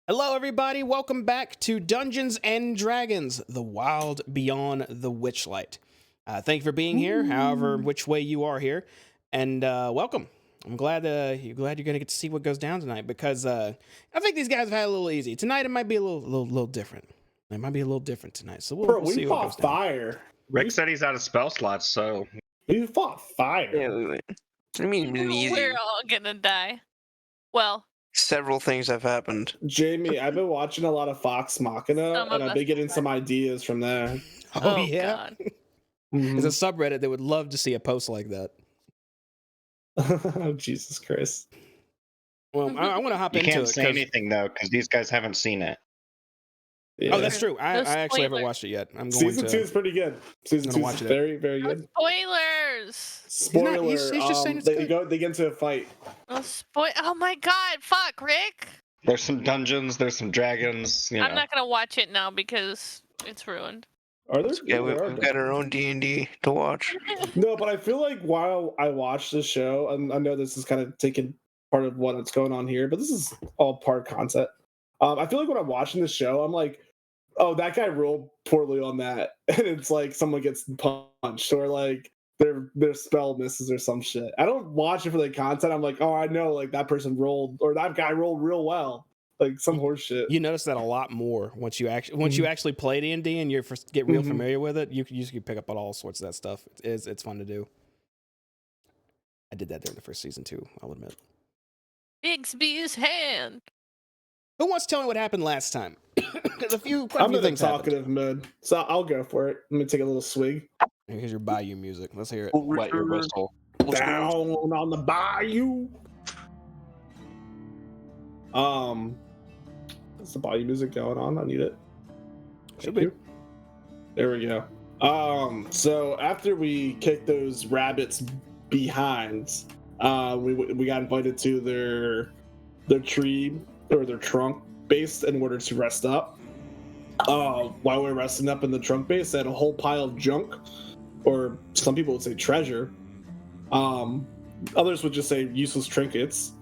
Hello, everybody. Welcome back to Dungeons and Dragons: The Wild Beyond the Witchlight. Thank you for being here, however which way you are here, and welcome. I'm glad you're going to get to see what goes down tonight because I think these guys have had a little easy tonight. It might be a little different. It might be a little different tonight, so we'll see what goes down. Fire. Rick said he's out of spell slots, so We fought fire. Yeah, we went. I mean, easy. We're all gonna die. Well, Several things have happened. Jamie, I've been watching a lot of Fox Machina, Some of and I've us been getting have. some ideas from there. Oh, yeah, God. there's a subreddit that would love to see a post like that. Oh, Jesus Christ. Well, I want to hop you into can't it. say anything though because these guys haven't seen it. Yeah. Oh, that's true. I No actually haven't spoilers. watch it yet. I'm going Season to. 2 is pretty good. Season I'm 2 gonna is watch it. very, very No good. spoilers. Spoiler, he's just saying it's they good. get into a fight. No Oh my God! Fuck, Rick. There's some dungeons, there's some dragons. You know. I'm not gonna watch it now because it's ruined. Are there? Yeah, there are we've got our own D&D to watch. No, but I feel like while I watch this show, and I know this is kind of taking part of what's going on here, but this is all part content. I feel like when I'm watching the show, I'm like, oh, that guy rolled poorly on that, and it's like someone gets punched, or like their spell misses or some shit. I don't watch it for the content. I'm like, oh, I know, like that person rolled, or that guy rolled real well, like some horse shit. You notice that a lot more once you actually play D&D and you get real familiar with it. You can pick up on all sorts of that stuff. It's fun to do. I did that during the first season too, I'll admit. Bigsby's hand. Who wants to tell me what happened last time? There's quite a I'm few in a things happened. talkative mood, so I'll go for it. Let me take a little swig. Here's your Bayou music. Let's hear it. Wet your whistle. Down on the bayou. Is the bayou music going on? I need it. Should Thank be. you. There we go. So after we kicked those rabbits behind, we got invited to their tree or their trunk base in order to rest up. While we were resting up in the trunk base, they had a whole pile of junk, or some people would say treasure. Others would just say useless trinkets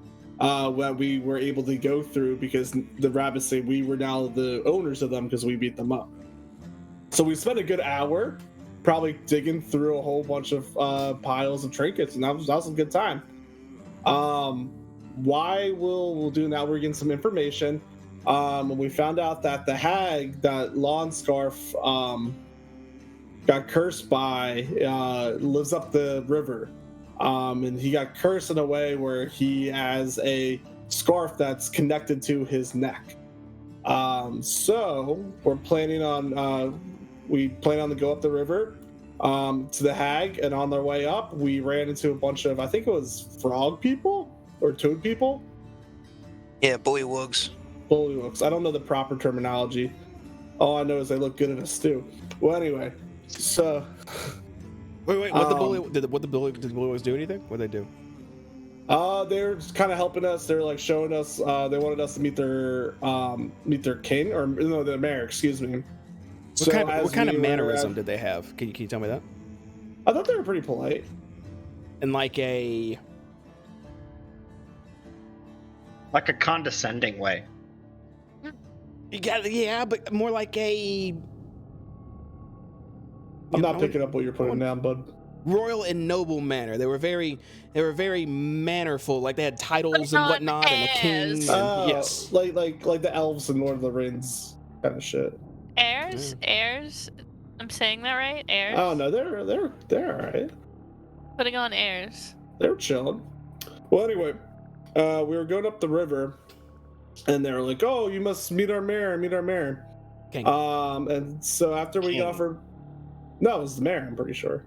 that we were able to go through because the rabbits say we were now the owners of them because we beat them up. So we spent a good hour probably digging through a whole bunch of piles of trinkets, and that was a good time. Why we'll do now, we're getting some information. And we found out that the hag that lawn scarf got cursed by lives up the river. And he got cursed in a way where he has a scarf that's connected to his neck. So we're planning on we plan on to go up the river to the hag, and on their way up we ran into a bunch of, I think it was frog people or toad people. Yeah, bullywugs. Bullywugs. I don't know the proper terminology. All I know is they look good in a stew. Well, anyway, so Wait. Did the bullywugs do anything? What did they do? they're just kind of helping us. They're like showing us. They wanted us to meet their king, or no, their mayor. Excuse me. What kind of mannerism did they have? Can you tell me that? I thought they were pretty polite. In like a condescending way. but more like a. I'm not picking up what you're putting down, bud. Royal and noble manner. They were very mannerful. Like they had titles and whatnot, and a king. And, yes, like the elves in Lord of the Rings kind of shit. Airs. I'm saying that right? Airs. Oh no, they're all right. Putting on airs. They're chilling. Well, anyway, we were going up the river, and they were like, "Oh, you must meet our mayor. King. And so after we got off no, it was the mayor. I'm pretty sure.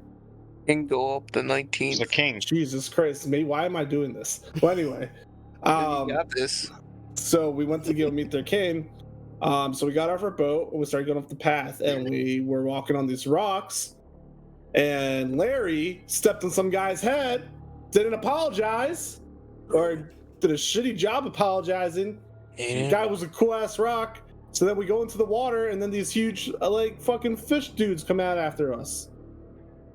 Can go up the 19th. He's a king. Jesus Christ, me! Why am I doing this? Well, anyway, You got this. so we went to go meet their king. So we got off our boat and we started going up the path, and we were walking on these rocks, and Larry stepped on some guy's head, didn't apologize, or did a shitty job apologizing. The guy was a cool ass rock. So then we go into the water, and then these huge like fucking fish dudes come out after us.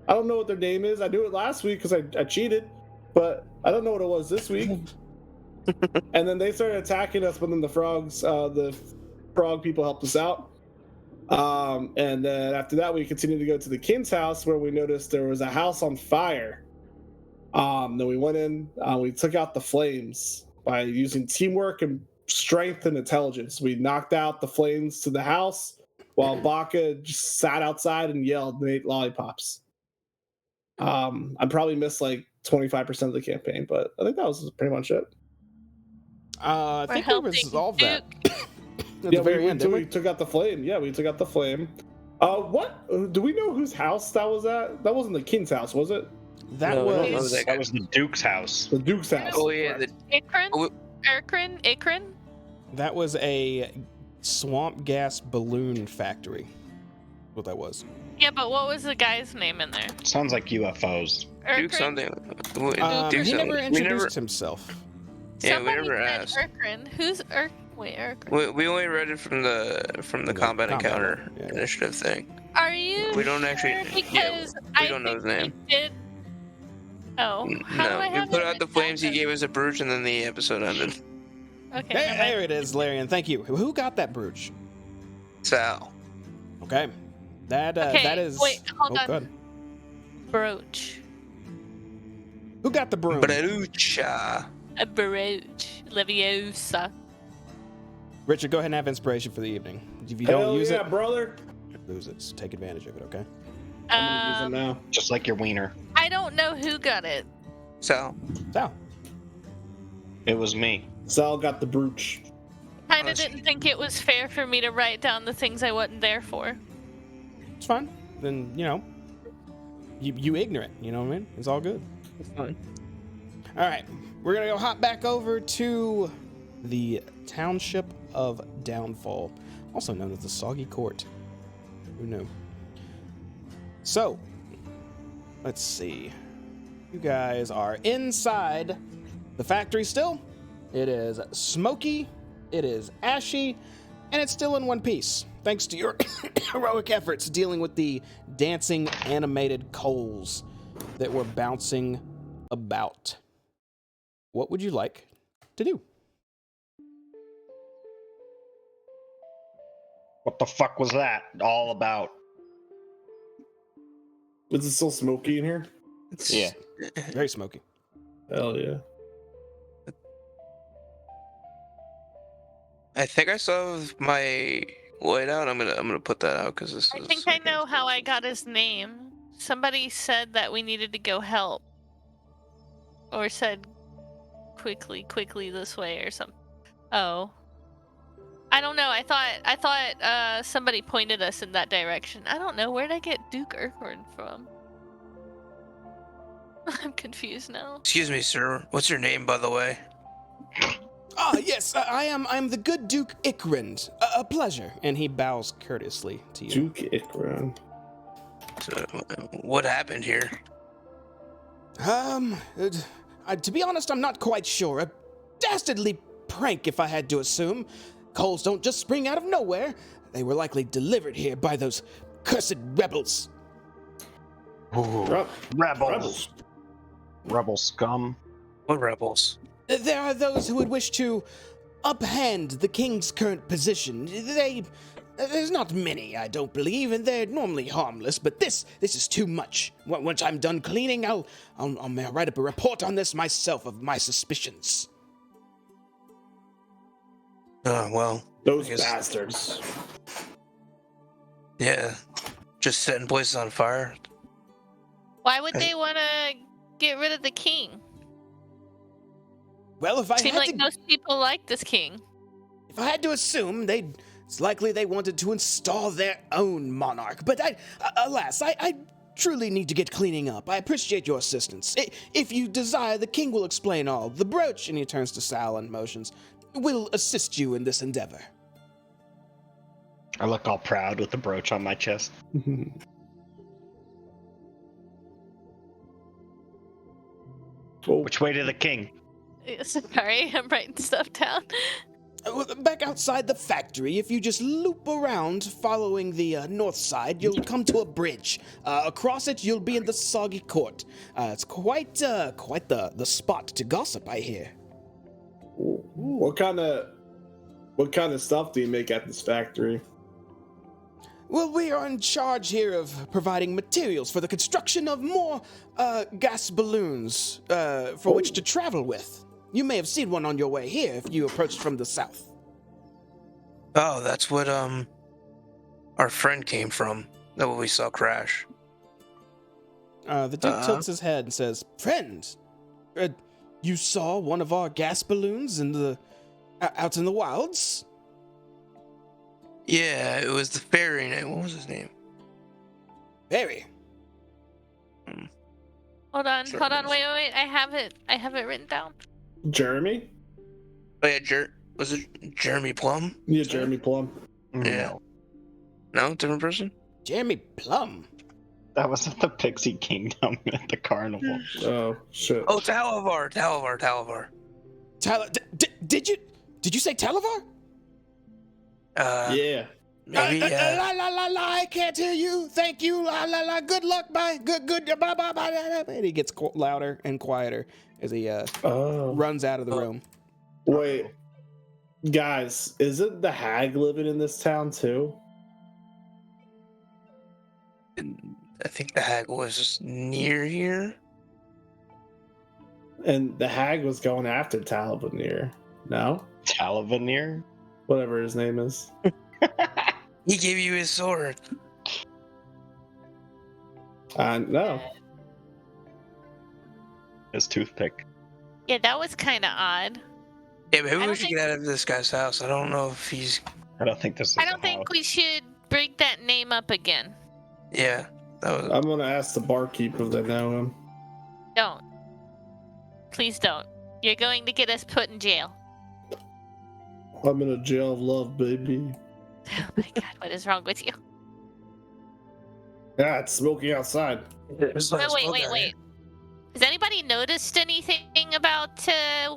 I don't know what their name is. I knew it last week because I cheated, but I don't know what it was this week. And then they started attacking us, but then the frog people helped us out. And then after that, we continued to go to the king's house, where we noticed there was a house on fire. Then we went in, we took out the flames by using teamwork and strength and intelligence. We knocked out the flames to the house, while Baka just sat outside and yelled and ate lollipops. I probably missed like 25% of the campaign, but I think that was pretty much it. I think we resolved that. At Yeah, the very end, didn't we took out the flame. Yeah, we took out the flame. What? Do we know whose house that was at? That wasn't the king's house, was it? That No, was That was the Duke's house. The Duke's house. Oh yeah, Akron? that was a swamp gas balloon factory. What that was. Yeah, but what was the guy's name in there? Sounds like UFOs. Duke Akron? something. He never introduced himself. Yeah, we Somebody never said asked. Akron. Who's Akron? We only read it from the combat encounter yeah. initiative thing. Are you? We don't actually- sure? yeah, Because we don't know his name. He did. Oh, how do I No, we have put it out the written flames. He down? gave us a brooch, and then the episode ended. Okay. There, never mind. there it is, Larian. Thank you. Who got that brooch? Sal. Okay. That Okay, that is. wait, hold on. Good. Brooch. Who got the broom? Broocha. A brooch. Leviosa. Richard, go ahead and have inspiration for the evening. If you don't Hell use yeah, it, brother. lose it. So take advantage of it. Okay. I'm gonna use it now. Just like your wiener. I don't know who got it. Sal. So. It was me. Sal got the brooch. Kinda didn't think it was fair for me to write down the things I wasn't there for. It's fine. Then, you ignorant. You know what I mean? It's all good. It's fine. All right. We're going to go hop back over to the Township of Downfall, also known as the Soggy Court. Who knew? So, let's see. You guys are inside the factory still. It is smoky, it is ashy, and it's still in one piece, thanks to your heroic efforts dealing with the dancing animated coals that were bouncing about. What would you like to do? What the fuck was that all about? Is it still smoky in here? Yeah. Very smoky. Hell yeah. I think I still have my light out. I'm gonna put that out because this I is. think I know how I got his name. Somebody said that we needed to go help. Or said quickly this way or something. Oh. I don't know. I thought somebody pointed us in that direction. I don't know. Where'd I get Duke Urquhart from? I'm confused now. Excuse me, sir. What's your name, by the way? Ah, yes, I'm the good Duke Ikrand. A pleasure. And he bows courteously to you. Duke Ikran. So, what happened here? To be honest, I'm not quite sure. A dastardly prank, if I had to assume. Coals don't just spring out of nowhere. They were likely delivered here by those cursed rebels. Ooh, rebels. Rebel scum. What rebels? There are those who would wish to uphand the king's current position. There's not many, I don't believe, and they're normally harmless, but this is too much. Once I'm done cleaning, I'll write up a report on this myself of my suspicions. Well. Those I guess- bastards. Yeah. Just setting places on fire. Why would they want to get rid of the king? Well, if I Seems had like to, most people like this king. if I had to assume, it's likely they wanted to install their own monarch. But alas, I truly need to get cleaning up. I appreciate your assistance. If you desire, the king will explain all. The brooch, and he turns to Sal and motions, will assist you in this endeavor. I look all proud with the brooch on my chest. Oh, Which way to the king? Sorry, I'm writing stuff down. Back outside the factory, if you just loop around following the north side, you'll come to a bridge. Across it, you'll be in the Soggy Court. It's quite the spot to gossip, I hear. What kind of stuff do you make at this factory? Well, we are in charge here of providing materials for the construction of more gas balloons for which to travel with. You may have seen one on your way here if you approached from the south. Oh, that's what our friend came from. That what we saw crash. The Duke tilts his head and says, "Friend, you saw one of our gas balloons out in the wilds?" Yeah, it was the fairy name. What was his name? Very. Hold on, wait. I have it written down. Jeremy? Oh yeah, was it Jeremy Plum? Yeah, Jeremy Plum. Yeah. No, different person? Jeremy Plum. That was at the Pixie Kingdom at the carnival. Oh shit. Oh, Talavar. Did you say Talavar? Yeah. Maybe, La la la la, I can't hear you. Thank you. La la la. Good luck. Bye. Good. Bye bye bye. And he gets louder and quieter as he runs out of the room. Wait, guys, isn't the hag living in this town too? I think the hag was near here. And the hag was going after Talavanir. No? Talavanir? Whatever his name is. He gave you his sword. No. His toothpick. Yeah, that was kind of odd. Yeah, maybe we don't should think- get out of this guy's house. I don't know if he's... I don't think this is I don't think we should bring that name up again. Yeah, that was... I'm gonna ask the barkeep if they know him. Don't. Please don't. You're going to get us put in jail. I'm in a jail of love, baby. Oh my god, what is wrong with you? Yeah, it's smoky outside. Wait. Has anybody noticed anything about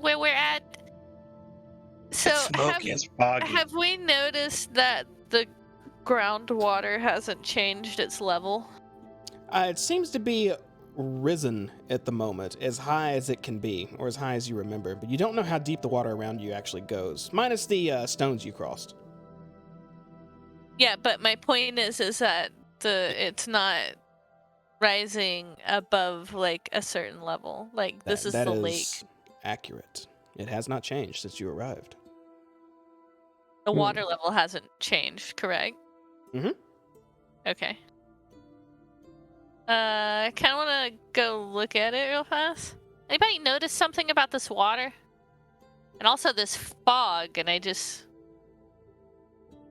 where we're at? So It's smoky. It's foggy. have we noticed that the groundwater hasn't changed its level? It seems to be risen at the moment, as high as it can be, or as high as you remember, but you don't know how deep the water around you actually goes, minus the stones you crossed. Yeah, but my point is that it's not rising above like a certain level. Like this is That the is lake. accurate. It has not changed since you arrived. The water level hasn't changed, correct? Mhm. Okay. I kind of want to go look at it real fast. Anybody notice something about this water? And also this fog, and I just...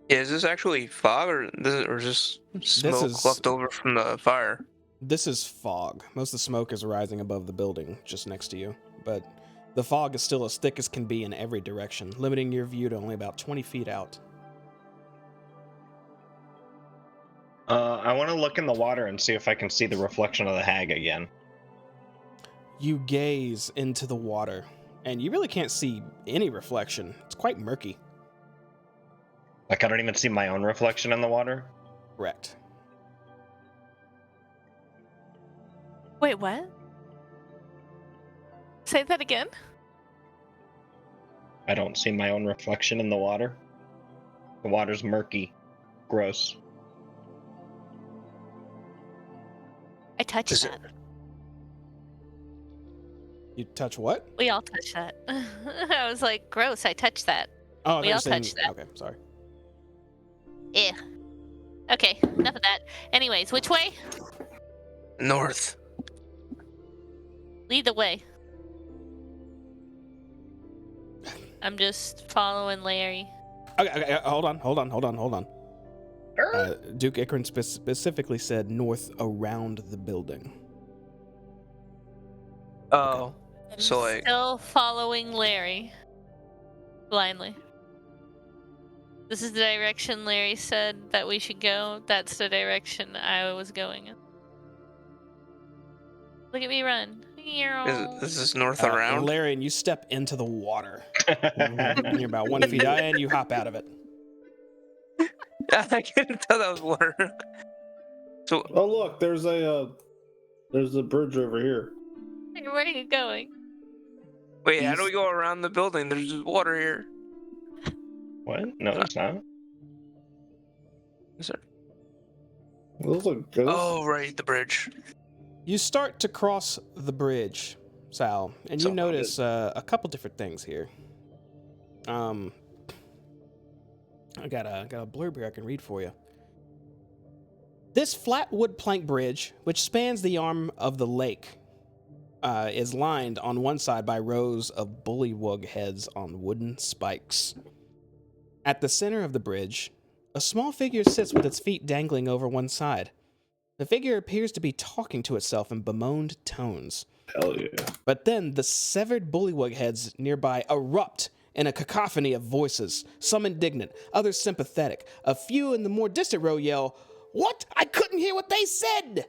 Yeah, is this actually fog or just smoke is- left over from the fire? This is fog. Most of the smoke is rising above the building just next to you, but the fog is still as thick as can be in every direction, limiting your view to only about 20 feet out. I want to look in the water and see if I can see the reflection of the hag again. You gaze into the water, and you really can't see any reflection. It's quite murky. Like, I don't even see my own reflection in the water. Correct. Wait, what? Say that again? I don't see my own reflection in the water. The water's murky. Gross. I touched Is that. You touch what? We all touched that. I was like, gross, I touched that. Oh, We they're all saying- touched that. Okay, sorry. Yeah. Okay, enough of that. Anyways, which way? North. Lead the way. I'm just following Larry. Okay, hold on. Duke Ikrin specifically said north around the building. Oh, I'm so like, still following Larry. Blindly. This is the direction Larry said that we should go. That's the direction I was going in. Look at me run. is this north around? Larry, and you step into the water. And you're about 1 feet out, and you hop out of it. I couldn't tell that was water. So, Oh look, there's a bridge over here. Where are you going? Wait, how do we go around the building? There's just water here. What? No, there's not. Is there? Those look good. Oh, right, the bridge. You start to cross the bridge, Sal, and you So notice a couple different things here. I got a blurb here I can read for you. This flat wood plank bridge, which spans the arm of the lake, is lined on one side by rows of bullywug heads on wooden spikes. At the center of the bridge, a small figure sits with its feet dangling over one side. The figure appears to be talking to itself in bemoaned tones. Hell yeah. But then the severed bullywug heads nearby erupt in a cacophony of voices, some indignant, others sympathetic. A few in the more distant row yell, "What? I couldn't hear what they said!"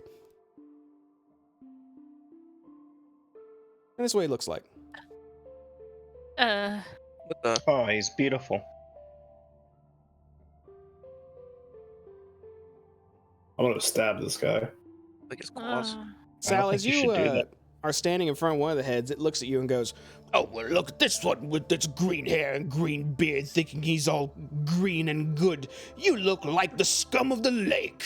And this is what he looks like. What the? Oh, he's beautiful. I'm gonna stab this guy. Like his claws. Sal, think as you you should do that. are standing in front of one of the heads, it looks at you and goes, "Oh, well, look at this one with its green hair and green beard, thinking he's all green and good. You look like the scum of the lake."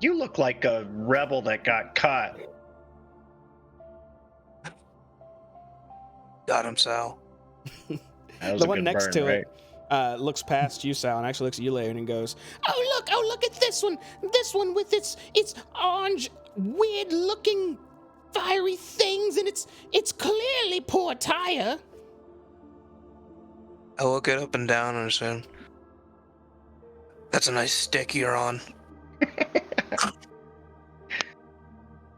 You look like a rebel that got caught. Got him, Sal. That was The a one good next burn, to right? it looks past you, Sal, and actually looks at you later and goes, oh, look at this one with its orange, weird-looking, fiery things, and it's clearly poor Tyre." I look it up and down and say, "That's a nice stick you're on."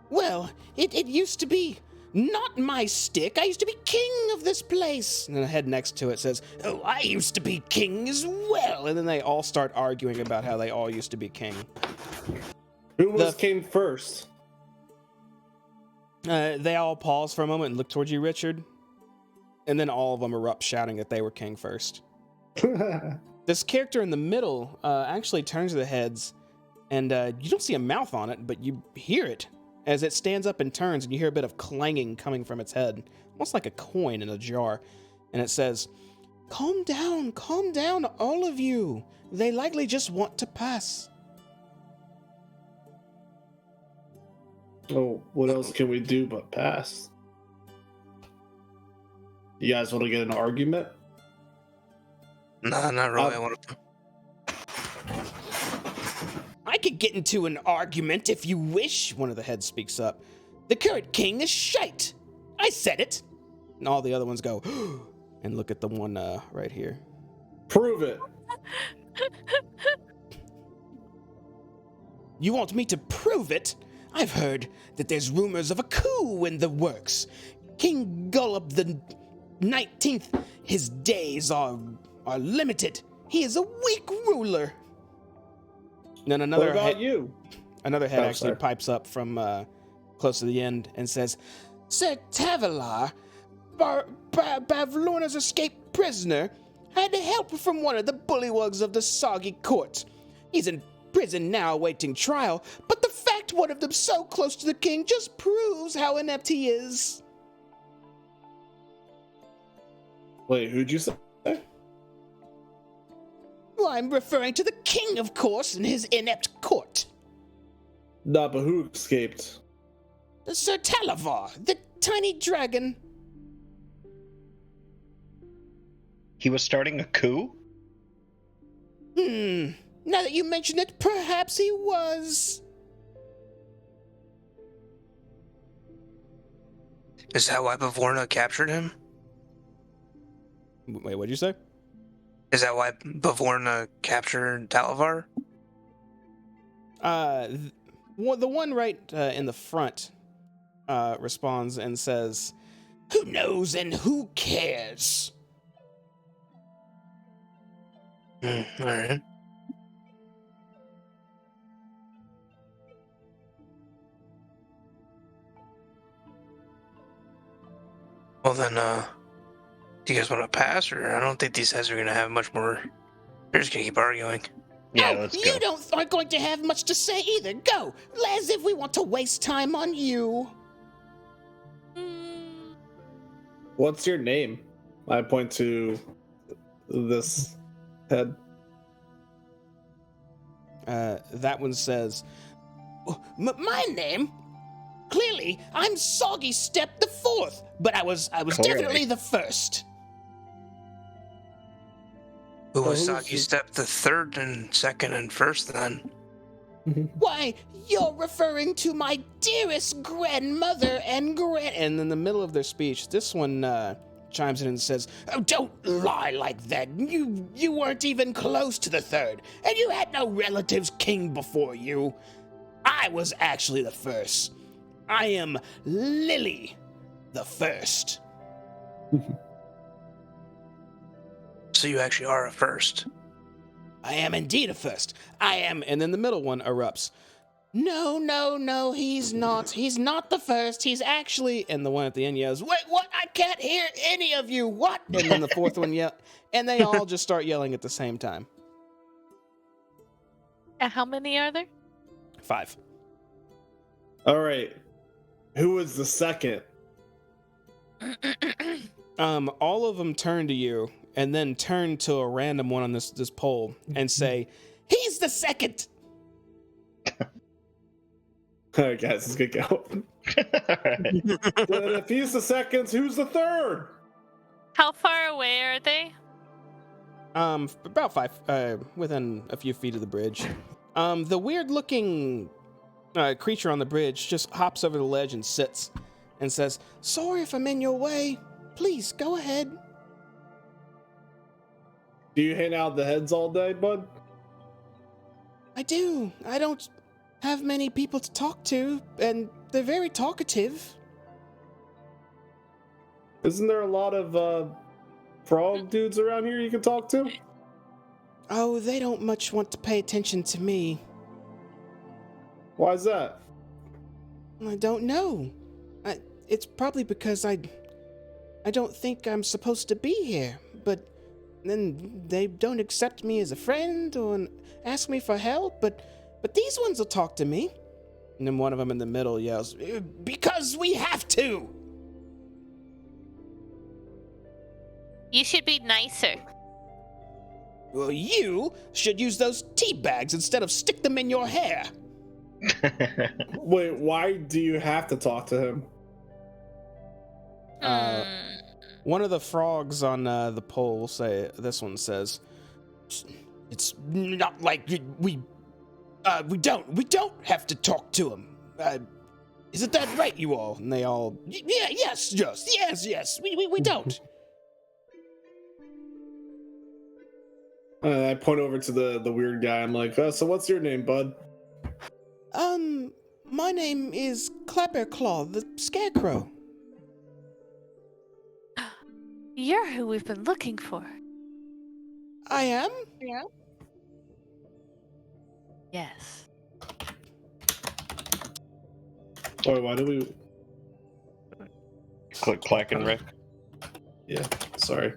"Well, it used to be not my stick. I used to be king of this place." And then the head next to it says, "Oh, I used to be king as well." And then they all start arguing about how they all used to be king. Who was king first? They all pause for a moment and look towards you, Richard. And then all of them erupt shouting that they were king first. This character in the middle actually turns to the heads, and you don't see a mouth on it, but you hear it as it stands up and turns, and you hear a bit of clanging coming from its head, almost like a coin in a jar. And it says, calm down, all of you. They likely just want to pass." Oh, what else can we do but pass? You guys want to get in an argument? Nah, not really. I want to. "I could get into an argument if you wish," one of the heads speaks up. "The current king is shite. I said it." And all the other ones go, and look at the one right here. Prove it. "You want me to prove it? I've heard that there's rumors of a coup in the works. King Gullop the 19th, his days are limited. He is a weak ruler." And then What about you? another head Oh, actually sorry. pipes up from close to the end and says, "Sir Tavalar, Bavlorna's escaped prisoner, had help from one of the bullywugs of the Soggy Court. He's in prison now awaiting trial, but the fact one of them so close to the king just proves how inept he is." Wait, who'd you say? "Well, I'm referring to the king, of course, and his inept court. Nah, but who escaped? Sir Talavar, the tiny dragon." He was starting a coup? Now that you mention it, perhaps he was. Is that why Bavorna captured him? Wait, what'd you say? Is that why Bavorna captured Talavar? Well, the one right in the front responds and says, "Who knows and who cares?" Alright. Well then, do you guys want to pass, or I don't think these guys are gonna have much more. They're just gonna keep arguing. Yeah, Oh, let's you go. aren't going to have much to say either. Go, as if we want to waste time on you. What's your name? I point to this head. That one says, "My name? Clearly, I'm Soggy Step the Fourth, but I was Clearly. definitely the first." Who So was who's Saki the- Step the third and second and first then? Why, you're referring to my dearest grandmother and And in the middle of their speech, this one chimes in and says, "Oh, don't lie like that. You weren't even close to the third, and you had no relatives king before you. I was actually the first. I am Lily the First." So you actually are a first. "I am indeed a first. I am," and then the middle one erupts. No, he's not. He's not the first. He's actually, and the one at the end yells, "Wait, what? I can't hear any of you. What?" And then the fourth one yell, and they all just start yelling at the same time. How many are there? 5. All right. Who was the second? All of them turn to you and then turn to a random one on this pole and say, "He's the second." All right, guys, let's get going. Then if he's the second, who's the third? How far away are they? About 5, within a few feet of the bridge. The weird-looking creature on the bridge just hops over the ledge and sits and says, "Sorry if I'm in your way. Please, go ahead." Do you hang out the heads all day, bud? "I do. I don't have many people to talk to, and they're very talkative." Isn't there a lot of frog dudes around here you can talk to? "Oh, they don't much want to pay attention to me." Why is that? "I don't know. It's probably because I don't think I'm supposed to be here, but then they don't accept me as a friend or ask me for help, but these ones will talk to me." And then one of them in the middle yells, "Because we have to." You should be nicer. "Well, you should use those tea bags instead of stick them in your hair." Wait, why do you have to talk to him? One of the frogs on the pole will say, this one says, "It's not like we don't have to talk to him. Isn't that right, you all?" And they all, yes, we don't." I point over to the weird guy. I'm like, so what's your name, bud? My name is Clapperclaw, the Scarecrow. You're who we've been looking for. I am? Yeah. Yes. Wait, why do we? Click, clack, and Rick. Yeah, sorry.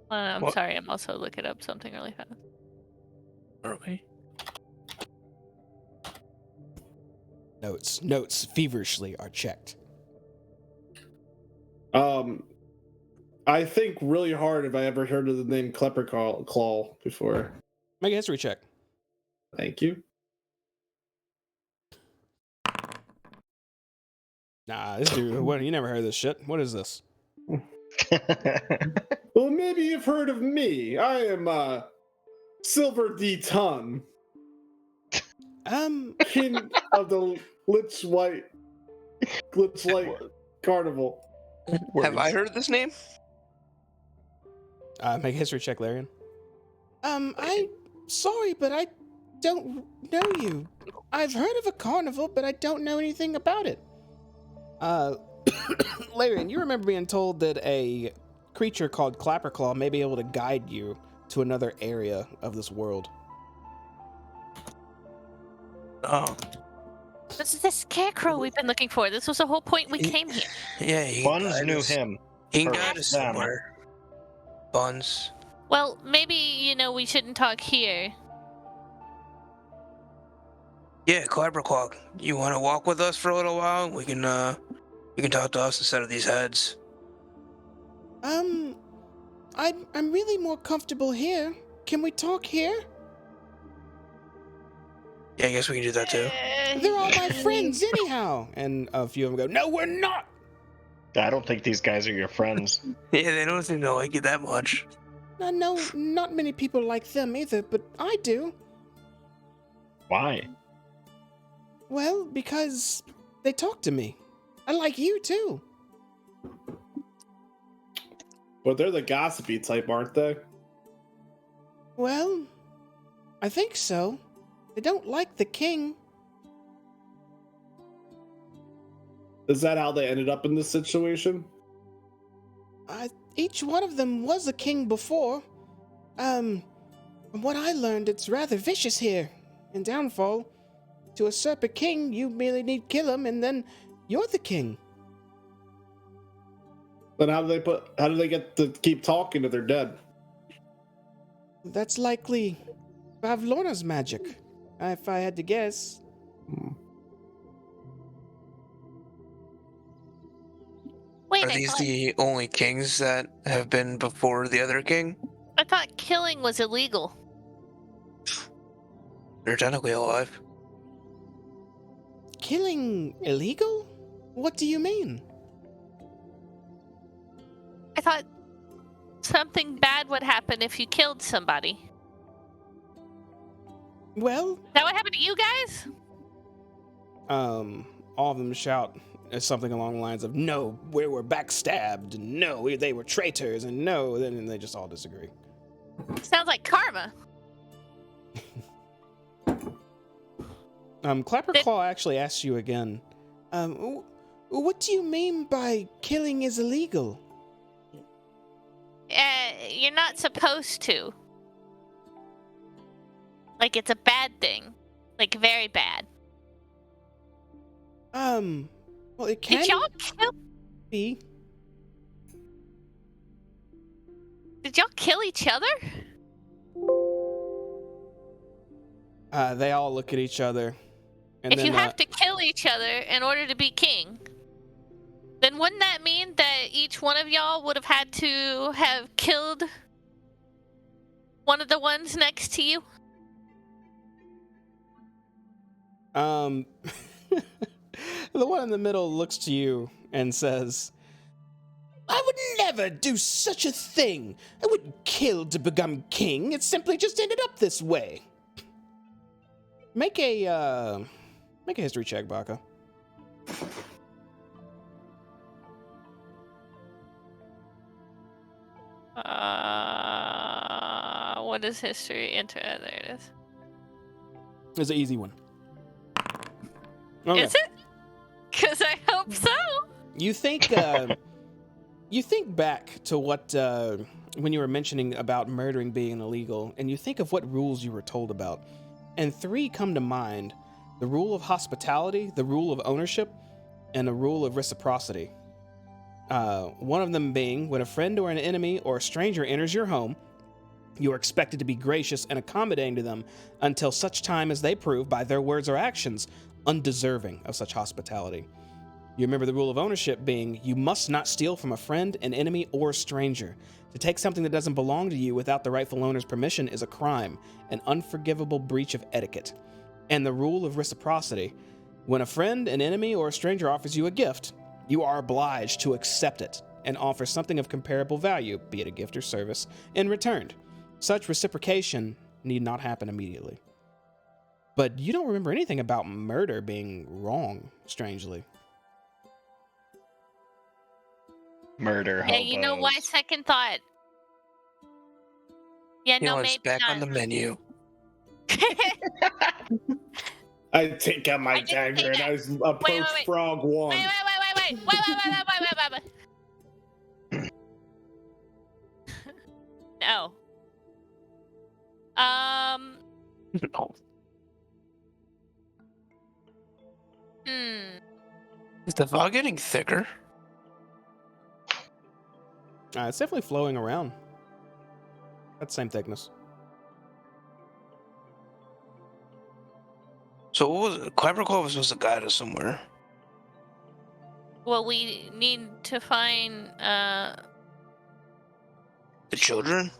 I'm What? sorry, I'm also looking up something really fast. Are we? Notes feverishly are checked. I think really hard if I ever heard of the name Claw before. Make a history check. Thank you. Nah, this dude, what, you never heard of this shit. What is this? Well, maybe you've heard of me. I am Silver D. Ton, king of the Witchlight Carnival. Have I heard this name? Make a history check, Larian. I'm sorry, but I don't know you. I've heard of a carnival, but I don't know anything about it. Larian, you remember being told that a creature called Clapperclaw may be able to guide you to another area of this world. Oh, This is the scarecrow we've been looking for. This was the whole point we came here. yeah. He Buns guided knew us- him. He Or got us them. somewhere. Buns. Well, maybe, we shouldn't talk here. Yeah, Clapperclaw. You want to walk with us for a little while? We can You can talk to us instead of these heads. I'm really more comfortable here. Can we talk here? Yeah, I guess we can do that too. They're all my friends anyhow. And a few of them go, no, we're not. I don't think these guys are your friends. Yeah, they don't seem to like you that much. No, not many people like them either, but I do. Why? Well, because they talk to me. I like you too. But they're the gossipy type, aren't they? Well, I think so. They don't like the king. Is that how they ended up in this situation? Each one of them was a king before. From what I learned, it's rather vicious here in Downfall. To usurp a king, you merely need kill him, and then you're the king. Then how do they get to keep talking if they're dead? That's likely Pavlona's magic, if I had to guess. Wait, Are these the only kings that have been before the other king? I thought killing was illegal. They're technically alive. Killing illegal? What do you mean? I thought something bad would happen if you killed somebody. Well, Is that what happened to you guys? all of them shout something along the lines of, no, we were backstabbed, and no, they were traitors, and no, then they just all disagree. Sounds like karma. Clapperclaw actually asks you again, what do you mean by killing is illegal? You're not supposed to. Like, it's a bad thing. Like, very bad. Well, it can Did y'all kill? be. Did y'all kill each other? They all look at each other. And If then, you have to kill each other in order to be king, then wouldn't that mean that each one of y'all would have had to have killed one of the ones next to you? the one in the middle looks to you and says, I would never do such a thing. I wouldn't kill to become king. It simply just ended up this way. Make a history check, Baka. What is history? Enter. There it is. It's an easy one. Okay. Is it? Because I hope so. You think back to what when you were mentioning about murdering being illegal, and you think of what rules you were told about, and three come to mind: the rule of hospitality, the rule of ownership, and the rule of reciprocity. One of them being, when a friend or an enemy or a stranger enters your home, you are expected to be gracious and accommodating to them until such time as they prove, by their words or actions, undeserving of such hospitality. You remember the rule of ownership being, you must not steal from a friend, an enemy, or a stranger. To take something that doesn't belong to you without the rightful owner's permission is a crime, an unforgivable breach of etiquette. And the rule of reciprocity, when a friend, an enemy, or a stranger offers you a gift, you are obliged to accept it and offer something of comparable value, be it a gift or service, in return. Such reciprocation need not happen immediately. But you don't remember anything about murder being wrong, strangely. Murder. Yeah, you know why? hobos. Second thought. Yeah, You know, no, it's maybe back not. on the menu. I take out my I didn't dagger say and I approach wait. Frog One. Wait. No. No. Is the fog getting thicker? It's definitely flowing around. That's the same thickness. So what was it? Clapperclaw was supposed to guide us somewhere. Well, we need to find The children?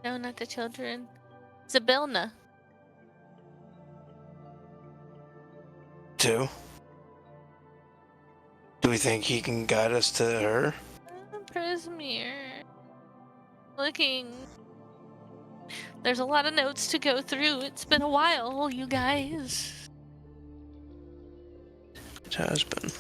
no, not the children. Zabilna. Too. Do we think he can guide us to her? Prismere. Looking. There's a lot of notes to go through. It's been a while, you guys. It has been.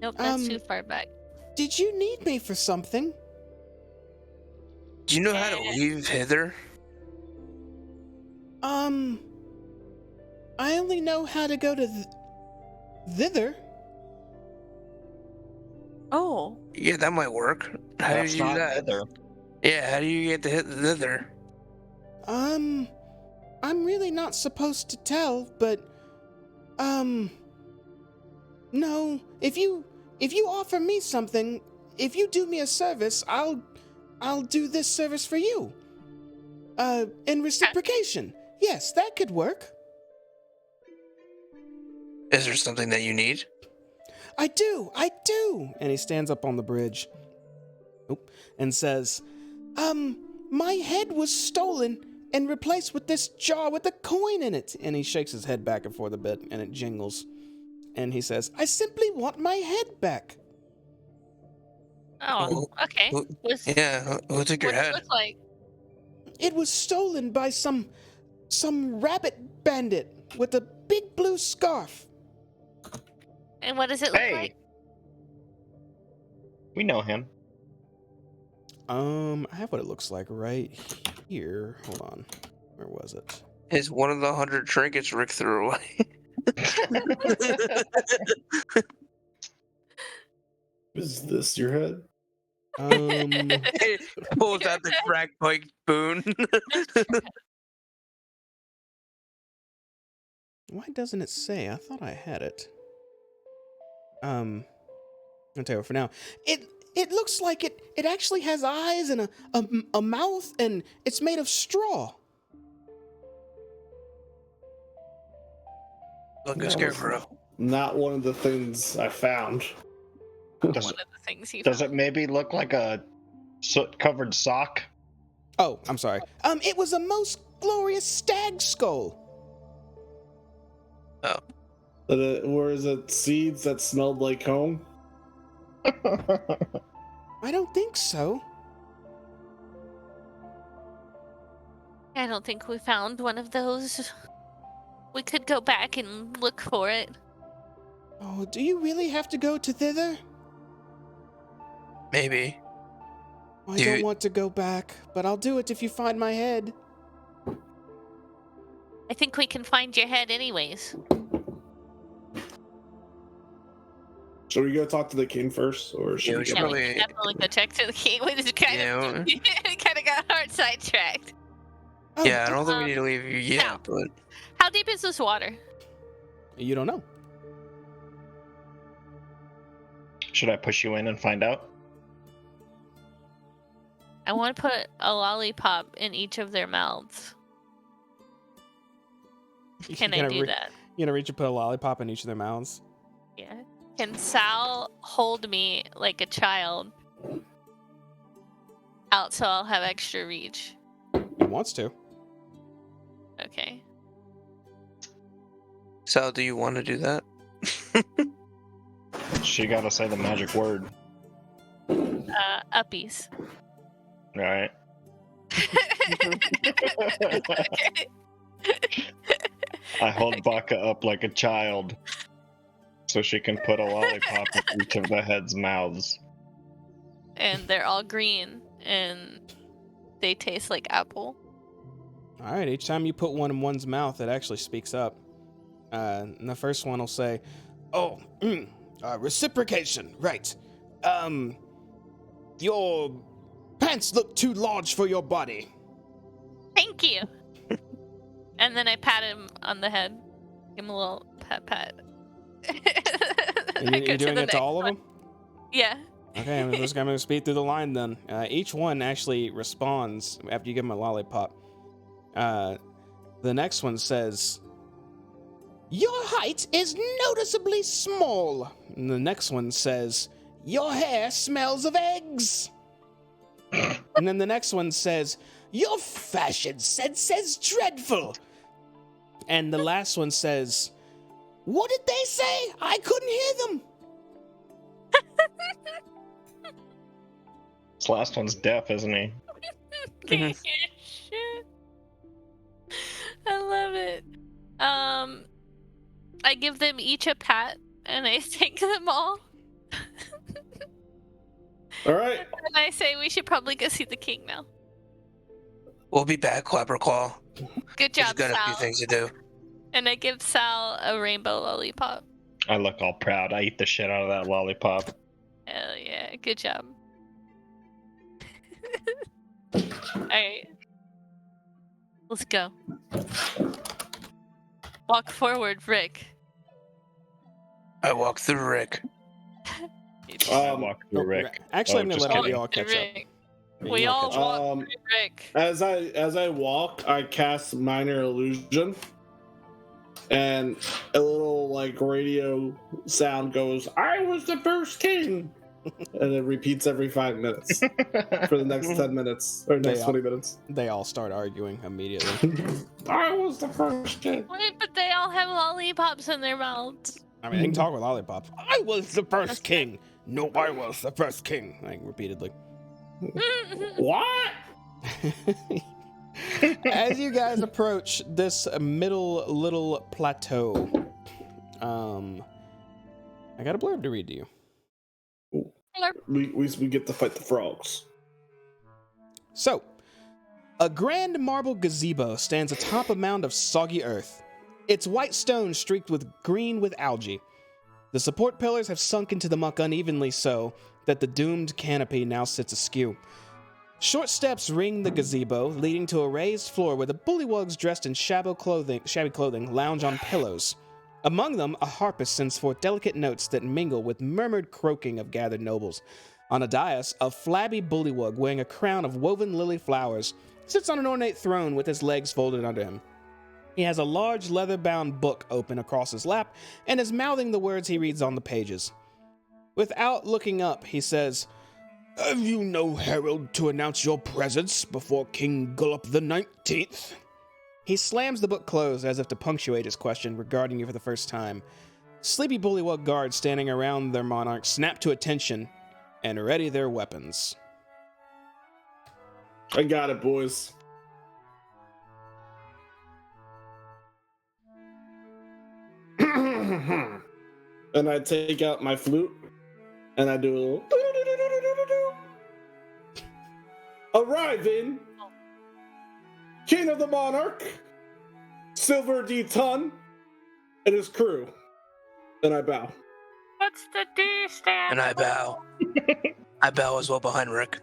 Nope, that's too far back. Did you need me for something? Do you know how to leave hither? I only know how to go to thither. Oh. Yeah, that might work. How do That's you do not that? hither. Yeah, how do you get to hit thither? I'm really not supposed to tell, but, no, if you offer me something, if you do me a service, I'll do this service for you. In reciprocation. Yes, that could work. Is there something that you need? I do. And he stands up on the bridge. And says, my head was stolen and replaced with this jar with a coin in it. And he shakes his head back and forth a bit, and it jingles. And he says, I simply want my head back. Oh, okay. Who took your What's it head? look like? It was stolen by some rabbit bandit with a big blue scarf. And what does it look Hey, like? we know him. I have what it looks like right here. Hold on. Where was it? Is one of the 100 trinkets Rick threw away. Is this your head? Pulls out the crack pipe spoon. Why doesn't it say? I thought I had it. I'll tell you what, for now. It looks like it actually has eyes and a mouth, and it's made of straw. Like a No. scarecrow. Not one of the things I found. Does, One of the things you does found. it maybe look like a soot-covered sock? Oh, I'm sorry. It was a most glorious stag skull. Oh. Or is it seeds that smelled like home? I don't think so. I don't think we found one of those. We could go back and look for it. Oh, do you really have to go to thither? Maybe. I don't want to go back, but I'll do it if you find my head. I think we can find your head anyways. Should we go talk to the king first, or should Yeah, we we should go Yeah, back? we probably- can definitely go check to the king. We just kind of got hard sidetracked. Oh, Yeah, I don't think we need to leave you yet, Now. but How deep is this water? You don't know. Should I push you in and find out? I want to put a lollipop in each of their mouths. Can I do that? You gonna reach and put a lollipop in each of their mouths? Yeah. Can Sal hold me like a child out so I'll have extra reach? He wants to. Okay. Sal, do you want to do that? She gotta say the magic word. Uppies. Alright. Okay. I hold Baka up like a child so she can put a lollipop in each of the heads' mouths. And they're all green and they taste like apple. All right. Each time you put one in one's mouth, it actually speaks up. And the first one will say, "Oh, reciprocation, right? Your pants look too large for your body." Thank you. And then I pat him on the head. Give him a little pat. And you're doing it to all of them? Yeah. Okay, I'm just gonna speed through the line then. Each one actually responds after you give them a lollipop. The next one says, "Your height is noticeably small." And the next one says, "Your hair smells of eggs." And then the next one says, "Your fashion sense is dreadful." And the last one says, "What did they say? I couldn't hear them." This last one's deaf, isn't he? Shit. I love it. I give them each a pat and I thank them all. All right. And I say we should probably go see the king now. We'll be back, Clapperclaw. Good Just job, got a few Sal. things to do. And I give Sal a rainbow lollipop. I look all proud. I eat the shit out of that lollipop. Hell yeah, good job. Alright. Let's go. Walk forward, Rick. I walk through Rick. I walk through Rick. Actually, I'm Oh, gonna just let kidding. you all catch up. Rick. You We all catch up. walk through Rick. As I walk, I cast minor illusion, and a little like radio sound goes, "I was the first king," and it repeats every 5 minutes for the next 10 minutes or next They 20 minutes. They all start arguing immediately. I was the first king. Wait, but they all have lollipops in their mouths. I mean, they can talk with lollipops. "I was the first king." "No, I was the first king." Like, repeatedly. What? As you guys approach this middle little plateau, I got a blurb to read to you. We get to fight the frogs. So, a grand marble gazebo stands atop a mound of soggy earth. Its white stone streaked with green with algae. The support pillars have sunk into the muck unevenly so that the doomed canopy now sits askew. Short steps ring the gazebo, leading to a raised floor where the bullywugs dressed in shabby clothing lounge on pillows. Among them, a harpist sends forth delicate notes that mingle with murmured croaking of gathered nobles. On a dais, a flabby bullywug wearing a crown of woven lily flowers sits on an ornate throne with his legs folded under him. He has a large leather-bound book open across his lap and is mouthing the words he reads on the pages. Without looking up, he says, "Have you no herald to announce your presence before King Gullup the 19th? He slams the book closed as if to punctuate his question, regarding you for the first time. Sleepy bullywug guards standing around their monarch snap to attention and ready their weapons. I got it, boys. And I take out my flute and I do a little arriving, King of the Monarch, Silver D. Ton, and his crew. And I bow. What's the D stand? And I bow. I bow as well behind Rick.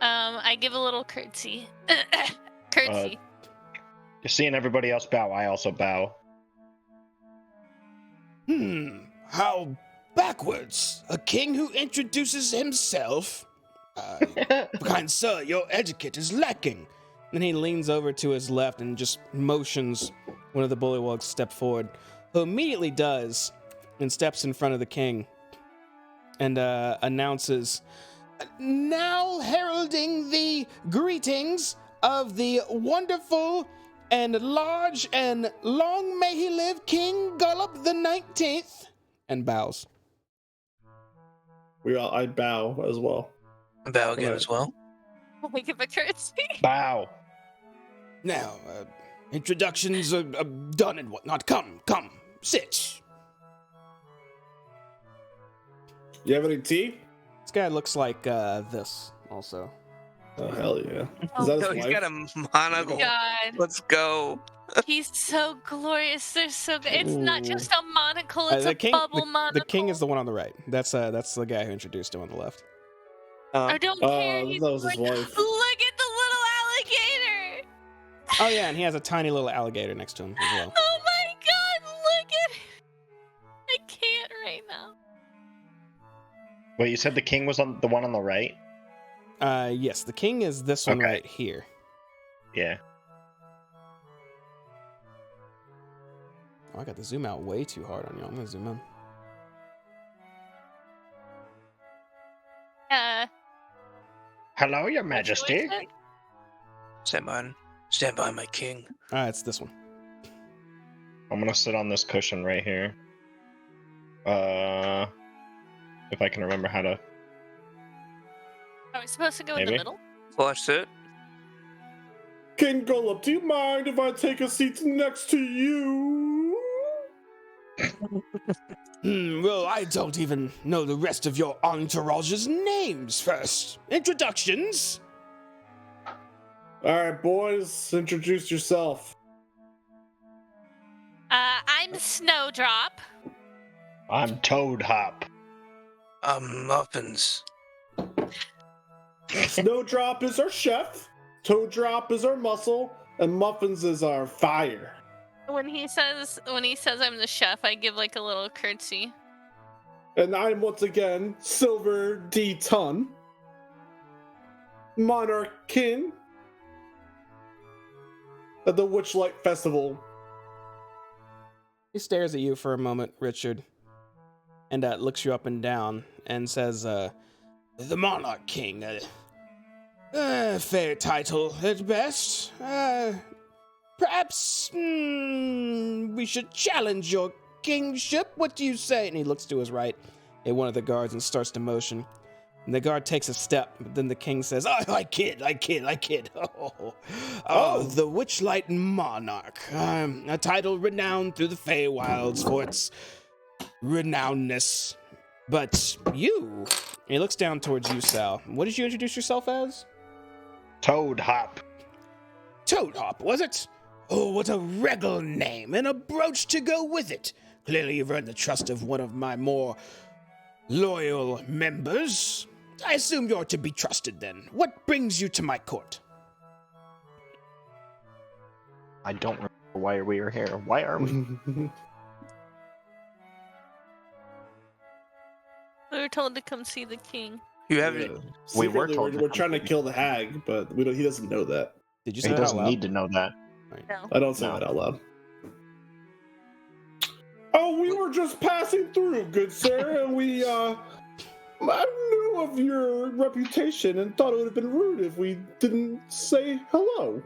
I give a little curtsy. Curtsy. You're seeing everybody else bow. I also bow. How backwards. A king who introduces himself. Kind sir, your etiquette is lacking. Then he leans over to his left and just motions one of the bullywugs step forward, who immediately does and steps in front of the king and announces, "Now heralding the greetings of the wonderful and large and long may he live King Gullup the 19th, and bows. I bow as well. I bow again Right. as well. I give a curtsy. Bow. Now, introductions are done and whatnot. Come, sit. You have any tea? This guy looks like this also. Oh, hell yeah. Is that his No, he's wife? got a monocle. God, Let's go. he's so glorious. They're so good. It's not just a monocle; it's the a king, bubble monocle. the king is the one on the right. That's the guy who introduced him on the left. I don't care. He's that was his like, wife. look at the little alligator. Oh yeah, and he has a tiny little alligator next to him as well. Oh my God! Look at it. I can't right now. Wait, you said the king was on the one on the right? Yes, the king is this one Okay. right here. Yeah. I got the zoom out way too hard on you. I'm gonna zoom in. Hello, Your Which Majesty. was it? Stand by, my king. It's this one. I'm gonna sit on this cushion right here. If I can remember how to. Are we supposed to go in the Maybe. middle? Flush it. King Golub, do you mind if I take a seat next to you? Well, I don't even know the rest of your entourage's names first. Introductions? All right, boys, introduce yourself. I'm Snowdrop. I'm Toad Hop. Muffins. Snowdrop is our chef, Toadrop is our muscle, and Muffins is our fire. When he says I'm the chef, I give like a little curtsy. And I'm once again Silver D. Ton, Monarch King at the Witchlight Festival. He stares at you for a moment, Richard, and looks you up and down and says, the Monarch King. Fair title at best. Perhaps we should challenge your kingship. What do you say? And he looks to his right at one of the guards and starts to motion. And the guard takes a step, but then the king says, I kid. Oh, the Witchlight Monarch. A title renowned through the Feywilds for its renownedness. But you... And he looks down towards you, Sal. What did you introduce yourself as? Toad Hop. Toad Hop, was it? Oh, what a regal name, and a brooch to go with it. Clearly you've earned the trust of one of my more loyal members. I assume you're to be trusted then. What brings you to my court? I don't remember why we were here. Why are we? We were told to come see the king. You haven't. We were Secretly, told we're trying to kill the hag, but he doesn't know that. Did you He say that out doesn't loud? need to know that. No. I don't say No. that out loud. Oh, we were just passing through, good sir, and we I knew of your reputation and thought it would have been rude if we didn't say hello.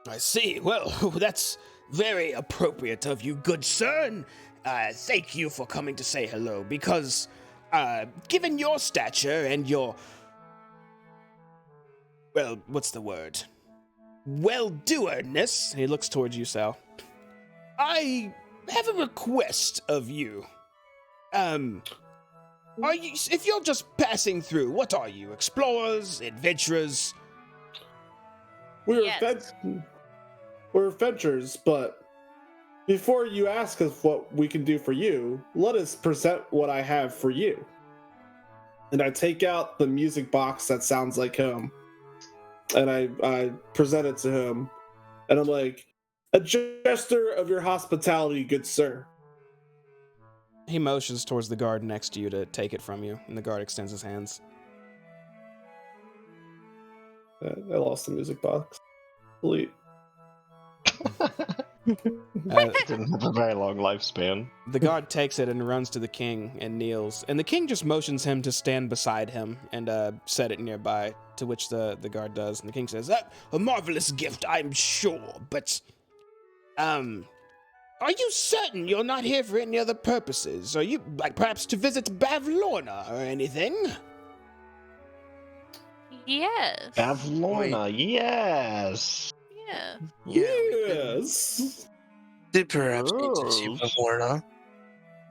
I see. Well, that's very appropriate of you, good sir, and thank you for coming to say hello, because given your stature and your... Well, what's the word? Well-doerness, and he looks towards you, Sal. I have a request of you. Are you, if you're just passing through, what are you? Explorers? Adventurers? We're Yes. we're adventurers, but before you ask us what we can do for you, let us present what I have for you. And I take out the music box that sounds like him, and I present it to him, and I'm like, a gesture of your hospitality, good sir. He motions towards the guard next to you to take it from you, and the guard extends his hands. I lost the music box. Delete. Didn't have a very long lifespan. The guard takes it and runs to the king and kneels, and the king just motions him to stand beside him and set it nearby, to which the guard does, and the king says, a marvelous gift, I'm sure, but, are you certain you're not here for any other purposes? Are you, like, perhaps to visit Bavlorna or anything? Yes. Bavlorna, yes. Yeah. Yes. Did perhaps need to see Gross. before, huh?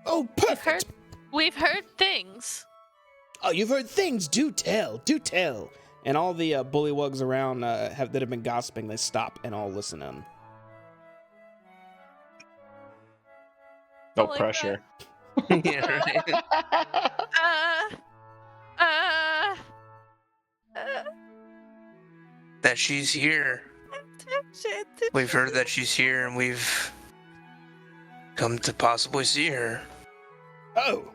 Oh, perfect! We've heard things. Oh, you've heard things, do tell, do tell. And all the bullywugs around that have been gossiping, they stop and all listen in. No Like pressure. Yeah, right. That she's here. We've heard that she's here, and we've come to possibly see her. Oh,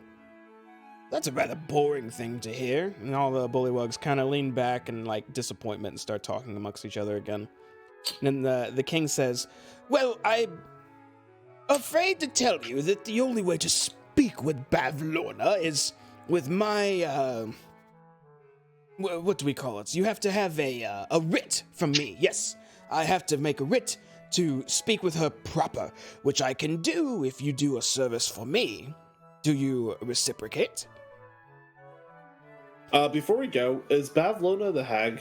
that's a rather boring thing to hear. And all the bullywugs kind of lean back in like disappointment and start talking amongst each other again. And then the king says, well, afraid to tell you that the only way to speak with Bavlorna is with my, what do we call it? You have to have a writ from me. Yes, I have to make a writ to speak with her proper, which I can do if you do a service for me. Do you reciprocate? Before we go, is Bavlona the hag?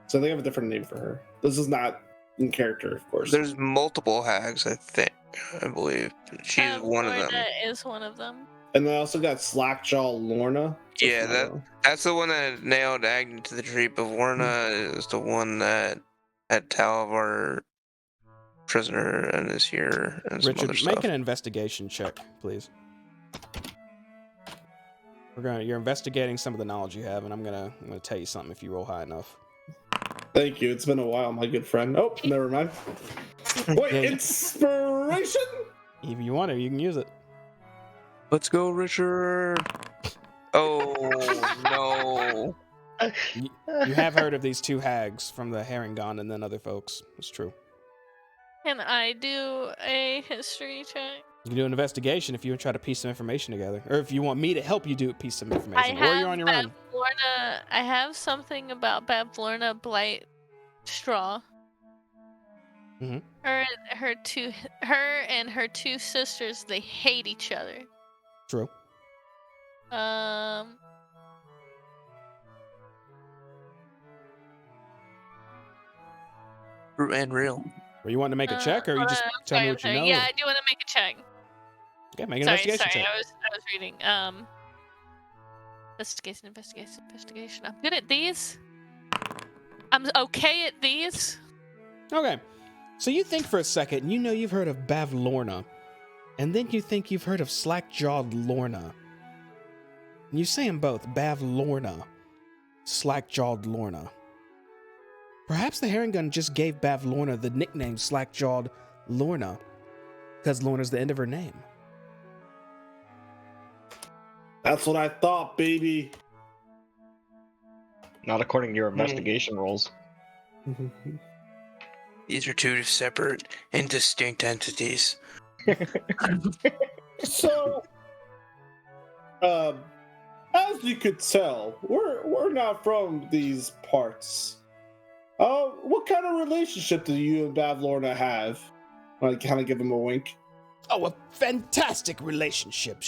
So they have a different name for her. This is not in character, of course. There's multiple hags, I believe. She's one of them. Florida is one of them. And then I also got Slackjaw Lorna. Yeah, that's the one that nailed Agni to the tree. Bavorna is the one that had Talavar prisoner and is here and some other Richard, stuff. make an investigation check, please. You're investigating some of the knowledge you have, and I'm gonna tell you something if you roll high enough. Thank you. It's been a while, my good friend. Oh, never mind. Wait, Yeah. inspiration? If you want to, you can use it. Let's go, Richard. Oh no. You have heard of these two hags from the Herringon and then other folks. It's true. Can I do a history check? You can do an investigation if you try to piece some information together, or if you want me to help you do piece some information, or you're on your own. I have something about Bavlorna Blight Straw. Mhm. Her and her two sisters, they hate each other. True. And real. Were you wanting to make a check, or you just tell me what you know? Yeah, or- I do want to make a check. Okay, make an Sorry, investigation check. I was reading. Investigation. I'm good at these. I'm okay at these. Okay. So you think for a second, you know you've heard of Bavlorna, and then you think you've heard of Slack-Jawed Lorna. And you say them both, Bavlorna, Slack-Jawed Lorna. Perhaps the Herringon just gave Bavlorna the nickname Slack-Jawed Lorna, because Lorna's the end of her name. That's what I thought, baby. Not according to your investigation rolls. These are two separate and distinct entities. So, as you could tell, we're not from these parts. What kind of relationship do you and Bavlorna have? I kind of give him a wink. Oh, a fantastic relationship.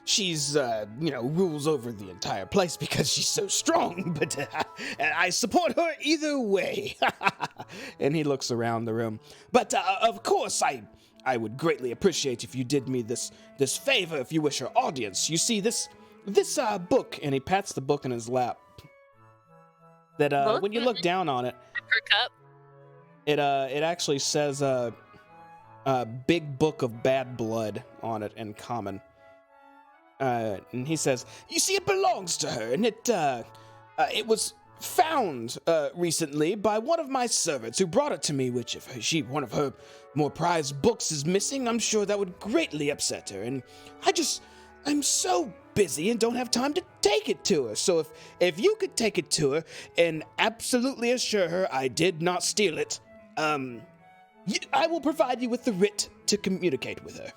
She's rules over the entire place because she's so strong, but I support her either way. And he looks around the room. But of course, I would greatly appreciate if you did me this favor if you wish our audience. You see, this book, and he pats the book in his lap. That when you look down on it, Her cup. it actually says Big Book of Bad Blood on it in common. And he says, you see, it belongs to her, and it was found recently by one of my servants who brought it to me, which if one of her more prized books is missing, I'm sure that would greatly upset her, and I'm so busy and don't have time to take it to her. So if you could take it to her and absolutely assure her I did not steal it, I will provide you with the writ to communicate with her.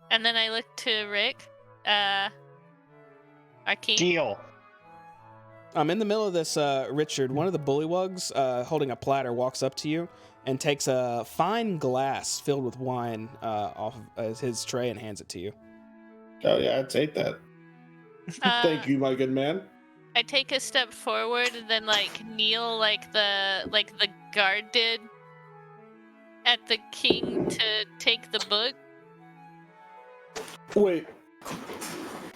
And then I look to Rick. Arkeem. Deal. In the middle of this, Richard, one of the bullywugs holding a platter walks up to you and takes a fine glass filled with wine off of his tray and hands it to you. Oh yeah, I'd take that. Thank you, my good man. I take a step forward and then kneel like the guard did at the king to take the book. Wait.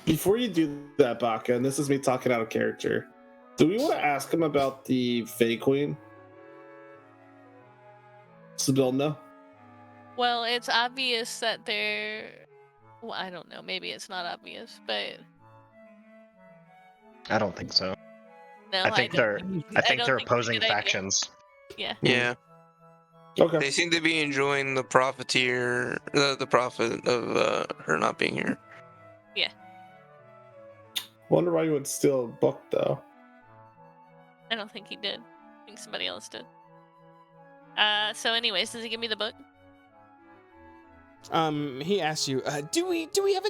Before you do that, Baka, and this is me talking out of character, do we want to ask him about the Fae Queen? Sibilna? Well, it's obvious that they're... Well, I don't know. Maybe it's not obvious, but... I don't think so. No, I think they're don't they're think it's a opposing good idea. factions. Yeah. Yeah. Okay. They seem to be enjoying the profiteer, the profit of her not being here. Wonder why you would steal a book, though. I don't think he did. I think somebody else did. So anyways, does he give me the book? He asks you, do we have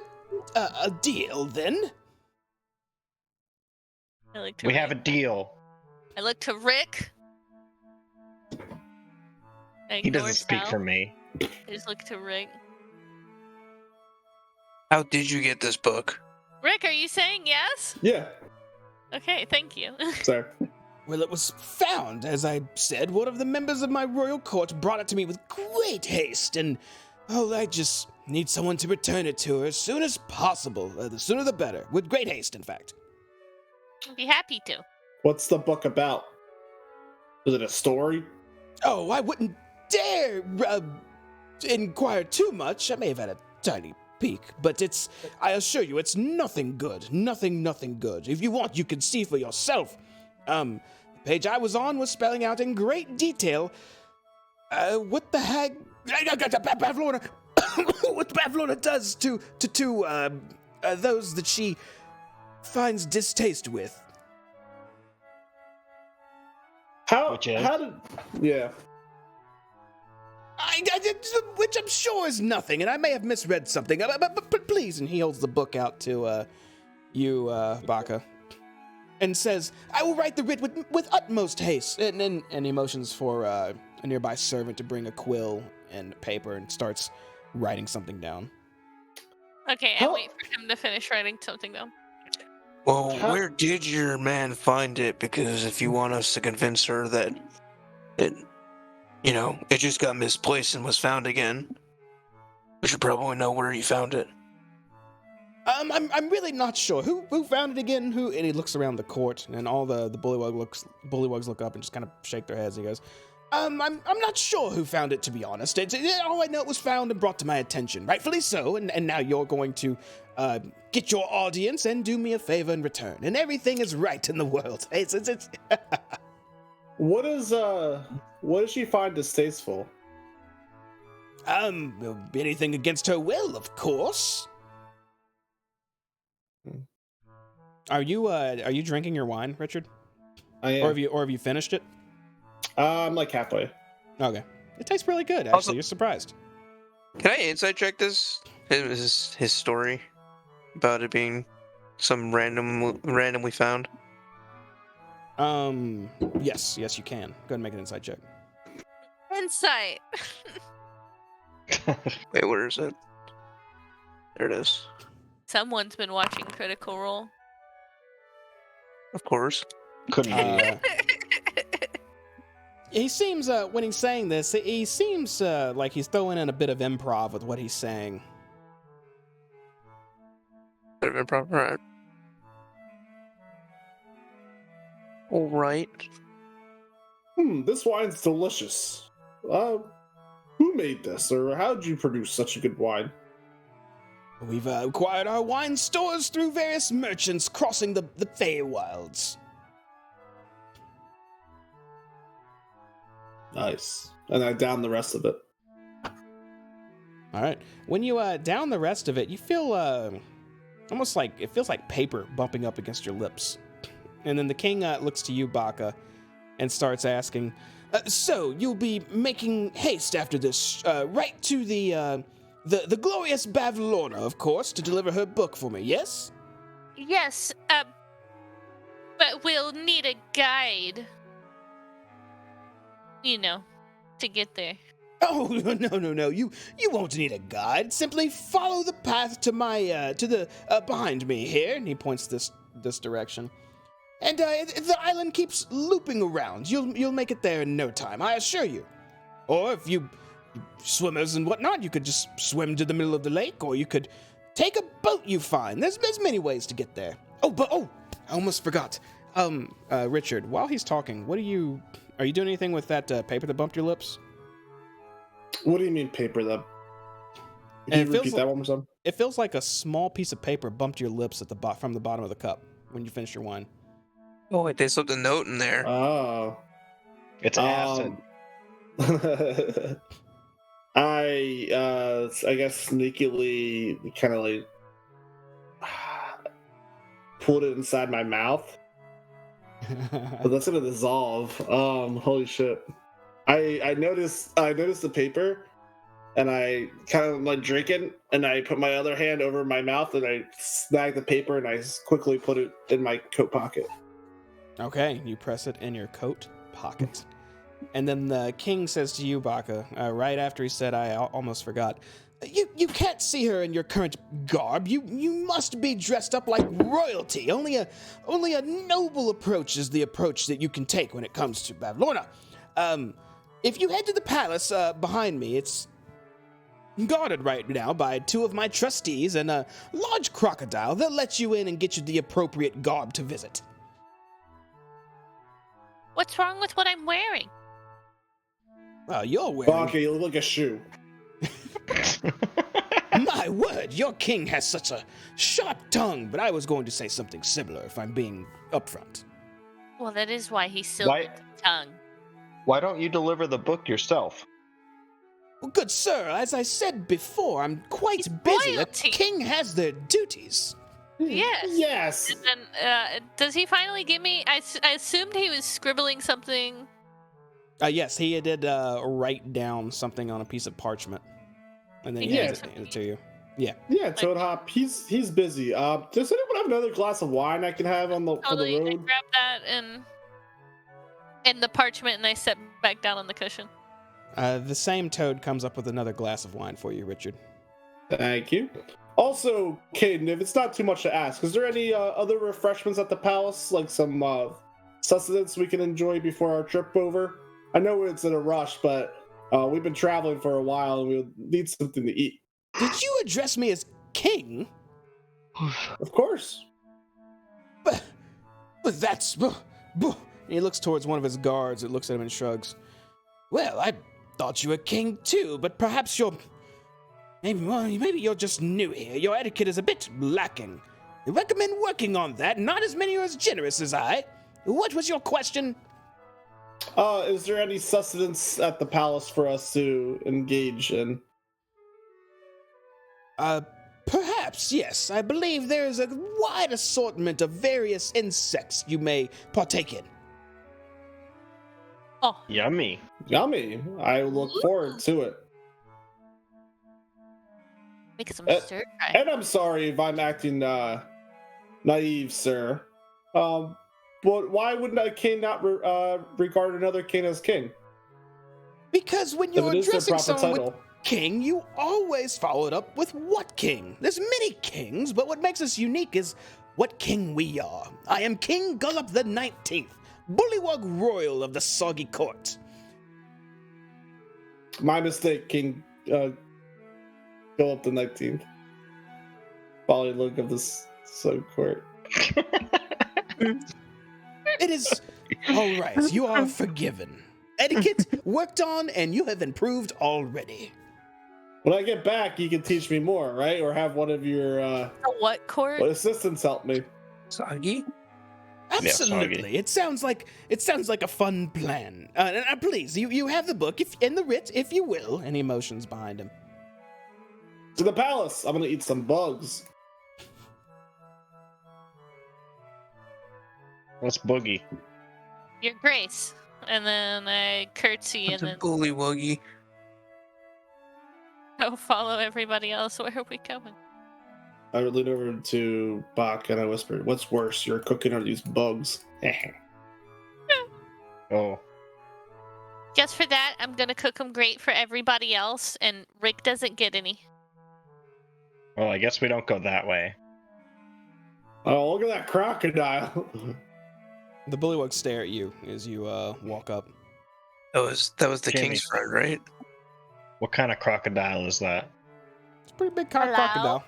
a deal then? I look to We Rick. have a deal. I look to Rick. I He ignore doesn't speak Sal. for me. I just look to Rick. How did you get this book? Rick, are you saying yes? Yeah, Okay, thank you. sorry. Well, it was found, as I said. One of the members of my royal court brought it to me with great haste, and I just need someone to return it to her as soon as possible. The sooner the better. With great haste, in fact. I'd be happy to. What's the book about? Is it a story? Oh, I wouldn't dare inquire too much. I may have had a tiny peek, but I assure you, it's nothing good. Nothing good. If you want, you can see for yourself. The page I was on was spelling out in great detail what the heck Bavlorna what Bavlorna does to those that she finds distaste with. Which is? How did? Yeah. Which I'm sure is nothing, and I may have misread something. But please, and he holds the book out to you, Baka, and says, "I will write the writ with utmost haste." And he motions for a nearby servant to bring a quill and paper and starts writing something down. Okay, How- and wait for him to finish writing something down. Well, How- where did your man find it? Because if you want us to convince her that it, it just got misplaced and was found again, we should probably know where he found it. I'm really not sure who found it again. And he looks around the court, and all the bullywugs look up and just kind of shake their heads. He goes, I'm not sure who found it, to be honest. All I know, it was found and brought to my attention, rightfully so. And now you're going to get your audience and do me a favor in return, and everything is right in the world. It's What does she find distasteful? anything against her will, of course. Are you drinking your wine, Richard? I am. Or have you finished it? I'm like halfway. Okay. It tastes really good, actually. Also- You're surprised. Can I insight check this? His story about it being some randomly found. Yes, you can. Go ahead and make an insight check. Insight. Wait, where is it? There it is. Someone's been watching Critical Role. Of course. Couldn't be. He seems, when he's saying this, he seems like he's throwing in a bit of improv with what he's saying. Could have been proper. All right. This wine's delicious. Who made this, or how did you produce such a good wine? We've acquired our wine stores through various merchants crossing the Feywilds. Nice. And I down the rest of it. All right. When you down the rest of it, you feel almost like it feels like paper bumping up against your lips. And then the king looks to you, Baka, and starts asking, "So you'll be making haste after this, right to the glorious Bavlorna, of course, to deliver her book for me? Yes." Yes, but we'll need a guide. To get there. Oh, no. You won't need a guide. Simply follow the path to my behind me here, and he points this direction. And the island keeps looping around. You'll make it there in no time, I assure you. Or if you swimmers and whatnot, you could just swim to the middle of the lake, or you could take a boat you find. There's many ways to get there. I almost forgot. Richard, while he's talking, are you doing anything with that paper that bumped your lips? What do you mean paper? Can And you repeat that one more time? It feels like a small piece of paper bumped your lips from the bottom of the cup when you finish your wine. Oh, wait, they slipped a note in there. Oh. It's acid. I guess sneakily kind of like pulled it inside my mouth, but that's gonna dissolve. Holy shit! I noticed the paper, and I kind of like drinking, and I put my other hand over my mouth, and I snag the paper, and I quickly put it in my coat pocket. Okay, you press it in your coat pocket. And then the king says to you, Baka, right after he said, I almost forgot, you can't see her in your current garb. You must be dressed up like royalty. Only a noble approach is the approach that you can take when it comes to Lorna. If you head to the palace behind me, it's guarded right now by 2 of my trustees and a large crocodile. They'll let you in and get you the appropriate garb to visit. What's wrong with what I'm wearing? Well, you're wearing... Baka, you look like a shoe. My word, your king has such a sharp tongue, but I was going to say something similar if I'm being upfront. Well, that is why he's silver tongue. Why don't you deliver the book yourself? Well, good sir, as I said before, I'm quite busy. Royalty. A king has their duties. Yes. Yes. And then, does he finally give me? I assumed he was scribbling something. Yes, he did write down something on a piece of parchment, and then he handed it to you. Yeah. Yeah, Toad Hop. He's busy. Does anyone have another glass of wine I can have on the for the I road? grab that and the parchment, and I sit back down on the cushion. The same toad comes up with another glass of wine for you, Richard. Thank you. Also, Caden, if it's not too much to ask, is there any other refreshments at the palace, like some sustenance we can enjoy before our trip over? I know it's in a rush, but we've been traveling for a while, and we need something to eat. Did you address me as king? Of course. But that's... He looks towards one of his guards. It looks at him and shrugs. Well, I thought you were king too, but perhaps you're... Maybe you're just new here. Your etiquette is a bit lacking. I recommend working on that. Not as many are as generous as I. What was your question? Is there any sustenance at the palace for us to engage in? Perhaps, yes. I believe there is a wide assortment of various insects you may partake in. Oh, Yummy. Yummy. I look forward to it. make some stir fry. And I'm sorry if I'm acting naive, sir. But why wouldn't a king not regard another king as king? Because when If you're it is their addressing proper someone title. with king, you always follow it up with what king. There's many kings, but what makes us unique is what king we are. I am King Gullop the 19th, Bullywug Royal of the Soggy Court. My mistake, King Philip the 19th. Folly look of this so court. It is all right. You are forgiven. Etiquette worked on, and you have improved already. When I get back, you can teach me more, right? Or have one of your What court? assistants help me. Soggy? Absolutely. It sounds like a fun plan. Please, you have the book in the writ, if you will. And he motions behind him. To the palace. I'm gonna eat some bugs. What's Boogie? Your Grace. And then I curtsy It's and a then bullywuggy. go follow everybody else. Where are we going? I lean over to Bach and I whispered, "What's worse, your cooking or these bugs?" Oh, Just for that, I'm gonna cook them great for everybody else, and Rick doesn't get any. well, I guess we don't go that way. Oh, look at that crocodile. The bullywugs stare at you as you walk up. That was the Jamie. king's friend, right? What kind of crocodile is that? It's a pretty big Hello? crocodile.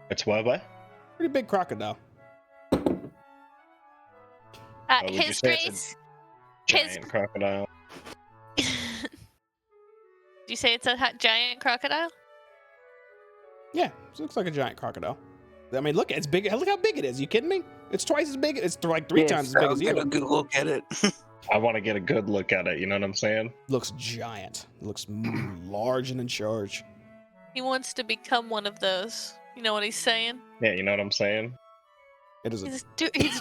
It's what? Pretty big crocodile. would you His say it's a Grace. Giant crocodile. Did you say it's a giant crocodile? Yeah, it looks like a giant crocodile. I mean, look, it's big. Look how big it is. You kidding me? It's twice as big. It's like three times as big as Get a you. good look at it. I want to get a good look at it. You know what I'm saying? Looks giant. Looks large and in charge. He wants to become one of those. You know what he's saying? Yeah, you know what I'm saying? It is. He's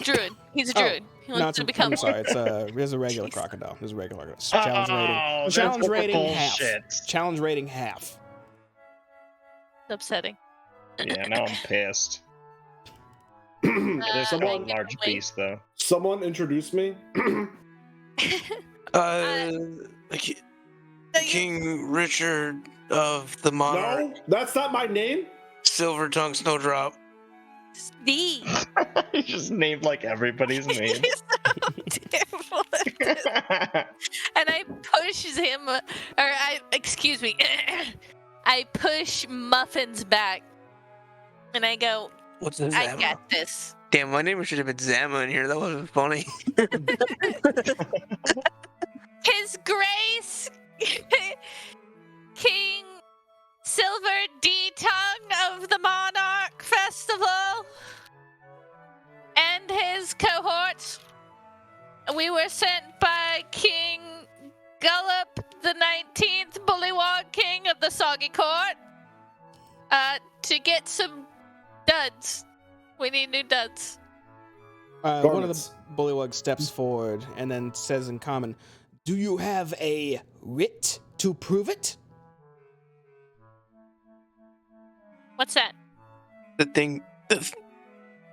a druid. He's a Oh. druid. He No, wants to become. I'm sorry. It's a regular Jeez. crocodile. It's a regular crocodile. Challenge rating. Oh, Challenge that's rating half. bullshit. Challenge rating half. It's upsetting. Yeah, now I'm pissed. It is Someone- called large wait. beast, though. Someone introduce me. King Richard of the Monarch, No, that's not my name. Silver Tongue Snowdrop. Steve. You just named like everybody's name. He's so terrible at this. And I push him, excuse me, I push Muffins back, and I go, What's his I name? got this. Damn, my name should have been Zama in here. That would have been funny. His Grace, King Silver D Tongue of the Monarch Festival, and his cohorts. We were sent by King Gullop, the 19th Bullywog King of the Soggy Court, to get some duds. We need new duds. One of the Garments. bullywugs steps forward and then says in common, "Do you have a writ to prove it?" What's that? The thing, The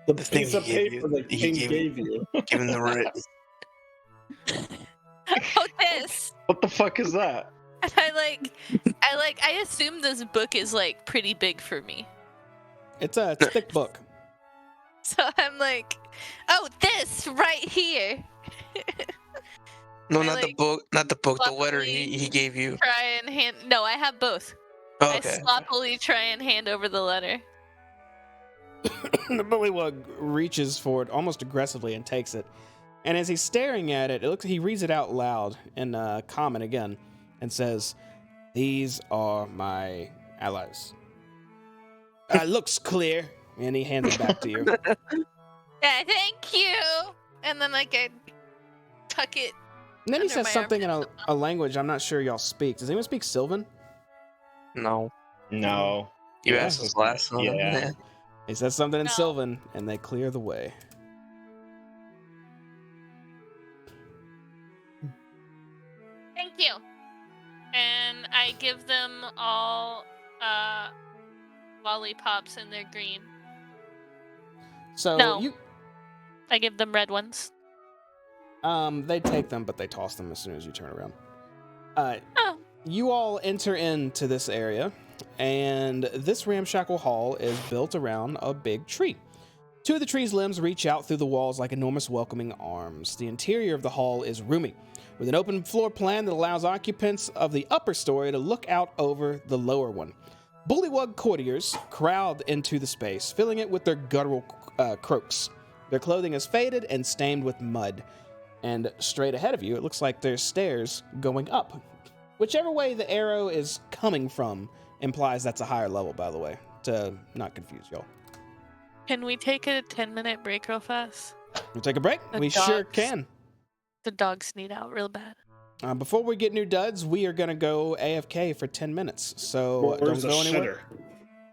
The thing piece of he gave paper you. that He King gave gave you. given the writ. Oh, this. What the fuck is that? And I assume this book is like pretty big for me. It's a thick book. So I'm like, oh, this right here. No, I not the like book. Not the book. The letter sloppily he gave you. Try and hand. No, I have both. Oh, I okay. sloppily try and hand over the letter. The bullywug reaches for it almost aggressively and takes it. And as he's staring at it, he reads it out loud in common again and says, "These are my allies." Looks clear. And he hands it back to you. Yeah, thank you. And then like I tuck it. And then he Under says my something in armpit. a language I'm not sure y'all speak. Does anyone speak Sylvan? No. No. You Yeah, asked us last time. Yeah. He says something in No. Sylvan, and they clear the way. Thank you. And I give them all lollipops and they're green. So No. I give them red ones. they take them, but they toss them as soon as you turn around. Oh. You all enter into this area, and this ramshackle hall is built around a big tree. Two of the tree's limbs reach out through the walls like enormous welcoming arms. The interior of the hall is roomy, with an open floor plan that allows occupants of the upper story to look out over the lower one. Bullywug courtiers crowd into the space, filling it with their guttural croaks. Their clothing is faded and stained with mud. And straight ahead of you, it looks like there's stairs going up. Whichever way the arrow is coming from implies that's a higher level, by the way, to not confuse y'all. Can we take a 10-minute break real fast? We'll take a break? The We sure dogs. can. The dogs need out real bad. Before we get new duds, we are going to go AFK for 10 minutes. So don't Where's the go anywhere.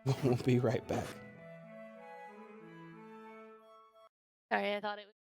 shitter? We'll be right back. Sorry, I thought it was.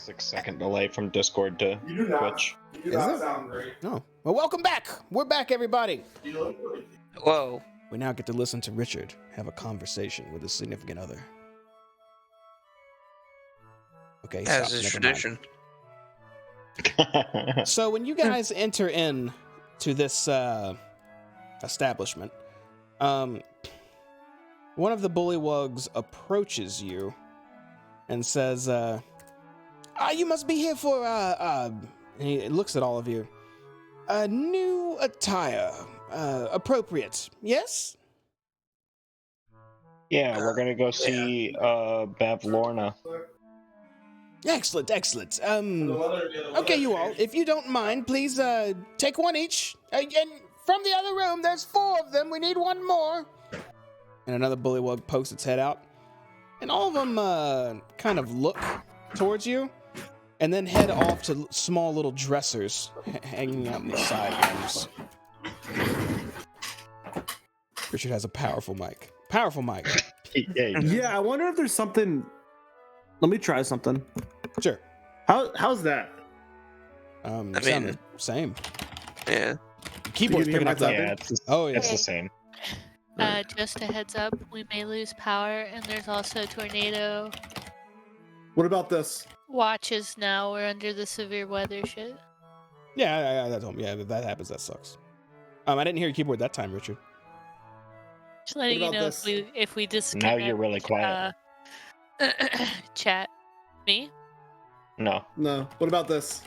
6-second delay from Discord to You do not. Twitch. You do Is not it? sound great. Oh, well, welcome back. We're back, everybody. You look great. Whoa. We now get to listen to Richard have a conversation with his significant other. Okay, he As stops, is never mind. tradition. So when you guys enter in to this establishment, one of the bullywugs approaches you and says, you must be here for, and he looks at all of you. A new attire, appropriate, yes? Yeah, we're gonna go see Bev Lorna. Excellent, excellent. Okay, you all, if you don't mind, please, take one each. And from the other room, there's 4 of them. We need one more. And another bullywug pokes its head out. And all of them, kind of look towards you and then head off to small little dressers hanging out in the side rooms. Richard has a powerful mic. Powerful mic. Yeah, I wonder if there's something. Let me try something. Sure. How's that? Sounded same. Yeah. Keyboard's You can hear picking up my that. typing? Oh, yeah. It's the same. Just a heads up, we may lose power, and there's also a tornado. What about this? Watches now. We're under the severe weather shit. Yeah, that's home. Yeah, if that happens, that sucks. I didn't hear your keyboard that time, Richard. Just letting you about know this? if we Now disconnect. you're really quiet. Chat. Me? No. No. What about this?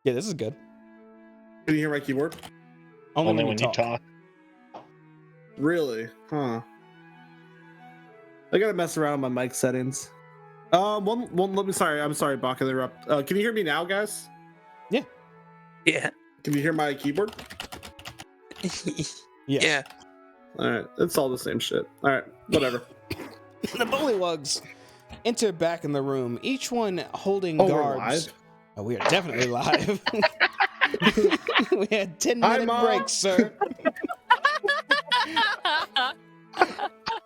Yeah, this is good. Can you hear my keyboard? Only when you talk. Really? Huh. I gotta mess around with my mic settings. I'm sorry, Baka, to interrupt. Can you hear me now, guys? Yeah. Can you hear my keyboard? Yes. Yeah. Alright, it's all the same shit. Alright, whatever. The bullywugs enter back in the room, each one holding Oh, we're garbs. live? Oh, we are definitely live. We had 10-minute Mom. breaks, sir.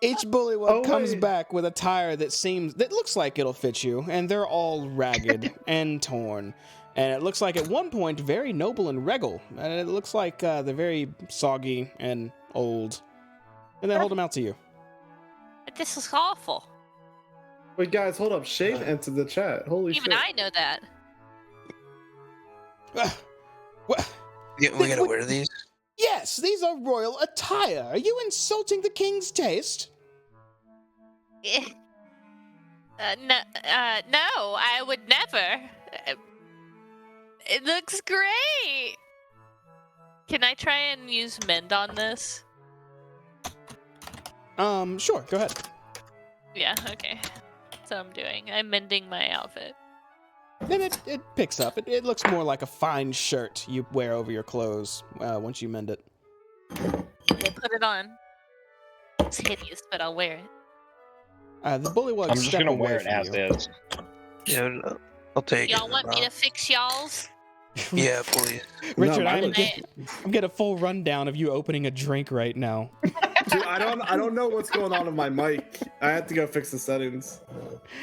Each bullywug comes wait. back with a tire that looks like it'll fit you, and they're all ragged and torn. And it looks like at one point very noble and regal, and it looks like they're very soggy and old. And they hold them out to you. This is awful. Wait, guys, hold up. Shane entered the chat. Holy Even shit. I know that. What? Yeah, we gotta wear these. Yes, these are royal attire. Are you insulting the king's taste? No, I would never. It looks great. Can I try and use mend on this? Sure, go ahead. Yeah, okay. That's what I'm doing. I'm mending my outfit. Then it picks up. It looks more like a fine shirt you wear over your clothes once you mend it. Okay, put it on. It's hideous, but I'll wear it. The bullywugs I'm just step gonna away wear it from as you. is. Yeah, no, I'll take Y'all it. want me to fix y'all's? Yeah, please. Richard, No, I'm mine getting a full rundown of you opening a drink right now. Dude, I don't know what's going on with my mic. I have to go fix the settings.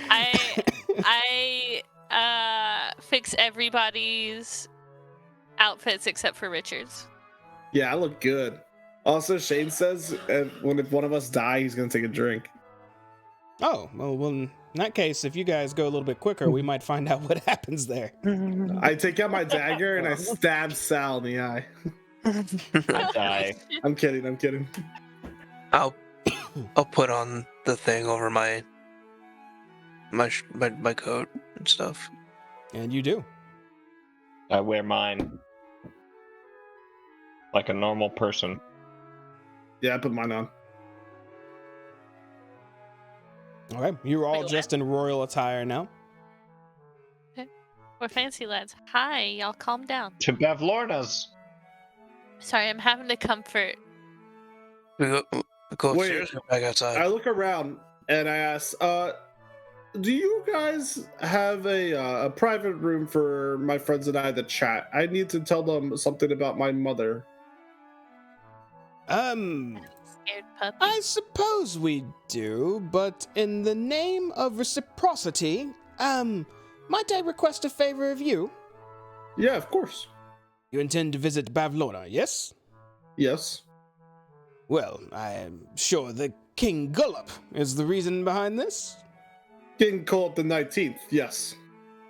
I fix everybody's outfits except for Richard's. Yeah, I look good. Also, Shane says if one of us die, he's gonna take a drink. Oh, well, in that case, if you guys go a little bit quicker, we might find out what happens there. I take out my dagger and I stab Sal in the eye. I die. I'm kidding. I'll put on the thing over my coat and stuff. And you do. I wear mine. Like a normal person. Yeah, I put mine on. Okay, you're all Wait, dressed in royal attire now. We're fancy lads. Hi, y'all calm down. To Bev Lorna's. Sorry, I'm having to comfort. We go Wait. upstairs or back outside? I look around and I ask, do you guys have a private room for my friends and I to chat? I need to tell them something about my mother. Scared puppy. I suppose we do, but in the name of reciprocity, might I request a favor of you? Yeah, of course. You intend to visit Bavlorna, yes? Yes. Well, I am sure the King Gullop is the reason behind this. King Colt the 19th, yes.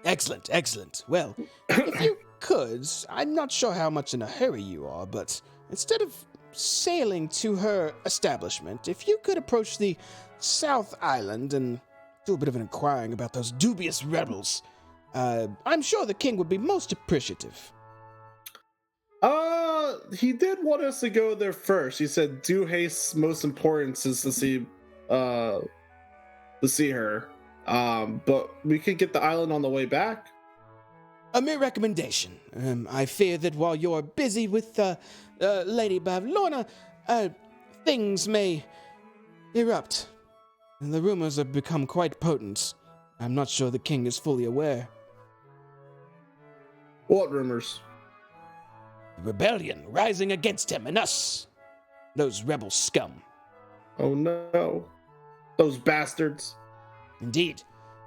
Excellent, excellent. Well, if you could, I'm not sure how much in a hurry you are, but instead of sailing to her establishment, if you could approach the South Island and do a bit of an inquiring about those dubious rebels, I'm sure the king would be most appreciative. He did want us to go there first. He said due haste's most importance is to see her. But we could get the island on the way back. A mere recommendation. I fear that while you're busy with Lady Bavlorna, things may erupt. And the rumors have become quite potent. I'm not sure the king is fully aware. What rumors? Rebellion rising against him and us. Those rebel scum. Oh no. Those bastards. Indeed.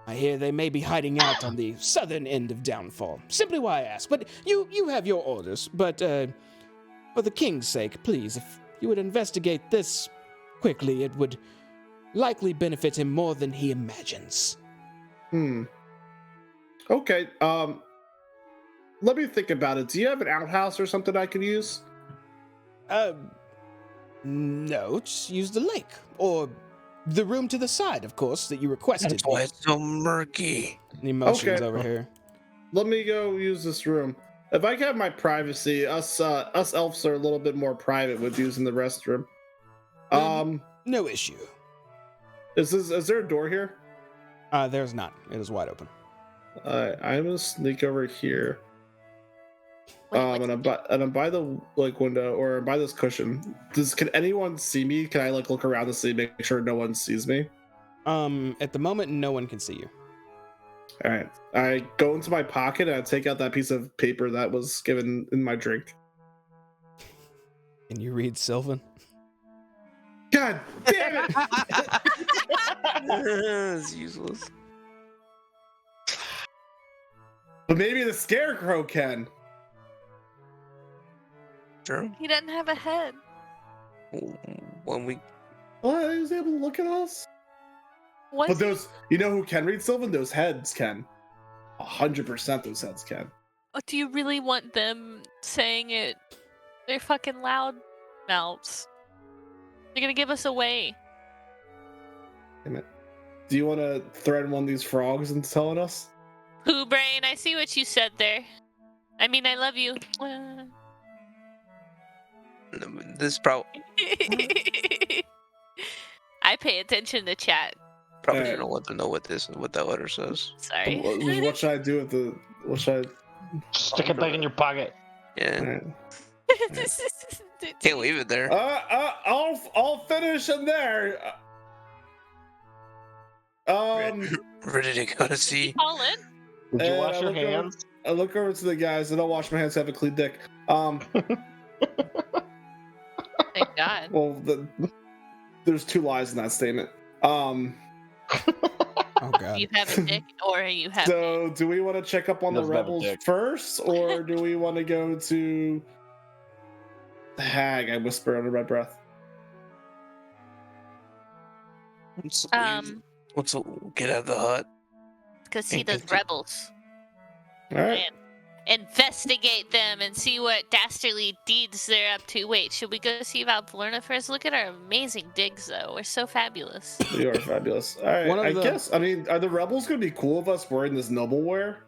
I hear they may be hiding out on the southern end of Downfall. Simply why I ask. But you have your orders. But for the king's sake, please, if you would investigate this quickly, it would likely benefit him more than he imagines. Okay, let me think about it. Do you have an outhouse or something I could use? No, just use the lake. Or the room to the side, of course, that you requested. That's why it's so murky. Emotions Okay. over here. Let me go use this room. If I can have my privacy, us elves are a little bit more private with using the restroom. No issue. Is there a door here? There's not. It is wide open. I'm gonna sneak over here. Wait, And I'm by the window or by this cushion. Can anyone see me? Can I look around to see, make sure no one sees me? At the moment, no one can see you. All right. I go into my pocket and I take out that piece of paper that was given in my drink. Can you read Sylvan? God damn it! It's useless. But maybe the scarecrow can. Sure. He doesn't have a head. When we What? He was able to look at us? What? But those, you know who can read Sylvan? Those heads can. 100% those heads can. Do you really want them saying it? They're fucking loud mouths. They're gonna give us away. Damn it. Do you want to threaten one of these frogs into telling us? Pooh Brain, I see what you said there. I mean, I love you. this probably I pay attention to chat. probably Yeah. don't want to know what that letter says. Sorry. What should I do with the? What should Stick it back in your pocket. I? Yeah, Alright. can't leave it there. I'll finish in there. Ready to go to sea. Colin? Did you And wash I your look over- hands? I look over to the guys. I don't wash my hands. I have a clean dick. Thank God. Well, there's two lies in that statement. Oh god. You have a dick, or you have. So, do we want to check up on the Doesn't have a rebels dick. first, or do we want to go to the hag? I whisper under my breath. Let's get out of the hut. Because see those rebels. All right. And investigate them and see what dastardly deeds they're up to. Wait, should we go see Valverna first? Look at our amazing digs, though. We're so fabulous. You are fabulous. All right. One of I the- guess. I mean, are the rebels going to be cool with us wearing this noble wear?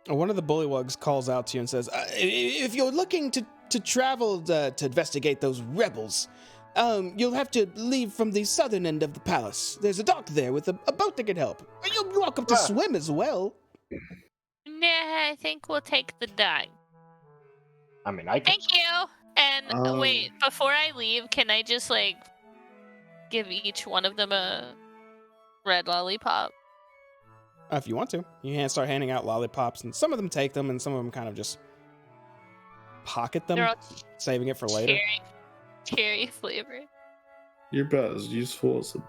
One of the bullywugs calls out to you and says, if you're looking to travel to investigate those rebels, you'll have to leave from the southern end of the palace. There's a dock there with a boat that can help. You're welcome to swim as well. Nah, I think we'll take the dock. I mean, I can. Thank you. And wait, Um, before I leave, can I just give each one of them a red lollipop? If you want to. You can start handing out lollipops, and some of them take them, and some of them kind of just pocket them, They're all saving it for later. cherry flavored. You're about as useful as a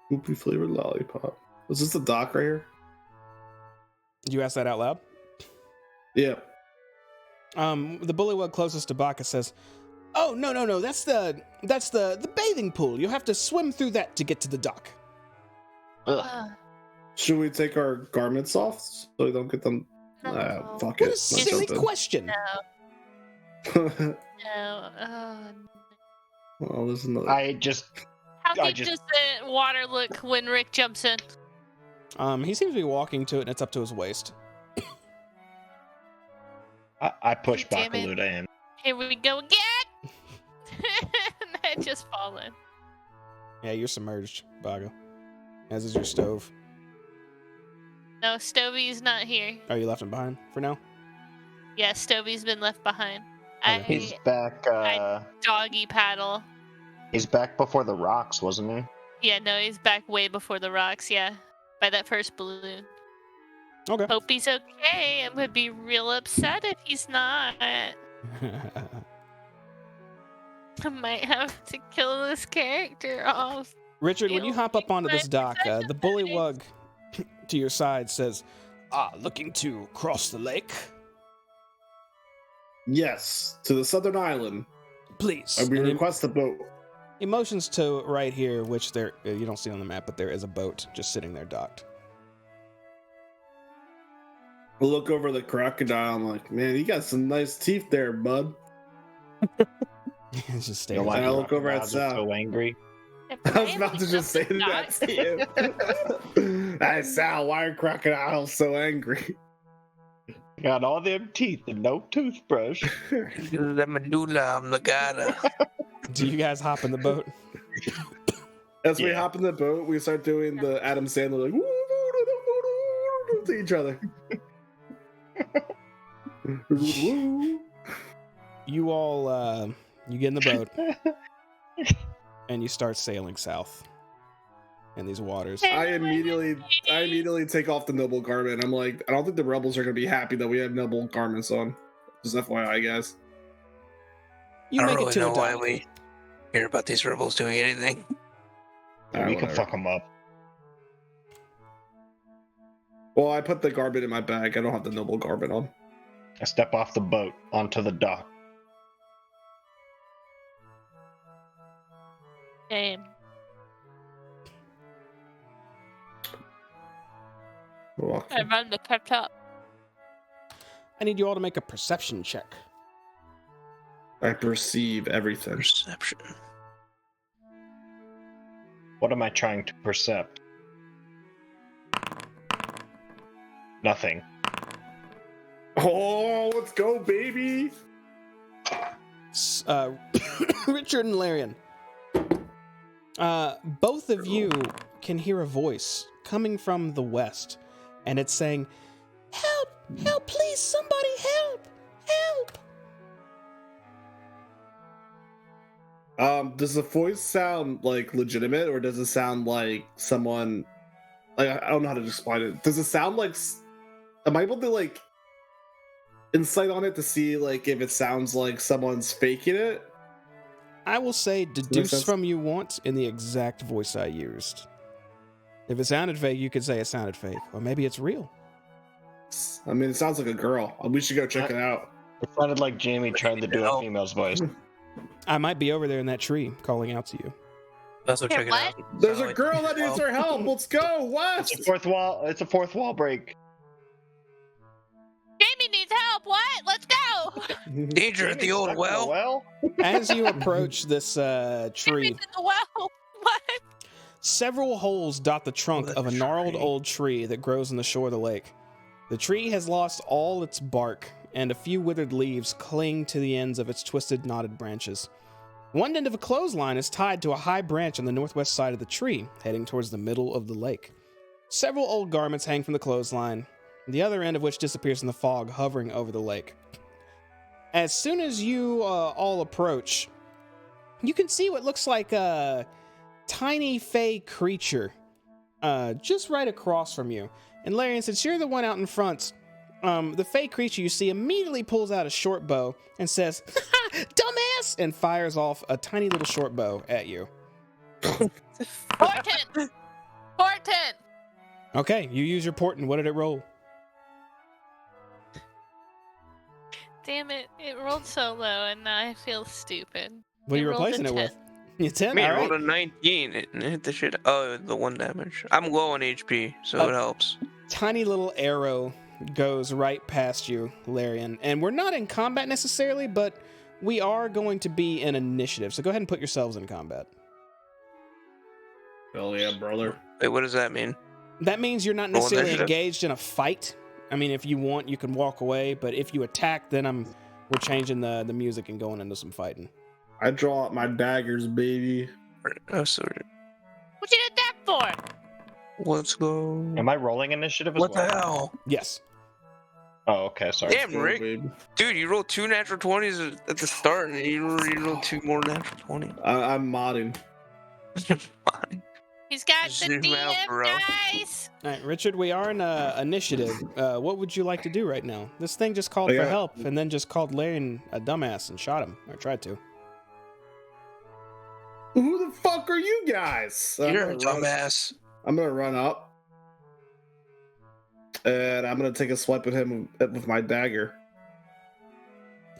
poopy flavored lollipop. Was this the dock right here? Yeah. All right. I'll look over to the guys, and I'll whisper, "Look, Did you ask that out loud? Yeah. The bullywug closest to Baka says, "Oh, no, that's the bathing pool. You'll have to swim through that to get to the dock." Should we take our garments off so we don't get them? No. Fuck What a it. silly Let's question. No. No. Oh, there's another. How deep does the water look when Rick jumps in? He seems to be walking to it, and it's up to his waist. I push Damn it. Bakaluda in. Here we go again! And I just fallen. Yeah, you're submerged, Bago. As is your stove. No, Stovey's not here. Oh, you left him behind for now? Yeah, Stovey's been left behind. Okay. He's back. I doggy paddle. He's back before the rocks, wasn't he? Yeah, no, he's back way before the rocks, yeah. By that first balloon. Okay. Hope he's okay. I would be real upset if he's not. I might have to kill this character off. Richard, when you hop up onto this My dock, the perception bullywug to your side says, looking to cross the lake? Yes, to the southern island. Please. We And request a boat. he motions to right here, which there you don't see on the map, but there is a boat just sitting there docked. I look over the crocodile. I'm like, man, you got some nice teeth there, bud. It's just You know staring. why I look over at crocodiles Sal. are so angry? I was about to just say that to you. Hey, Sal, why are crocodiles so angry? Got all them teeth and no toothbrush. The medulla oblongata. Do you guys hop in the boat? As we Yeah. hop in the boat, we start doing the Adam Sandler like to each other. You all, you get in the boat and you start sailing south in these waters. I immediately take off the noble garment. I'm like, I don't think the rebels are gonna be happy that we have noble garments on. Just FYI, guys. You I make don't it really to know the why dock. we hear about these rebels doing anything. We can whatever. fuck them up. Well, I put the garment in my bag. I don't have the noble garment on. I step off the boat onto the dock. Damn. I run the catch up. I need you all to make a perception check. I perceive everything. Perception. What am I trying to percept? Nothing. Oh, let's go, baby! Richard and Larian, both of you can hear a voice coming from the west, and it's saying, "Help! Help! Please, somebody help! Help!" Does the voice sound like legitimate, or does it sound like someone? Like, I don't know how to explain it. Does it sound like? Am I able to like insight on it to see like if it sounds like someone's faking it? I will say, deduce sense. from you want in the exact voice I used. If it sounded fake, you could say it sounded fake, or maybe it's real. I mean, it sounds like a girl. We should go check it out. It sounded like Jamie tried to do a female's voice. I might be over there in that tree, calling out to you. Also Here, check it what? out. There's Sound a girl that needs our help. Let's go, It's a West. fourth wall. It's a fourth wall break. Jamie needs help. What? Let's go. Danger at the old well. Well, As you approach this tree, Jamie's in the well. What? several holes dot the trunk The of a gnarled tree. old tree that grows on the shore of the lake. The tree has lost all its bark, and a few withered leaves cling to the ends of its twisted, knotted branches. One end of a clothesline is tied to a high branch on the northwest side of the tree, heading towards the middle of the lake. Several old garments hang from the clothesline, the other end of which disappears in the fog hovering over the lake. As soon as you all approach, you can see what looks like a tiny fey creature just right across from you. And Larian, since you're the one out in front, the fey creature you see immediately pulls out a short bow and says, "Ha, dumbass!" and fires off a tiny little short bow at you. Portent. Portent. Okay, you use your portent. What did it roll? Damn it! It rolled so low, and now I feel stupid. What are you rolled a replacing it with? 10. You 10? Man, All I rolled right. a 19. It hit the shit. Oh, the 1 damage. I'm low on HP, so it helps. Tiny little arrow goes right past you, Larian. And we're not in combat necessarily, but we are going to be in initiative. So go ahead and put yourselves in combat. Hell yeah, brother. Wait, what does that mean? That means you're not Roll necessarily initiative? engaged in a fight. I mean, if you want, you can walk away, but if you attack, then we're changing the music and going into some fighting. I draw out my daggers, baby. Oh, sorry. What you did that for? Let's go. Am I rolling initiative as What well? the hell? Yes. Oh, okay, sorry. Damn, Go, Rick. baby. Dude, you rolled 2 natural 20s at the start, and you rolled 2 more natural 20s. I'm modding. Fine. He's got the Zoom out, DM, bro. guys. All right, Richard, we are in initiative. What would you like to do right now? This thing just called for Yeah. help and then just called Larian a dumbass and shot him, or tried to. Who the fuck are you guys? You're a dumbass. I'm gonna run up, and I'm gonna take a swipe at him with my dagger,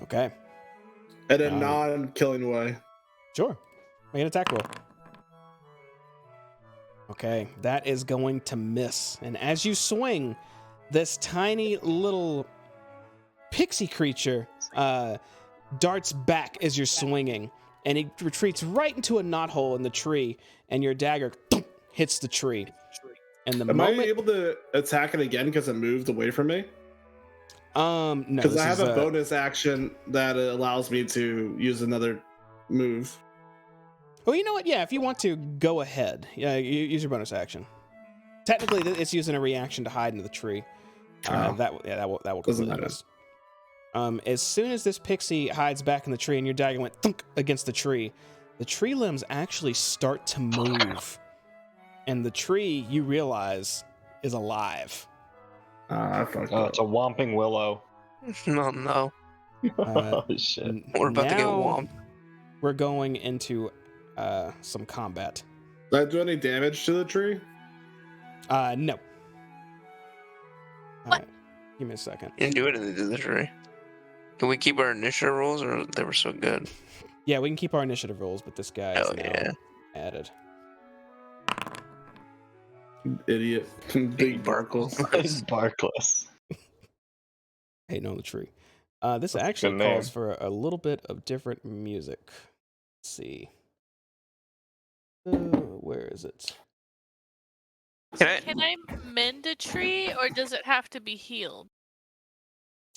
Okay, in a non-killing way. sure. Make an attack roll. Okay, that is going to miss. And as you swing, this tiny little pixie creature darts back as you're swinging, and he retreats right into a knothole in the tree, and your dagger hits the tree. And the Am I moment, able to attack it again because it moved away from me? no, Because this I have is a bonus action that allows me to use another move. Well, you know what? Yeah, if you want to, go ahead. Yeah, use your bonus action. Technically, it's using a reaction to hide into the tree. Oh. That will Doesn't completely matter. miss. As soon as this pixie hides back in the tree and your dagger went thunk against the tree limbs actually start to move, and the tree, you realize, is alive. I fucked Oh, up. it's a whomping willow. No. Oh, shit. We're about to get Now whomped. We're going into some combat. Did I do any damage to the tree? No. What? Give me a second. You didn't do anything to the tree. Can we keep our initiative rolls, or they were so good? Yeah, we can keep our initiative rolls, but this guy is Hell now yeah. added. Idiot. Big Barkle. Barkless. Hating on the tree. This That's a actually good name. calls for a little bit of different music. Let's see. Where is it? Can I mend a tree, or does it have to be healed?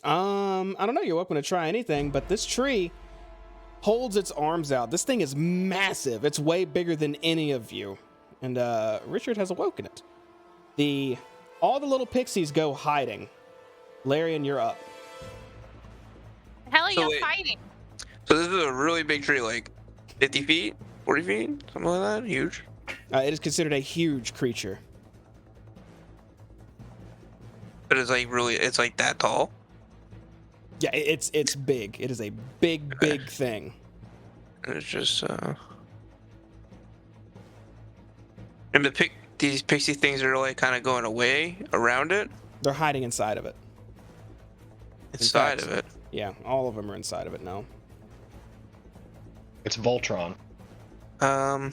I don't know. You're welcome to try anything, but this tree holds its arms out. This thing is massive. It's way bigger than any of you. And Richard has awoken it. All the little pixies go hiding. Larian, you're up. The hell are So you wait. fighting? So this is a really big tree, like 50 feet, 40 feet, something like that. Huge. It is considered a huge creature. But it's like really, it's like that tall. Yeah, it's big. It is a big thing. And it's just and these pixie things are like kind of going away around it, They're hiding inside of it. inside fact, of it. Yeah, all of them are inside of it now. It's Voltron. I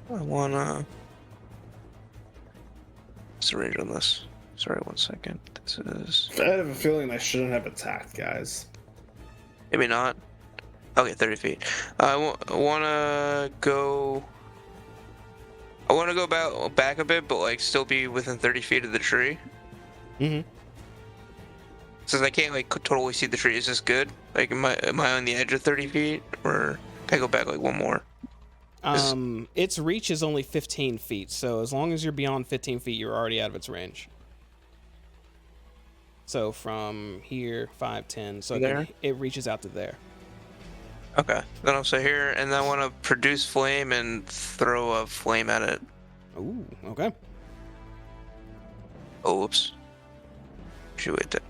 wanna. What's the range on this? Sorry, 1 second. This is I have a feeling I shouldn't have attacked, guys. maybe not. Okay, 30 feet. I wanna go. I wanna go back a bit, but like still be within 30 feet of the tree. Mm-hmm. Since I can't like totally see the tree, is this good? Like, am I on the edge of 30 feet, or can I go back like one more? Its reach is only 15 feet, so as long as you're beyond 15 feet, you're already out of its range. So from here, 5, 10, so There? it reaches out to there. Okay, then I'll say here, and then I want to produce flame and throw a flame at it. Ooh, okay. Oh, whoops. Shoot it.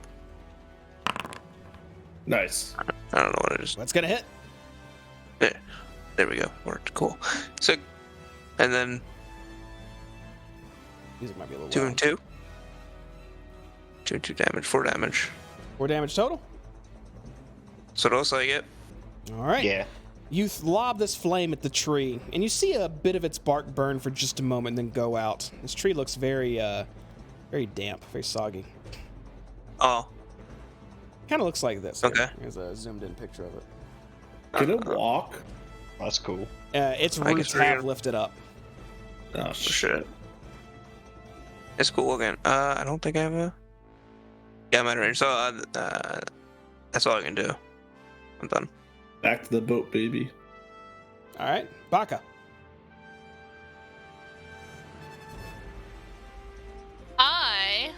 Nice. I don't know what it is. That's gonna hit. There we go. Worked. Cool. So, and then Music might be a little 2 loud. and 2. 2 and 2 damage. 4 damage. 4 damage total. So it looks like it. All right. Yeah. You lob this flame at the tree, and you see a bit of its bark burn for just a moment, and then go out. This tree looks very, very damp, very soggy. Oh. Kind of looks like this. Okay. Here's a zoomed-in picture of it. Can it walk? That's cool. Its I roots guess have we're- lifted up. Oh, Shit. It's cool looking. I don't think I have a. Yeah, I'm at range. So that's all I can do. I'm done. Back to the boat, baby. All right, Baka. I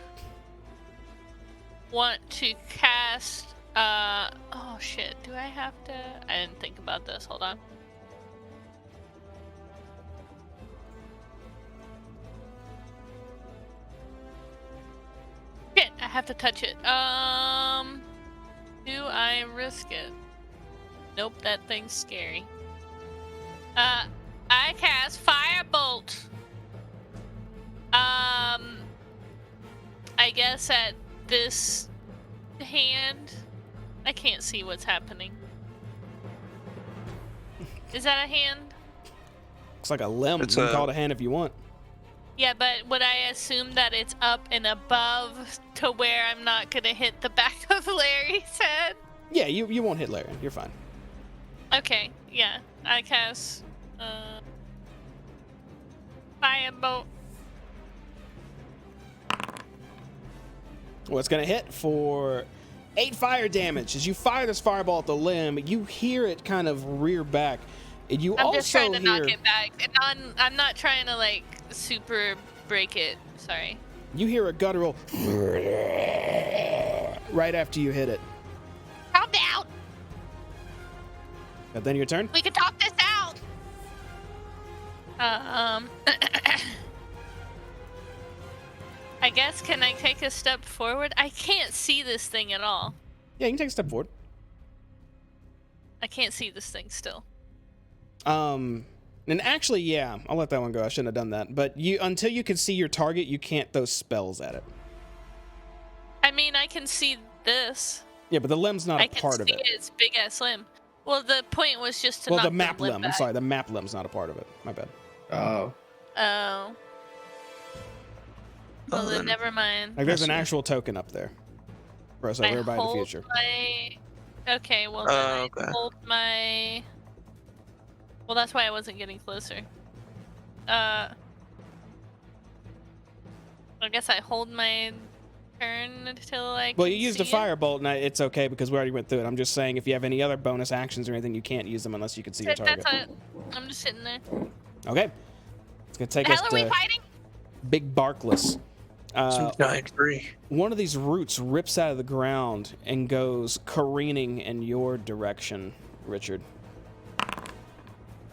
want to cast. Oh shit. Do I have to? I didn't think about this. Hold on. Shit. I have to touch it. Do I risk it? Nope. That thing's scary. I cast Firebolt. I guess at this hand, I can't see what's happening. Is that a hand? Looks like a limb. It's You can a- call it a hand if you want. Yeah, but would I assume that it's up and above to where I'm not gonna hit the back of Larry's head? Yeah, you won't hit Larry. You're fine. Okay, yeah. I cast Firebolt. Well, it's going to hit for 8 fire damage. As you fire this fireball at the limb, you hear it kind of rear back. And you I'm also just trying to hear, knock it back. And I'm not trying to like super break it. Sorry. You hear a guttural right after you hit it. Calm down. And then your turn. We can talk this out. I guess, can I take a step forward? I can't see this thing at all. Yeah, you can take a step forward. I can't see this thing still. And actually, yeah, I'll let that one go. I shouldn't have done that. But until you can see your target, you can't throw spells at it. I mean, I can see this. Yeah, but the limb's not I a can part see of it. its big ass limb. Well, the point was just to Well, knock the map limb limb. I'm back. sorry, the map limb's not a part of it. My bad. Oh. Oh. Well, then then- never mind. Like, there's I an see. actual token up there. For us, everybody in the future. Okay, well then I okay. hold my. Well, that's why I wasn't getting closer. I guess I hold my turn until I. Well, can you used a see it. firebolt, and it's okay because we already went through it. I'm just saying, if you have any other bonus actions or anything, you can't use them unless you can see your target. That's it. I'm just sitting there. Okay. It's gonna take The us hell are we to fighting? Big Barkless. Some giant tree. One of these roots rips out of the ground and goes careening in your direction, Richard.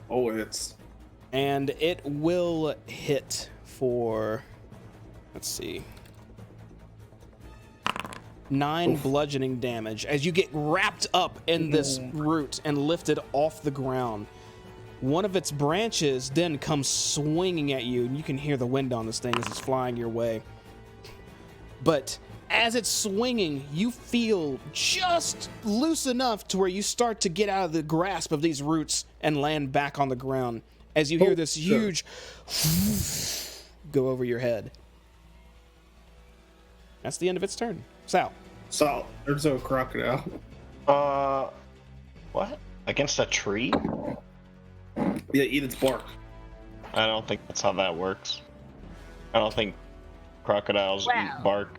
Oh, it's. And it will hit for, let's see, 9 bludgeoning damage as you get wrapped up in this root and lifted off the ground. One of its branches then comes swinging at you, and you can hear the wind on this thing as it's flying your way. But as it's swinging, you feel just loose enough to where you start to get out of the grasp of these roots and land back on the ground as you hear this huge go over your head. That's the end of its turn. Sal. So, there's a crocodile. What? Against a tree? Yeah, eat its bark. I don't think that's how that works. I don't think crocodiles Wow. eat bark.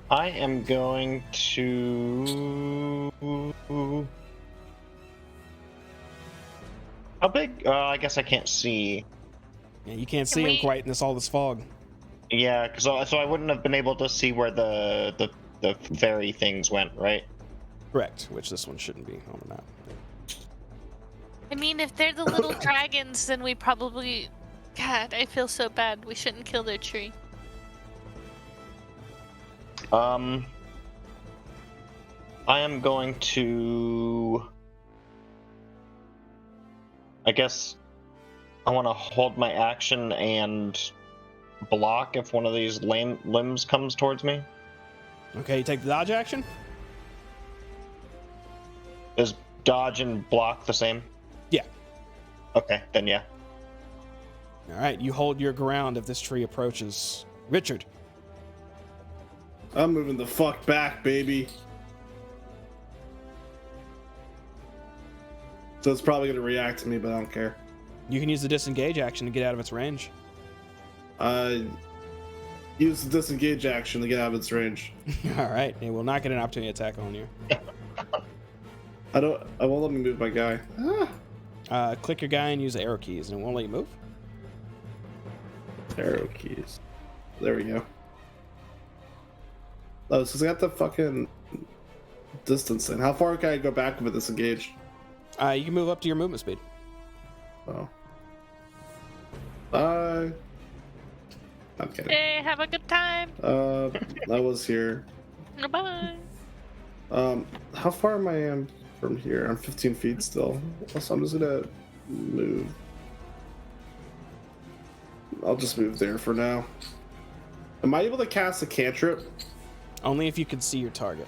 I am going to. How big? I guess I can't see. Yeah, you can't see him we- quite in all this fog. Yeah, because so I wouldn't have been able to see where the fairy things went, right? Correct, which this one shouldn't be on the map. I mean, if they're the little dragons, then we probably. God, I feel so bad. We shouldn't kill their tree. I am going to. I guess I want to hold my action and block if one of these limbs comes towards me. Okay, you take the dodge action. Is dodge and block the same? Yeah. Okay, then yeah. All right, you hold your ground if this tree approaches. Richard. I'm moving the fuck back, baby. So it's probably gonna react to me, but I don't care. You can use the disengage action to get out of its range. Use the disengage action to get out of its range. All right, it will not get an opportunity attack on you. I won't let me move my guy. Click your guy and use the arrow keys, and it won't let you move. Arrow keys. There we go. Oh, so it's got the fucking distance in. How far can I go back with disengage? You can move up to your movement speed. Oh. Bye. I'm kidding. Hey, have a good time. I was here. Bye. How far am I from here? I'm 15 feet still. So I'm just gonna move. I'll just move there for now. Am I able to cast a cantrip? Only if you can see your target.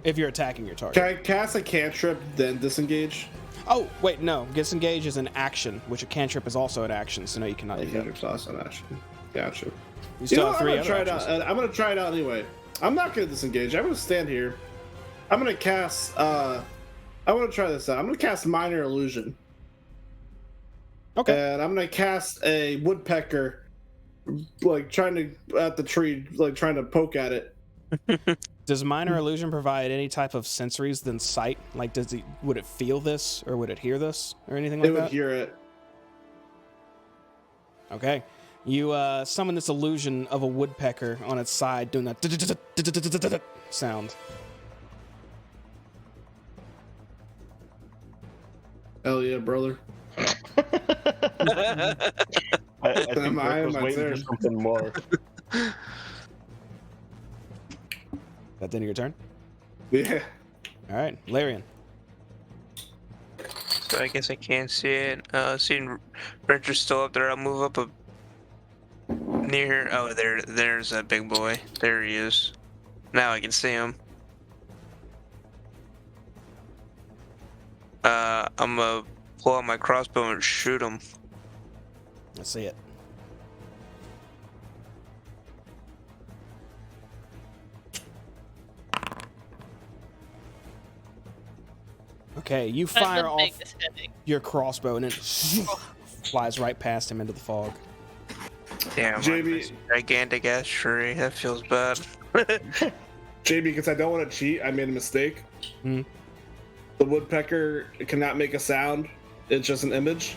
If you're attacking your target. Can I cast a cantrip, then disengage? Oh, wait, no. Disengage is an action, which a cantrip is also an action, so no, you cannot A do that. cantrip's also an action. Gotcha. You still have I'm 3 gonna other try actions. it out. I'm gonna try it out anyway. I'm not gonna disengage. I'm gonna stand here. I'm gonna cast. I want to try this out. I'm gonna cast minor illusion. Okay. And I'm gonna cast a woodpecker, like trying to at the tree, like trying to poke at it. Does minor illusion provide any type of sensories than sight? Like, would it feel this, or would it hear this, or anything like It would that? hear it. Okay. You summon this illusion of a woodpecker on its side doing that sound. Hell yeah, brother. I think Am I- Rick was am I waiting there? for something more. That the end of your turn? Yeah. All right, Larian. So I guess I can't see it. Seeing Richard's still up there, I'll move up near. Oh, there's that big boy. There he is. Now I can see him. I'm gonna pull out my crossbow and shoot him. Let's see it. Okay, you That's fire the off biggest headache. your crossbow and it flies right past him into the fog. Damn, JB gigantic ass tree. That feels bad. JB, because I don't want to cheat, I made a mistake. Hmm. The woodpecker cannot make a sound. It's just an image.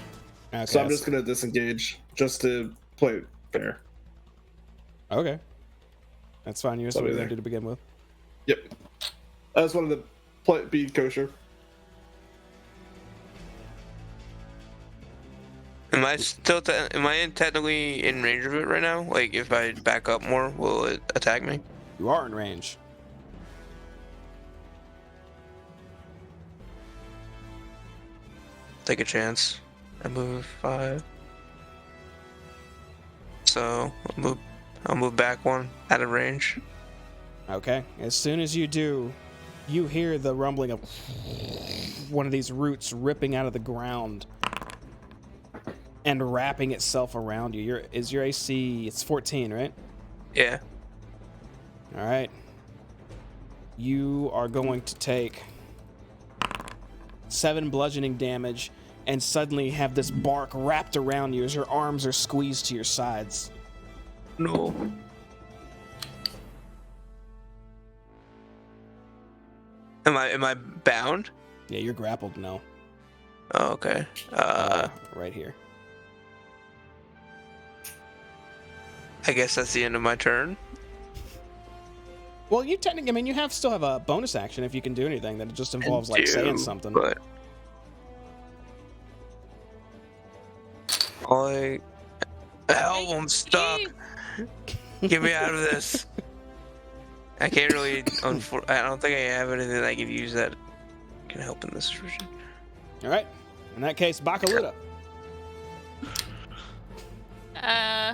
Okay, So I'm just gonna disengage just to play it fair. okay. That's fine. You just what Somebody you're there. gonna do to begin with. Yep. I just wanted to be kosher. Am I still? Am I technically in range of it right now? Like, if I back up more, will it attack me? You are in range. Take a chance. I move 5. So I'll move back 1 out of range. Okay. As soon as you do, you hear the rumbling of one of these roots ripping out of the ground and wrapping itself around you. Is your AC? It's 14, right? Yeah. All right. You are going to take 7 bludgeoning damage and suddenly have this bark wrapped around you as your arms are squeezed to your sides. No. Am I bound? Yeah, you're grappled now. Oh, okay. Right here. I guess that's the end of my turn. Well, you technically, I mean, you still have a bonus action if you can do anything that just involves like saying something. But help! I'm stuck. Get me out of this. I can't really. I don't think I have anything that I can use that can help in this situation. All right. In that case, Bakaluda. Uh.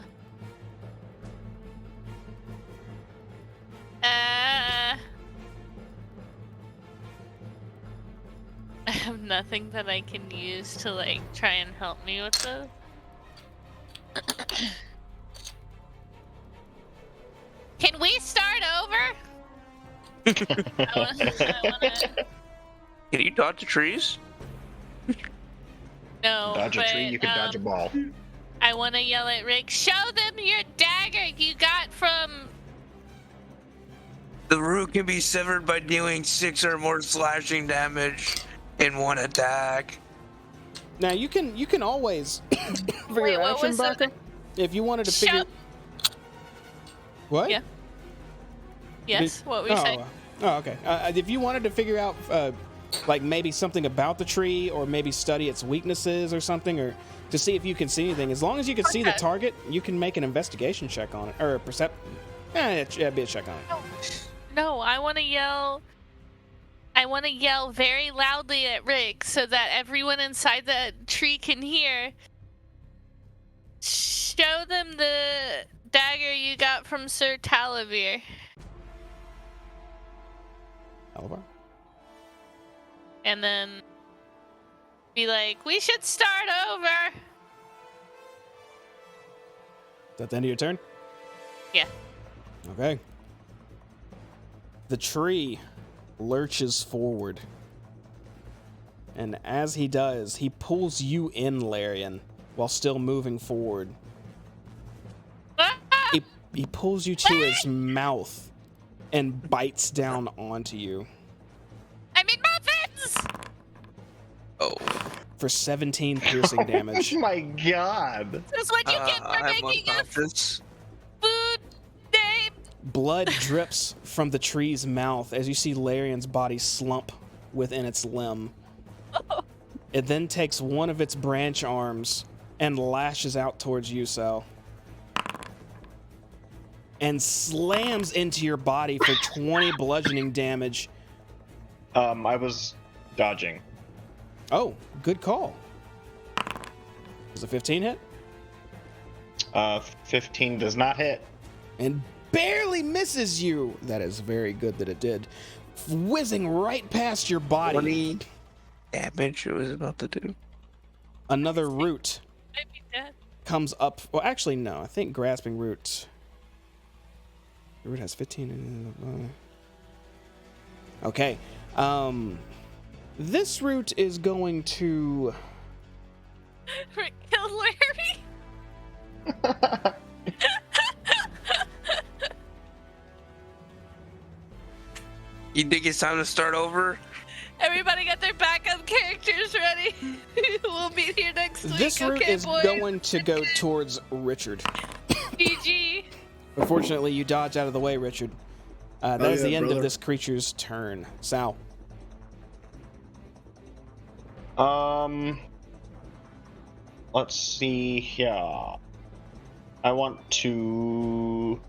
I have nothing that I can use to like try and help me with this. Can we start over? I wanna... Can you dodge the trees? No, Dodge a but, tree, you can dodge a ball. I want to yell at Rick. Show them your dagger you got from. The root can be severed by dealing 6 or more slashing damage in one attack. Now you can always for Wait, your what action, was that? Baka, if you wanted to figure. What? Yeah. Yes. What were you saying? Oh, okay. If you wanted to figure out, like maybe something about the tree, or maybe study its weaknesses or something, or to see if you can see anything, as long as you can see the target, you can make an investigation check on it, or a percept. It'd be a check on it. No, I want to yell. I want to yell very loudly at Rick so that everyone inside the tree can hear. Show them the dagger you got from Sir Talavir. Alibar? And then be like, we should start over. Is that the end of your turn? Yeah. Okay. The tree lurches forward. And as he does, he pulls you in, Larian, while still moving forward. He pulls you to his mouth and bites down onto you. I mean muffins! Oh. For 17 piercing damage. Oh my god. This is what you get for I'm making a unconscious. food name. Blood drips from the tree's mouth as you see Larian's body slump within its limb. It then takes one of its branch arms and lashes out towards you, Sal. And slams into your body for 20 bludgeoning damage. I was dodging. Oh, good call. Does a 15 hit? 15 does not hit. And barely misses you. That is very good that it did. Whizzing right past your body. 20 damage it was about to do. Another root I'd be dead. comes up. Well, actually, no. I think grasping root. The root has 15 in it. Okay. This root is going to. Rick killed Larry. You think it's time to start over? Everybody got their backup characters ready. We'll meet here next week. This root okay, is boys. going to go towards Richard. GG. Unfortunately, you dodge out of the way, Richard. That is the end of brother. this creature's turn. Sal. Let's see here. I want to.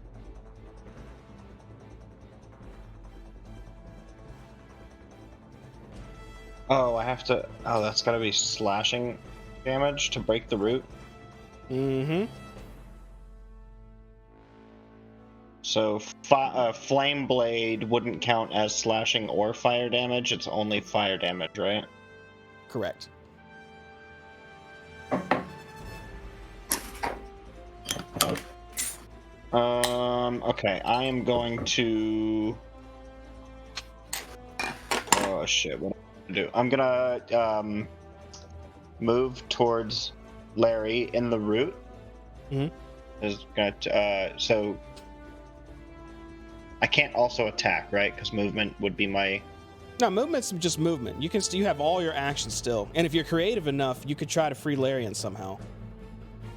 Oh, I have to. Oh, that's gotta be slashing damage to break the root. Mm-hmm. So, flame blade wouldn't count as slashing or fire damage. It's only fire damage, right? Correct. Okay, I am going to. Oh shit! What am I gonna do? I'm gonna move towards Larry in the root. Mhm. Is gonna so. I can't also attack, right? Because movement would be my. No, movement's just movement. You have all your actions still, and if you're creative enough, you could try to free Larian somehow.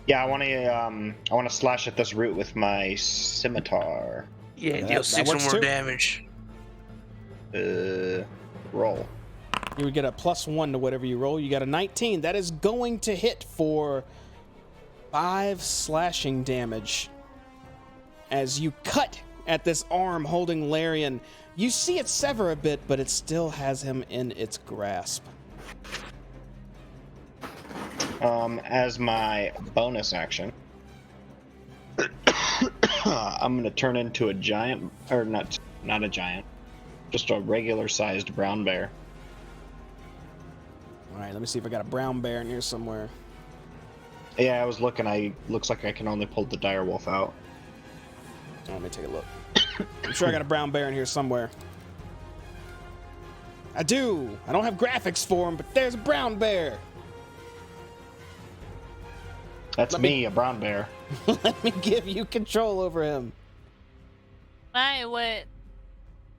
Yeah, I want to slash at this root with my scimitar. Yeah, That- deal that 6 or works more too. damage. Roll. You would get a +1 to whatever you roll. You got a 19. That is going to hit for 5 slashing damage. As you cut at this arm holding Larian, you see it sever a bit, but it still has him in its grasp. As my bonus action, I'm gonna turn into a giant, or not a giant, just a regular-sized brown bear. All right, let me see if I got a brown bear in here somewhere. Yeah, I was looking. Looks like I can only pull the dire wolf out. Oh, let me take a look. I'm sure I got a brown bear in here somewhere. I do. I don't have graphics for him, but there's a brown bear. That's me, a brown bear. Let me give you control over him. My, what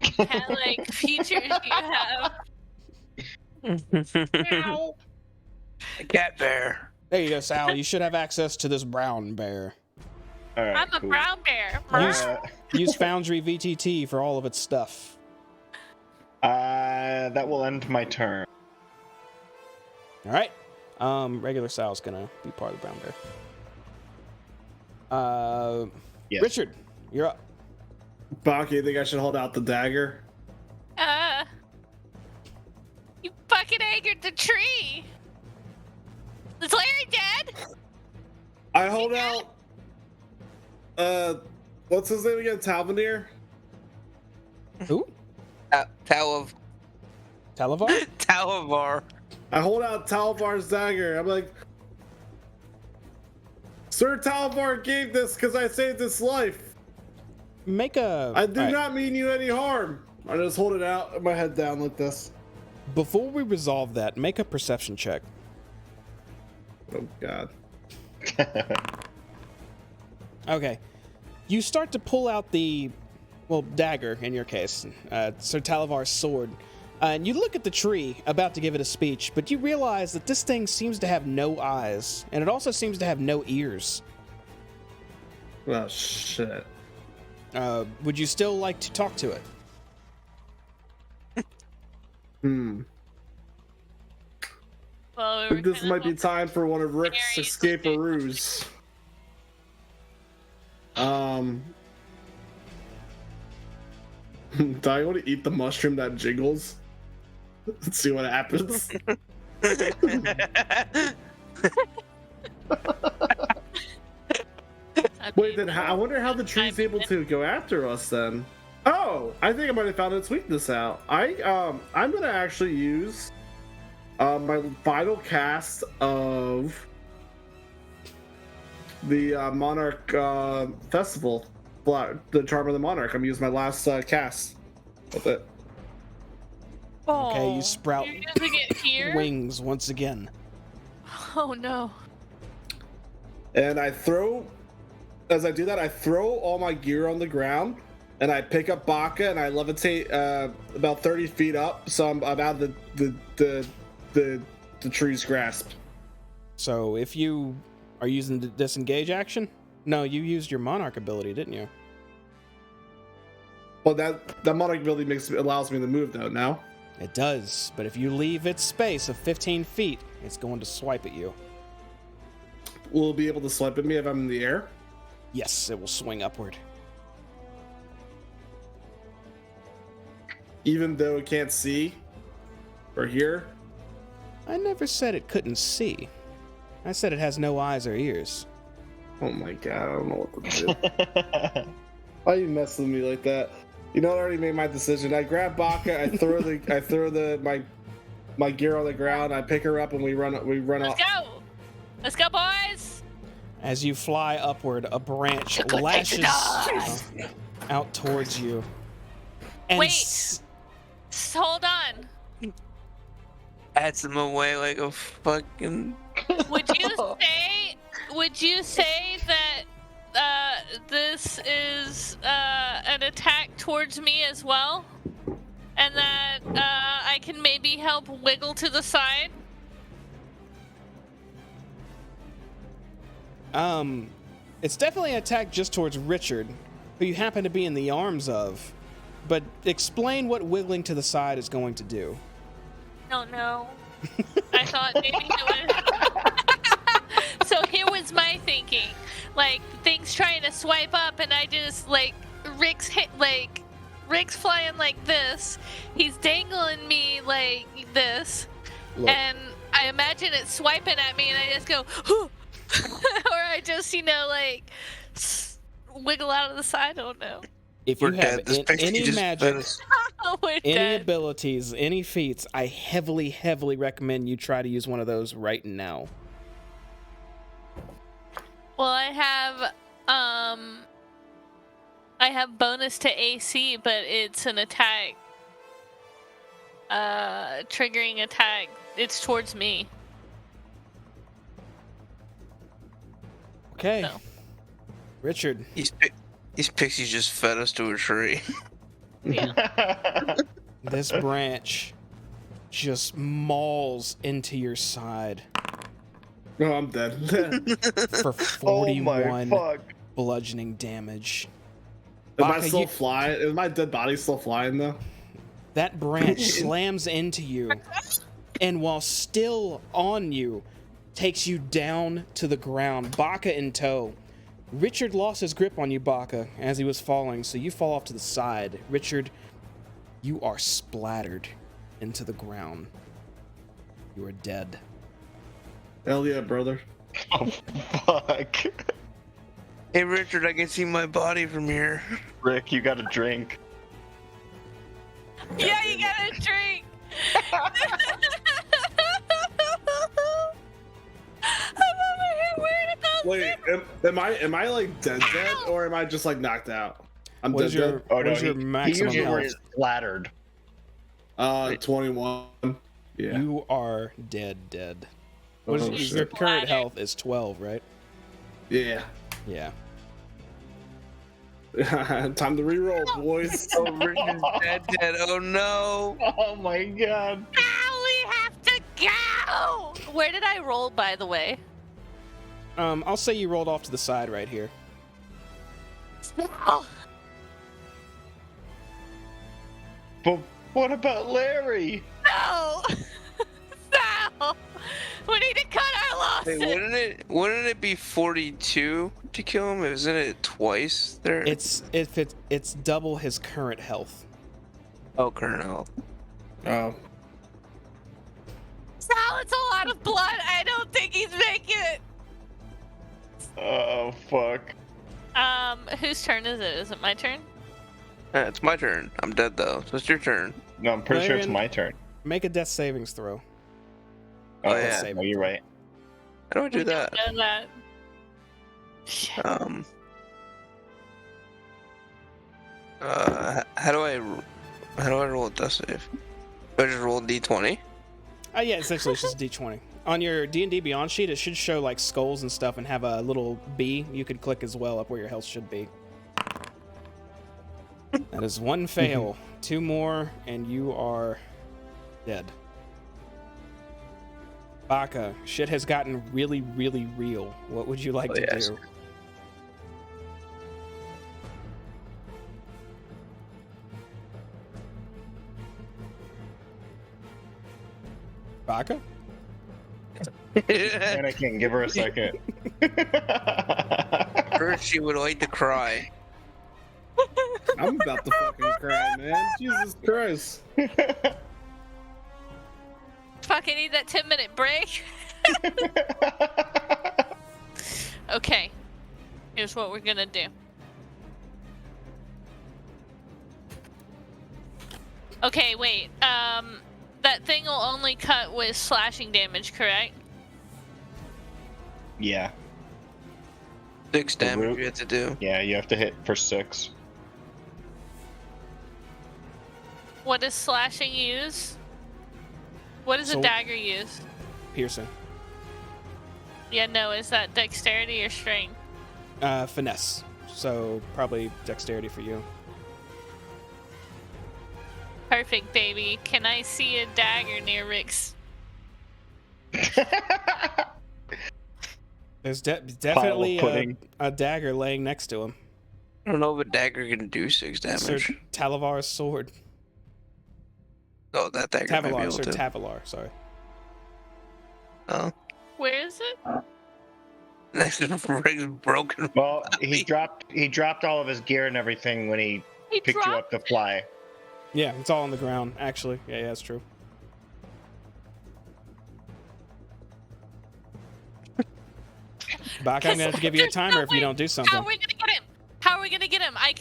cat-like features do you have? Ow. A cat bear. There you go, Sal. You should have access to this brown bear. All right, I'm a cool. brown bear. Use Foundry VTT for all of its stuff. That will end my turn. All right. Regular Sal's gonna be part of the brown bear. Yes. Richard, you're up. Baki, you think I should hold out the dagger? You fucking angered the tree. Is Larry dead? I hold out. What's his name again? Talvanir? Who? Talavar. Talavar? I hold out Talavar's dagger. I'm like, Sir Talavar gave this because I saved his life. Make a... I do all right. not mean you any harm. I just hold it out, my head down like this. Before we resolve that, make a perception check. Oh, God. Okay. You start to pull out the, well, dagger in your case, Sir Talavar's sword. And you look at the tree, about to give it a speech, but you realize that this thing seems to have no eyes, and it also seems to have no ears. Oh, shit. Would you still like to talk to it? Well, I think this might be time for one of Rick's escape-a-roos. Do I want to eat the mushroom that jiggles? Let's see what happens. Wait, then I wonder how the tree's able to go after us then. Oh, I think I might have found its weakness out. I'm gonna actually use my final cast of the Monarch Festival, the Charm of the Monarch. I'm gonna use my last cast of it. Okay, you sprout You're using it here? wings once again. Oh no. And as I do that, I throw all my gear on the ground, and I pick up Baka, and I levitate about 30 feet up, so I'm out of the tree's grasp. So if you are using the disengage action? No, you used your Monarch ability, didn't you? Well, that Monarch ability allows me to move, though, now. It does, but if you leave its space of 15 feet, it's going to swipe at you. Will it be able to swipe at me if I'm in the air? Yes, it will swing upward. Even though it can't see or hear? I never said it couldn't see. I said it has no eyes or ears. Oh my god, I don't know what to do. Why are you messing with me like that? You know, I already made my decision. I grab Baka, I throw my gear on the ground, I pick her up, and we run off. Let's go, boys! As you fly upward, a branch lashes out towards you. And Wait! Hold on. Bats him away like a fucking. Would you say that this is an attack towards me as well, and that I can maybe help wiggle to the side? It's definitely an attack just towards Richard, who you happen to be in the arms of. But explain what wiggling to the side is going to do. Don't know. I thought maybe it was. So here was my thinking, like things trying to swipe up, and I just Rick's flying like this. He's dangling me like this, Look. and I imagine it swiping at me, and I just go, or I just wiggle out of the side? Oh no. If you We're have dead. This pixie any just magic, fed us. We're any dead. abilities, any feats, I heavily, heavily recommend you try to use one of those right now. Well, I have bonus to AC, but it's an attack. Triggering attack. It's towards me. Okay. No. Richard, These pixies just fed us to a tree. Yeah. this branch just mauls into your side Oh, I'm dead. for Oh my 41 fuck. bludgeoning damage. Am I Baka, still you- flying? Is my dead body still flying though? That branch slams into you, and while still on you, takes you down to the ground, Baka in tow. Richard lost his grip on you, Baka, as he was falling, so you fall off to the side. Richard, you are splattered into the ground. You are dead. Hell yeah, brother. Oh fuck. Hey Richard, I can see my body from here. Rick, you got a drink. Yeah, you gotta drink. I'm over here worried about Wait, am I like dead, or am I just like knocked out? I'm What dead. is your, dead. Oh what no, is your he maximum used the health? word splattered. 21. Yeah. You are dead. What Oh, is your shit. current health is 12, right? Yeah. Yeah. Time to reroll, boys. Oh, Richard's dead. Oh no. Oh my god. Now we have to go. Where did I roll, by the way? I'll say you rolled off to the side right here. Oh, But what about Larry? no. No. We need to cut our losses. Hey, wouldn't it be 42 to kill him? Isn't it twice there? It's double his current health. Oh, current health. Oh. Sal, it's a lot of blood. I don't think he's making it. Oh fuck. Whose turn is it? Is it my turn? It's my turn. I'm dead though, so it's your turn. No, I'm pretty sure it's Ryan- my turn. Make a death savings throw. Oh, Death yeah. saving Oh, you're throw. right. How do I do that? Know that. Shit. How do I roll a death save? Do I just roll a d20? Yeah, essentially it's just D20. On your D&D Beyond sheet, it should show like skulls and stuff and have a little B you could click as well up where your health should be. That is one fail. 2 more, and you are dead. Baka, shit has gotten really, really real. What would you like Oh, to yes. do? Baka? Panicking, give her a second. First, she would like to cry. I'm about to fucking cry, man. Jesus Christ. Fucking need that 10-minute break. Okay. Here's what we're gonna do. Okay, wait. That thing will only cut with slashing damage, correct? Yeah, 6 damage root. you have to do. yeah, you have to hit for 6. What does slashing use? What does So- a dagger use? Pearson. Yeah, no, is that dexterity or strength? Finesse. So probably dexterity for you. Perfect, baby. Can I see a dagger near Rick's? There's definitely pudding. a dagger laying next to him. I don't know if a dagger can do 6 Sir damage. Talavar's sword. Oh, that dagger might be Tavalar, able Sir to. Tavalar, sorry. Oh. Where is it? Next to Rick's broken. Well, he dropped all of his gear and everything when he He picked you up dropped. to fly. Yeah, it's all on the ground, actually. Yeah, that's true. Baka, I'm gonna have to give you a timer if you don't do How something. are we gonna get him? How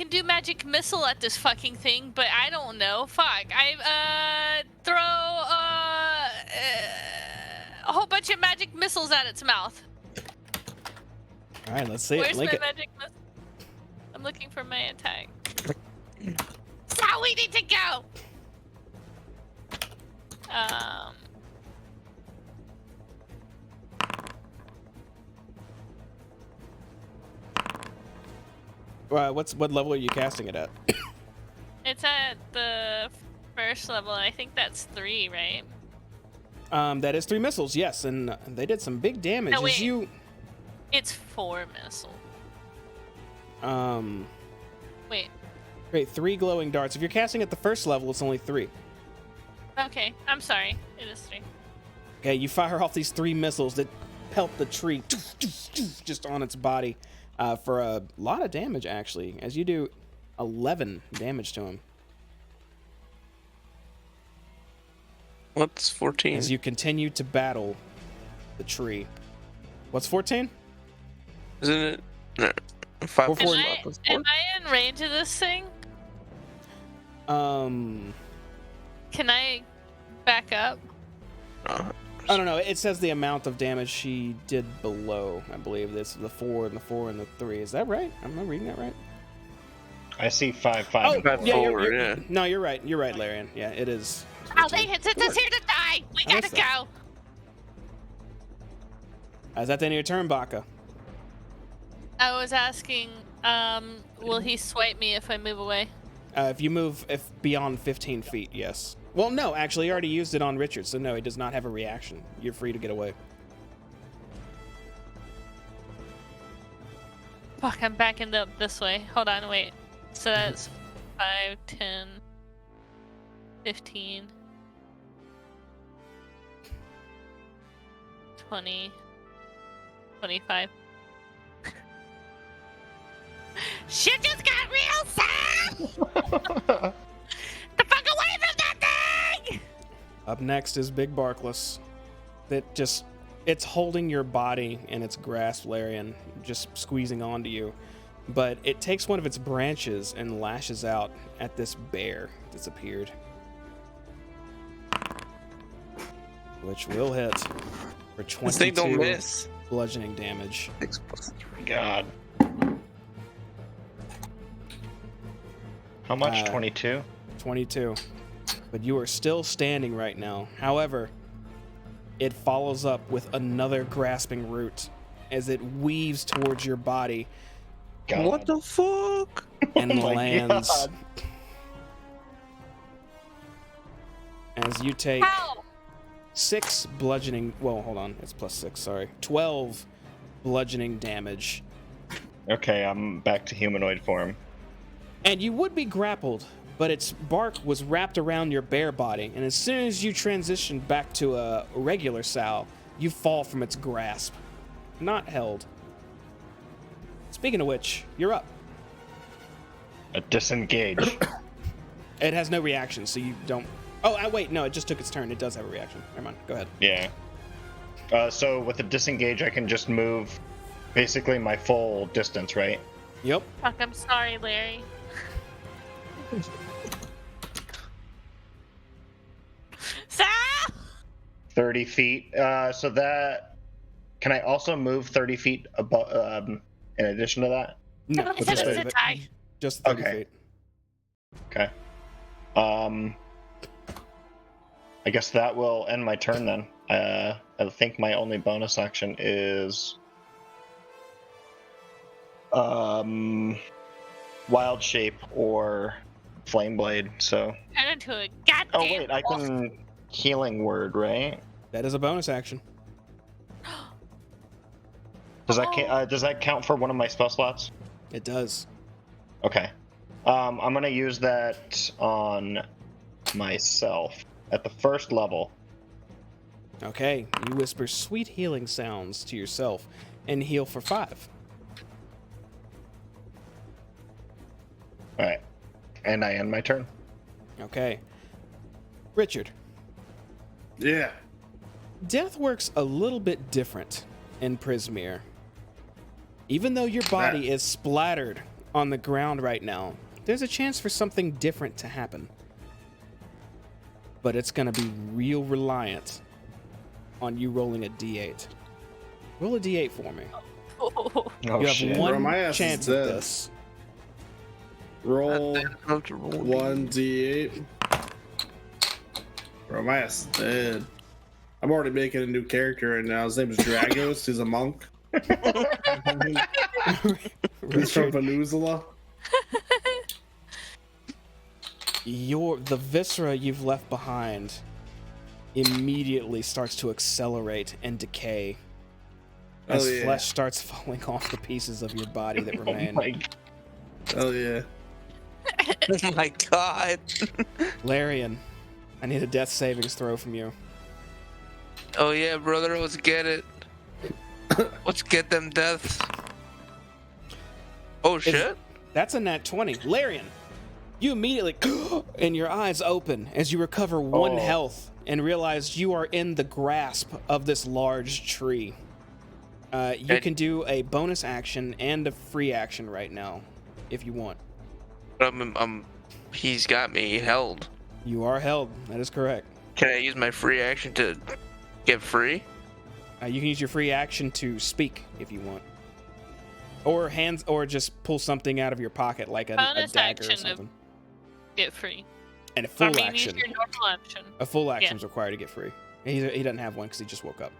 can do magic missile at this fucking thing, but I don't know. Fuck. I throw a whole bunch of magic missiles at its mouth. All right, let's see Where's it. my Link it. magic missile? I'm looking for my attack. So we need to go. What level are you casting it at? It's at the first level. I think that's 3, right? That is 3 missiles, yes, and they did some big damage. No, As wait. you, It's 4 missiles. Wait. create 3 glowing darts. If you're casting at the first level, it's only 3. Okay, I'm sorry. It is 3. Okay, you fire off these 3 missiles that pelt the tree just on its body for a lot of damage, actually, as you do 11 damage to him. What's 14? As you continue to battle the tree. What's 14? Isn't it? No. 5 Four, plus four. 5 plus 4? Am I in range of this thing? Can I back up? I don't know. It says the amount of damage she did below. I believe this the 4 and the 4 and the 3. Is that right? Am I reading that right? I see 5, 5. Oh, and Five 4. yeah, forward, you're, yeah. No, you're right. You're right, Larian. Yeah, it is. Oh, they hit us here to die. We I gotta missed that. go. Is that the end of your turn, Baka? I was asking, will he swipe me if I move away? If you move beyond 15 feet, yes. Well, no, actually, you already used it on Richard, so no, he does not have a reaction. You're free to get away. Fuck, I'm backing up this way. Hold on, wait. So that's 5, 10, 15, 20, 25. Shit just got real, Sam! The fuck away from that thing! Up next is Big Barkless. It's holding your body in its grasp, Larian, just squeezing onto you. But it takes one of its branches and lashes out at this bear that's appeared. Which will hit for This thing don't 22 miss. bludgeoning damage. 6 plus 3. God. How much? 22? 22. But you are still standing right now. However, it follows up with another grasping root as it weaves towards your body God. What the fuck? and Oh my lands. God. As you take How? 6 bludgeoning. Well, hold on. It's plus 6, sorry. 12 bludgeoning damage. Okay, I'm back to humanoid form. And you would be grappled, but its bark was wrapped around your bare body. And as soon as you transition back to a regular Sal, you fall from its grasp. Not held. Speaking of which, you're up. A disengage. It has no reaction, so you don't. Oh, wait, no, it just took its turn. It does have a reaction. Never mind. Go ahead. Yeah. So with a disengage, I can just move basically my full distance, right? Yep. Fuck, I'm sorry, Larry. Sal! 30 feet. So that. Can I also move 30 feet above? In addition to that. No, I just said 30 it's a feet. tie. Just 30 Okay. feet. Okay. I guess that will end my turn then. I think my only bonus action is wild shape or flame blade. So Turn into a goddamn. oh wait, I can healing word, right? That is a bonus action. Does that count for one of my spell slots? It does. Okay. I'm gonna use that on myself at the first level. Okay, you whisper sweet healing sounds to yourself and heal for 5. All right, and I end my turn. Okay. Richard, Yeah. death works a little bit different in Prismere. Even though your body is splattered on the ground right now, there's a chance for something different to happen. But it's going to be real reliant on you rolling a d8. Roll a d8 for me. Oh, You have shit. one Bro, my ass is chance at dead. this. Roll I have to roll 1d8. Bro, my ass is dead. I'm already making a new character right now. His name is Dragos. He's a monk. He's from Richard, Peninsula. the viscera you've left behind immediately starts to accelerate and decay as Oh, yeah. flesh starts falling off the pieces of your body that Oh remain. my Oh, yeah. Oh my god. Larian, I need a death savings throw from you. Oh yeah, brother, let's get it. Let's get them deaths. Oh shit. That's a nat 20. Larian, you immediately and your eyes open as you recover one Oh. health and realize you are in the grasp of this large tree. You can do a bonus action and a free action right now if you want. He's got me held. You are held. That is correct. Can I use my free action to get free? You can use your free action to speak if you want, or just pull something out of your pocket like a Bonus dagger or action of- something. Get free. And a full I mean, action. use your normal action. A full action is required to get free. He doesn't have one because he just woke up.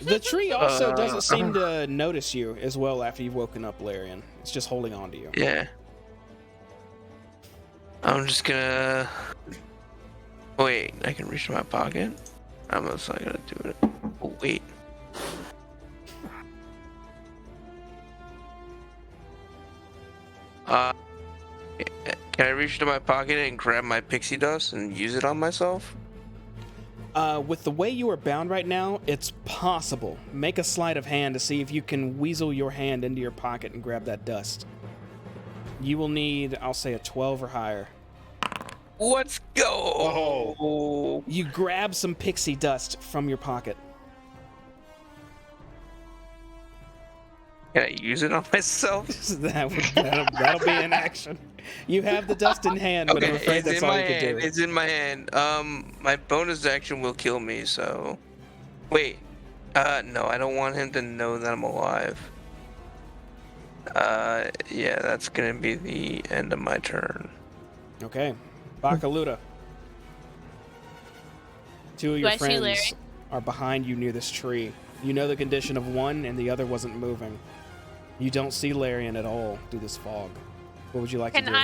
The tree also doesn't seem to notice you as well after you've woken up, Larian. It's just holding on to you. Yeah. I'm just gonna... Wait, I can reach in my pocket? I'm not gonna do it. Oh, wait. Can I reach into my pocket and grab my pixie dust and use it on myself? With the way you are bound right now, it's possible. Make a sleight of hand to see if you can weasel your hand into your pocket and grab that dust. You will need, I'll say, a 12 or higher. Let's go! You grab some pixie dust from your pocket. Can I use it on myself? That'll be an action. You have the dust in hand, but I'm afraid it's that's in all my you can hand. do. It's in my hand. My bonus action will kill me, so... Wait. No, I don't want him to know that I'm alive. Yeah, that's gonna be the end of my turn. Okay. Bakaluta. Two of Do your I see Larry? friends are behind you near this tree. You know the condition of one, and the other wasn't moving. You don't see Larian at all through this fog. What would you like to do? Can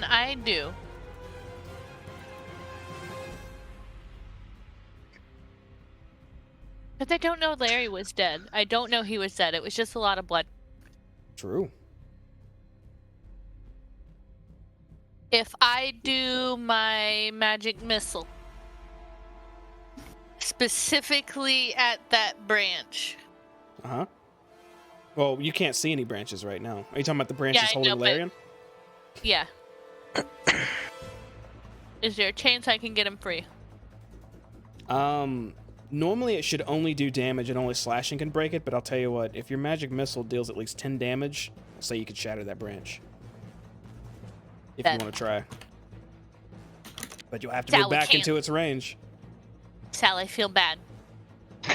I do? Because I don't know Larry was dead. I don't know he was dead. It was just a lot of blood. True. If I do my magic missile, specifically at that branch. Uh-huh. Well, you can't see any branches right now. Are you talking about the branches I holding know, but- Larian? Yeah. Is there a chance I can get him free? Normally it should only do damage and only slashing can break it, but I'll tell you what, if your magic missile deals at least 10 damage, I'll say you could shatter that branch. If you Then- want to try. But you'll have to Sal, move we back can't. into its range. Sal, I feel bad.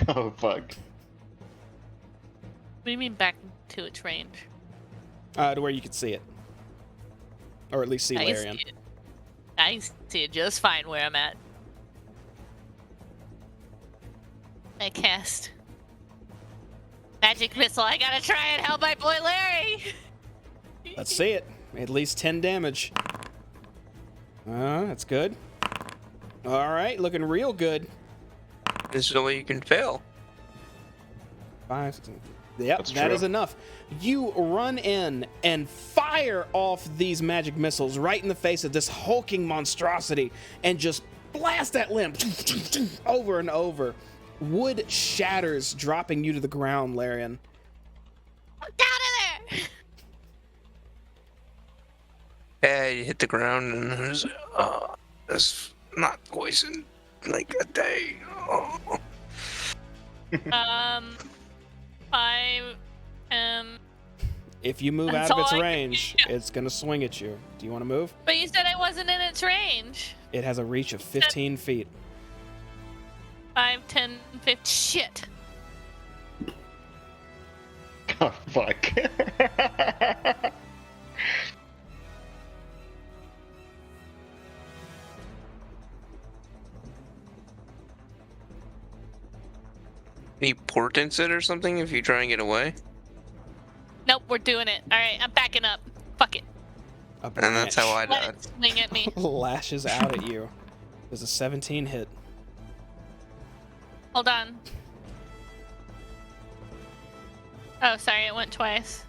Oh fuck. What do you mean back to its range? To where you could see it. Or at least see I can Larian. see it. I can see it just fine where I'm at. I cast magic missile. I gotta try and help my boy Larry. Let's see it. At least 10 damage. That's good. All right, looking real good. This is the way you can fail. 5, 6, yep, That's that true. is enough. You run in and fire off these magic missiles right in the face of this hulking monstrosity and just blast that limb over and over. Wood shatters, dropping you to the ground, Larian. Out of there! Yeah, you hit the ground and there's, that's not poison. like a day. Oh. I am. If you move That's out of all its I can range, it's gonna swing at you. Do you want to move? But you said I wasn't in its range. It has a reach of 15 feet. 5, 10, 15. Shit. Oh, fuck. He portents it or something if you try and get away? Nope, we're doing it. All right, I'm backing up. Fuck it. A And that's how I Let died. it swing at me. lashes out at you. There's a 17 hit. Hold on. Oh, sorry, it went twice.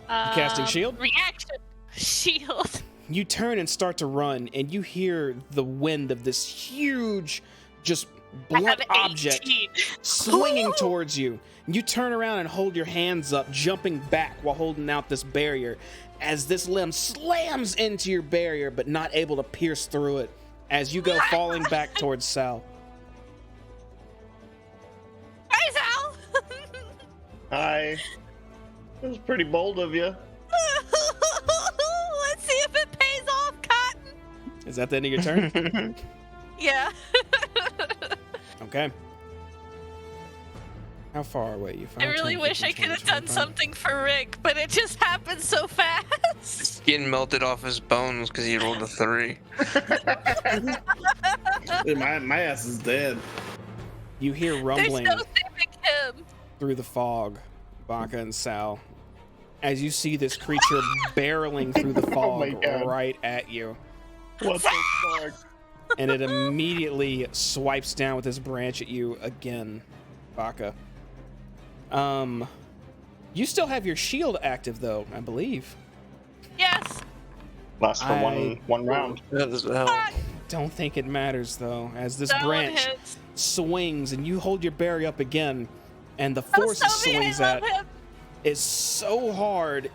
Casting shield? Reaction. Shield. You turn and start to run, and you hear the wind of this huge, just I blunt have object 18. swinging towards you. You turn around and hold your hands up, jumping back while holding out this barrier, as this limb slams into your barrier, but not able to pierce through it, as you go falling back towards Sal. Hi, Sal. Hi. It was pretty bold of you. Let's see if it pays off, Cotton. Is that the end of your turn? Yeah. Okay. How far away you? I really wish I could have done something for Rick, but it just happened so fast. Skin melted off his bones because he rolled a 3. Dude, my ass is dead. You hear There's rumbling no saving him. through the fog, Baka and Sal, as you see this creature barreling through the fog God. right at you. What the fuck? And it immediately swipes down with this branch at you again, Baka. You still have your shield active though, I believe. Yes. Lasts for one round. That is hell. Don't think it matters though, as this That one branch hits. swings and you hold your barrier up again, and the Oh, force it Sophie, I swings love at him. is so hard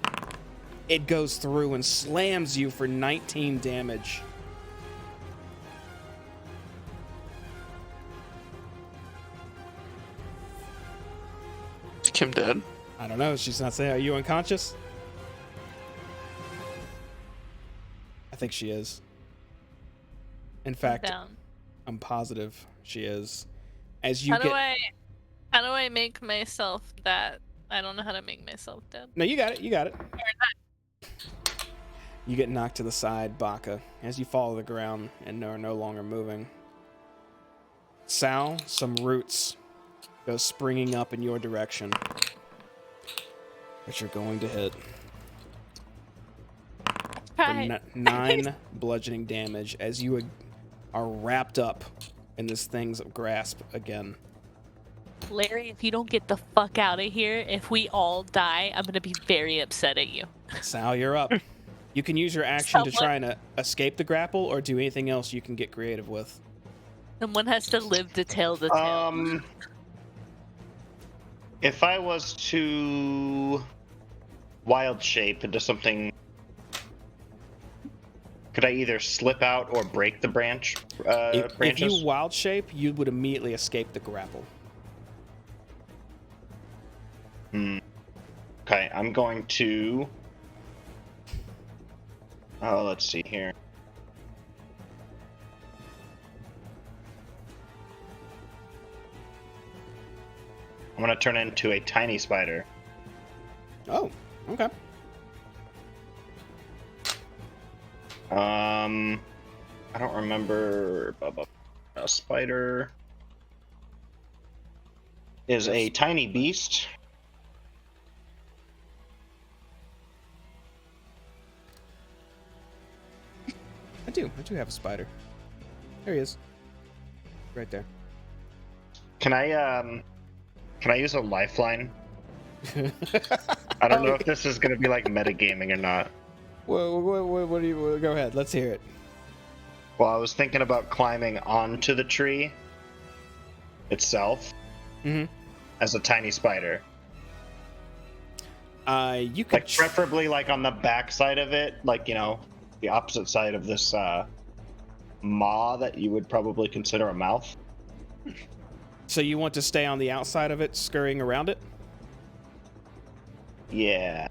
it goes through and slams you for 19 damage. Is Kim dead? I don't know. She's not saying. Are you unconscious? I think she is. In fact, Down. I'm positive she is. As you How get, do I make myself that? I don't know how to make myself dead. no, you got it. You got it. You get knocked to the side, Baka, as you fall to the ground and are no longer moving. Sal, some roots go springing up in your direction, but you're going to hit. For Right. 9 bludgeoning damage as you are wrapped up in this thing's grasp again. Larry, if you don't get the fuck out of here, if we all die, I'm gonna be very upset at you. Sal, you're up. You can use your action to Someone- try and escape the grapple or do anything else you can get creative with. Someone has to live to tell the tale. If I was to wild shape into something, could I either slip out or break the branch? If Branches? you wild shape, you would immediately escape the grapple. Okay, I'm going to. Oh, let's see here. I'm gonna turn into a tiny spider. Oh, okay. I don't remember. A spider is a tiny beast. I do have a spider. There he is. Right there. Can I use a lifeline? I don't know if this is gonna be like metagaming or not. What do you? Go ahead. Let's hear it. Well, I was thinking about climbing onto the tree itself as a tiny spider. You could Like preferably like on the back side of it, like, you know, the opposite side of this maw that you would probably consider a mouth. So you want to stay on the outside of it, scurrying around it? Yeah.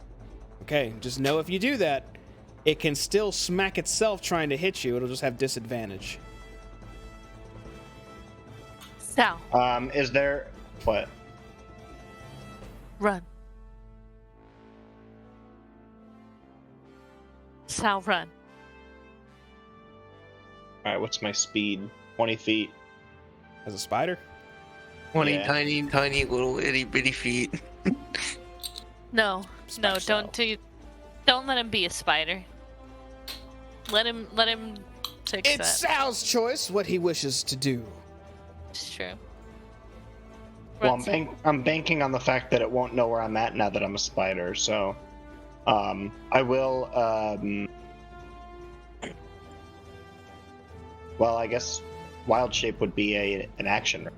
Okay, just know if you do that, it can still smack itself trying to hit you. It'll just have disadvantage. Sal, Is there what? run. Sal, run. All right, what's my speed? 20 feet. As a spider? 20 Yeah. tiny little itty bitty feet. No, Spider style. don't let him be a spider. Let him fix It's that. Sal's choice what he wishes to do. It's true. Well, Run, I'm banking on the fact that it won't know where I'm at now that I'm a spider. So, I will. Well, I guess wild shape would be an action.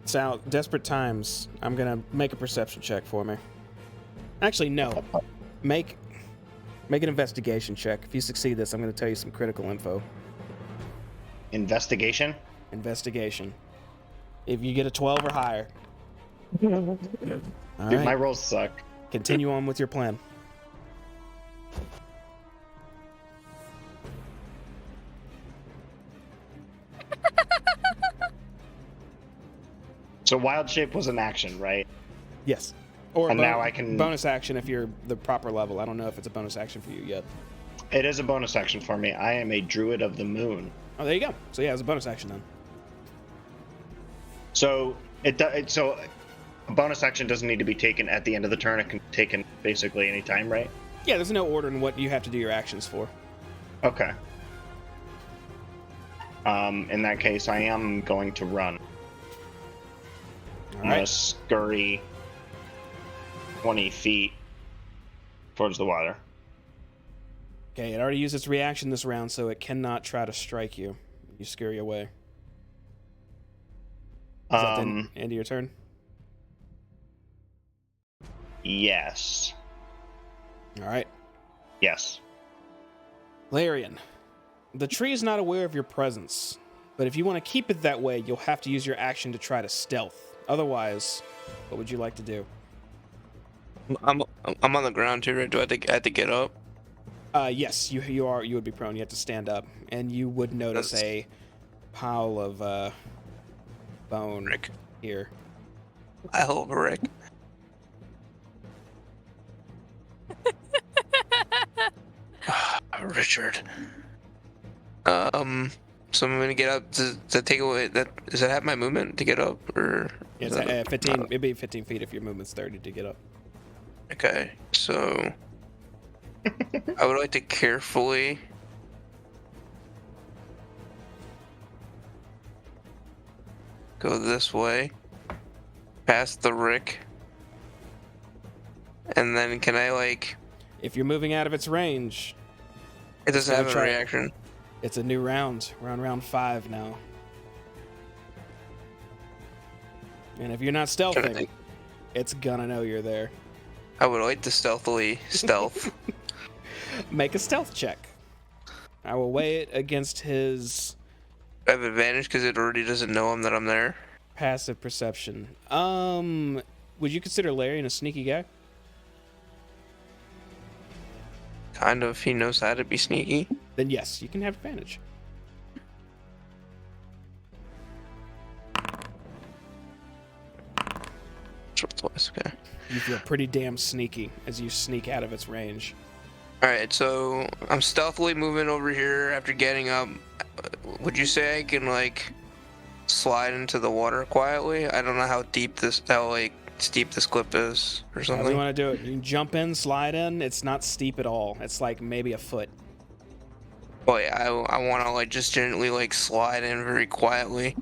Sal, desperate times. I'm gonna make a perception check for me. Actually, no. Make an investigation check. If you succeed this, I'm gonna tell you some critical info. Investigation. Investigation. If you get a 12 or higher. All Dude, right. my rolls suck. Continue on with your plan. So wild shape was an action, right? Yes. Or And now I can- bonus action if you're the proper level. I don't know if it's a bonus action for you yet. It is a bonus action for me. I am a druid of the moon. Oh, there you go. So yeah, it's a bonus action then. So so a bonus action doesn't need to be taken at the end of the turn. It can be taken basically any time, right? Yeah, there's no order in what you have to do your actions for. Okay. In that case, I am going to run. All I'm gonna right. scurry 20 feet towards the water. Okay, it already used its reaction this round, so it cannot try to strike you. You scurry away. Is that the end of your turn? Yes. All right. Yes. Larian, the tree is not aware of your presence, but if you want to keep it that way, you'll have to use your action to try to stealth. Otherwise, what would you like to do? I'm on the ground too, right? Do I have to get up? Yes, you would be prone. You have to stand up, and you would notice That's- a pile of bone Rick. here. I hope, Rick. Richard. So I'm gonna get up to take away that. Does that have my movement to get up, or? Yeah, is it's that 15. not- It'd be 15 feet if your movement's 30 to get up. Okay, so I would like to carefully go this way, past the Rick, and then can I like? If you're moving out of its range, It doesn't gotta have a try- reaction. it's a new round. We're on round 5 now. And if you're not Trying to stealthing, think. it's gonna know you're there. I would like to stealthily stealth. Make a stealth check. I will weigh it against his I have advantage because it already doesn't know that I'm there. passive perception. Would you consider Larian a sneaky guy? Kind of. He knows how to be sneaky. Then yes, you can have advantage. Twice, okay. You feel pretty damn sneaky as you sneak out of its range. Alright, so I'm stealthily moving over here after getting up. Would you say I can, like, slide into the water quietly? I don't know how steep this cliff is, or How do you something. want to do it? You can jump in, slide in. It's not steep at all. It's like maybe a foot. Well, yeah, I want to, like, just gently, like, slide in very quietly.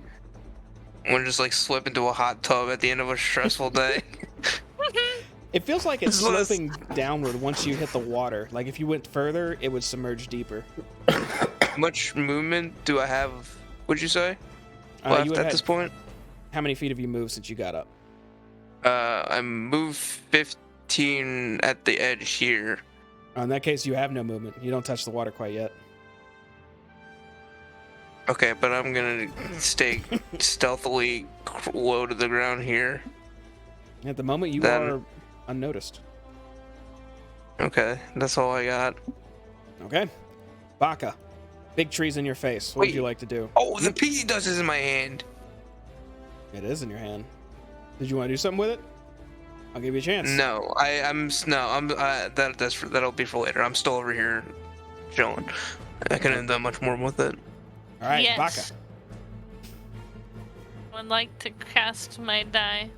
I want to just, like, slip into a hot tub at the end of a stressful day. It feels like it's This was- sloping downward once you hit the water. Like if you went further, it would submerge deeper. How much movement do I have, would you say, left You would at have- this point? How many feet have you moved since you got up? I moved 15 at the edge here. In that case, you have no movement. You don't touch the water quite yet. Okay, but I'm gonna stay stealthily low to the ground here. At the moment, you Then- are unnoticed. Okay, that's all I got. Okay. Baka, big trees in your face. What would you Wait. like to do? Oh, the pixie dust is in my hand. It is in your hand. Did you want to do something with it? I'll give you a chance. No, that'll be for later. I'm still over here chilling. I couldn't do much more with it. All right, Yes. Baka. I would like to cast my die.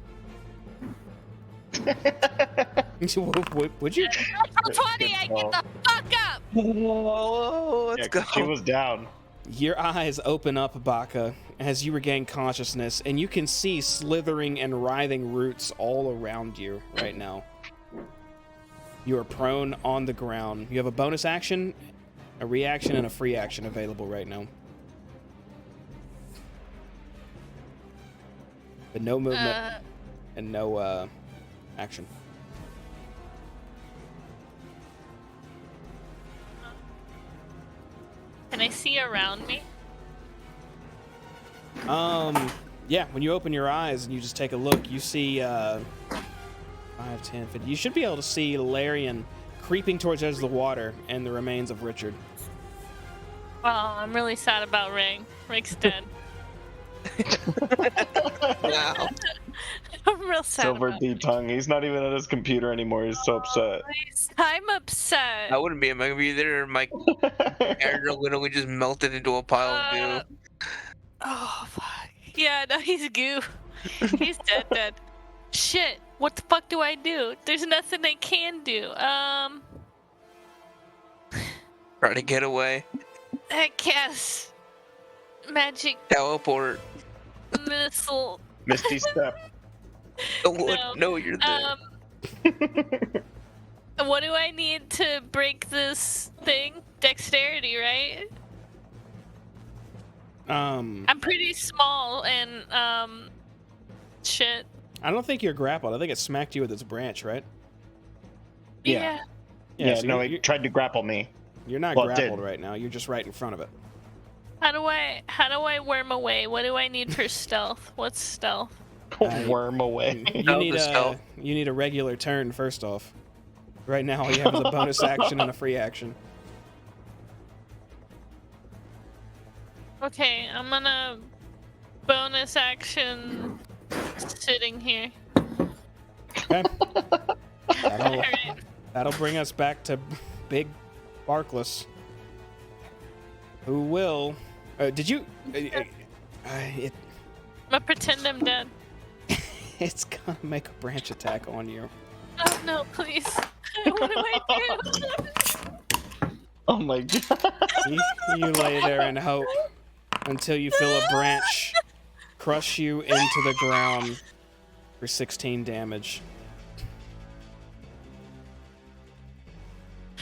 Would you? 20, I get the fuck up! Whoa, let's Yeah, go. 'cause she was down. Your eyes open up, Baka, as you regain consciousness, and you can see slithering and writhing roots all around you right now. You are prone on the ground. You have a bonus action, a reaction, and a free action available right now. But no movement and no action. Can I see around me? Yeah, when you open your eyes and you just take a look, you see 5, 10, 50. You should be able to see Larian creeping towards the edge of the water and the remains of Richard. Well, I'm really sad about Rick. Rick's dead. Wow. I'm real sad Silver about D tongue. He's not even at his computer anymore. He's so upset. it. I'm upset. I wouldn't be. I'm gonna be there. My character literally just melted into a pile of goo. Oh, fuck. Yeah, no, he's goo. He's dead. Shit. What the fuck do I do? There's nothing I can do. Try to get away. I guess. Magic Teleport. missile. Misty step. Oh, look, no, you're there. What do I need to break this thing? Dexterity, right? I'm pretty small and shit. I don't think you're grappled. I think it smacked you with its branch, right? Yeah. Yeah, Yeah, so no, you're, he tried to grapple me. you're not Well, it grappled did. right now. You're just right in front of it. How do I worm away? What do I need for stealth? What's stealth? Worm away. You need a regular turn first off. Right now, all you have is a bonus action and a free action. Okay, I'm gonna bonus action sitting here. Okay. Alright. That'll bring us back to Big Barkless, who will. Did you? I'm gonna pretend I'm dead. It's gonna make a branch attack on you. Oh no, please. What do I do? Oh my god. You lay there and hope until you feel a branch crush you into the ground for 16 damage.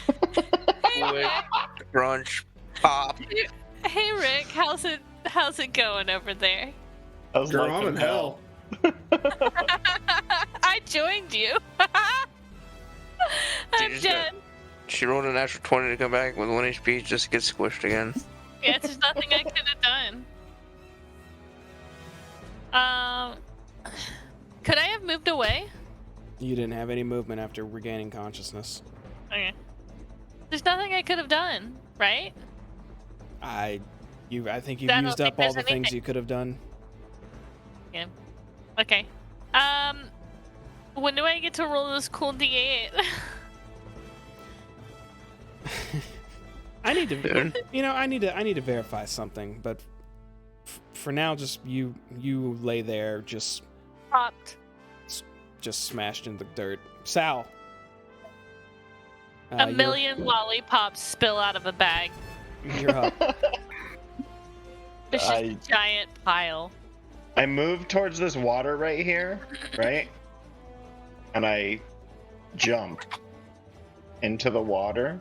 Quick, crunch, pop. Hey Rick, how's it going over there? I was Girl, like I'm in hell. I joined you. I'm She's dead. She rolled a natural 20 to come back with 1 HP just to get squished again. Yeah, there's nothing I could have done. Could I have moved away? You didn't have any movement after regaining consciousness. Okay. There's nothing I could have done, right? I think you've I don't used think up all there's the things anything. you could have done. Yeah. Okay. When do I get to roll this cool D8? I need to, Dude. I need to verify something, but for now, just you lay there, just Popped. smashed in the dirt. Sal. A million lollipops spill out of a bag. You're up. It's just a giant pile. I moved towards this water right here, right? And I jump into the water.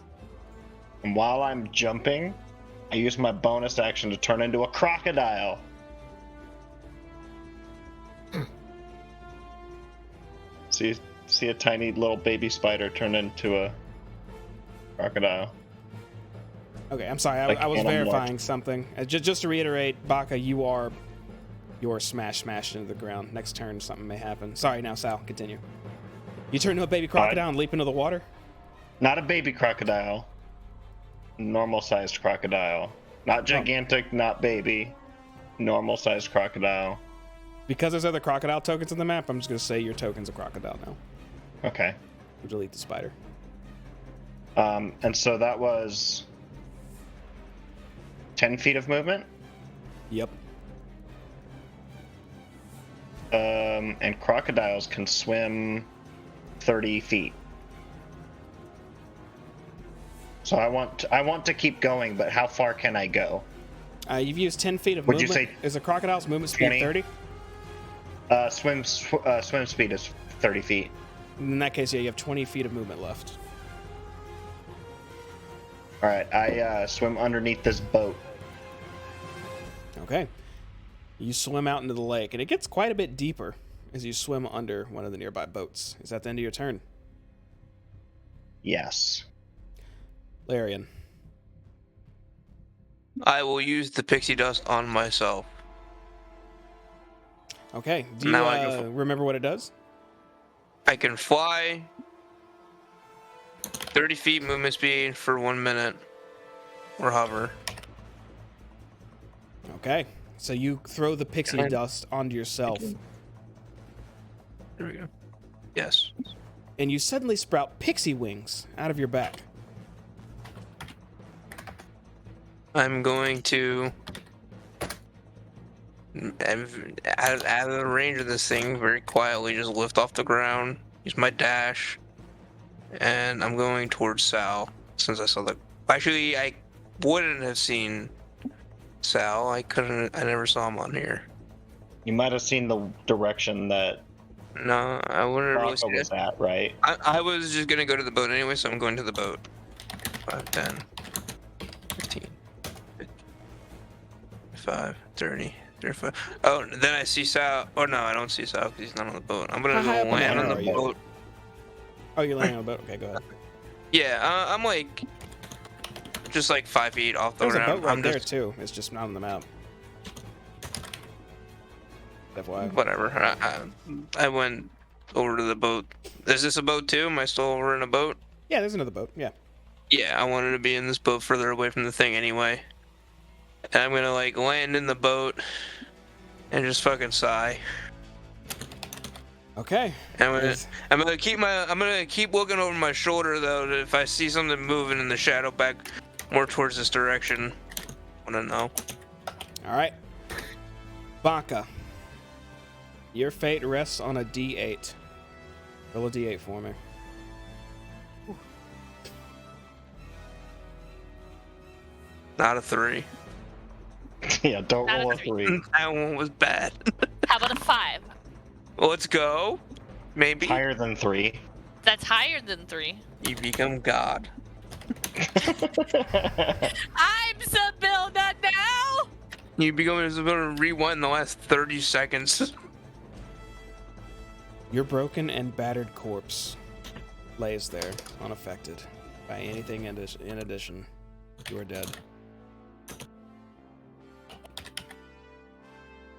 And while I'm jumping, I use my bonus action to turn into a crocodile. See a tiny little baby spider turn into a crocodile. Okay, I'm sorry. Like I was animal verifying something. Just to reiterate, Baka, you're smashed into the ground. Next turn, something may happen. Sorry, now Sal, continue. You turn into a baby crocodile and leap into the water? Not a baby crocodile. Normal-sized crocodile. Not gigantic, not baby. Normal-sized crocodile. Because there's other crocodile tokens in the map, I'm just going to say your token's a crocodile now. Okay. We'll delete the spider. And so that was 10 feet of movement. Yep. And crocodiles can swim 30 feet. So I want to keep going, but how far can I go? You've used 10 feet of Would movement. you say is a crocodile's movement speed 20? 30? Swim speed is 30 feet. In that case, yeah, you have 20 feet of movement left. All right, I swim underneath this boat. Okay. You swim out into the lake, and it gets quite a bit deeper as you swim under one of the nearby boats. Is that the end of your turn? Yes. Larian. I will use the pixie dust on myself. Okay. Do you Now I can remember what it does? I can fly 30 feet movement speed for 1 minute, or hover. Okay. So you throw the pixie dust onto yourself, There we go. Yes. and you suddenly sprout pixie wings out of your back. I'm going to, out of the range of this thing, very quietly just lift off the ground, use my dash, and I'm going towards Sal, since I saw the... Actually, I wouldn't have seen Sal. I never saw him on here. You might have seen the direction that No, I wouldn't really Rocco see was it. at, right? I was just gonna go to the boat anyway, so I'm going to the boat. 5, 10, 15, 5, 30, 35. Oh, then I see Sal. Oh no, I don't see Sal because he's not on the boat. I'm gonna How high go up on the land on water the are you? boat. Oh, you're landing on the boat? Okay, go ahead. Yeah, I'm like just like 5 feet off the There's a ground. boat right I'm there, just too. It's just not on the map. FYI. whatever. I went over to the boat. Is this a boat too? Am I still over in a boat? Yeah, there's another boat. Yeah. Yeah, I wanted to be in this boat further away from the thing anyway. And I'm gonna like land in the boat and just fucking sigh. Okay. And I'm gonna keep looking over my shoulder though. If I see something moving in the shadow back more towards this direction, I wanna know. All right. Baka. Your fate rests on a D8. Roll a D8 for me. Not a 3. Yeah, don't Not a roll a 3. 3. That one was bad. How about a 5? Well, let's go. Maybe Higher than 3. That's higher than 3. you become God. I'm Sibylla now! You become able to rewind the last 30 seconds. Your broken and battered corpse lays there, unaffected by anything in addition. You are dead.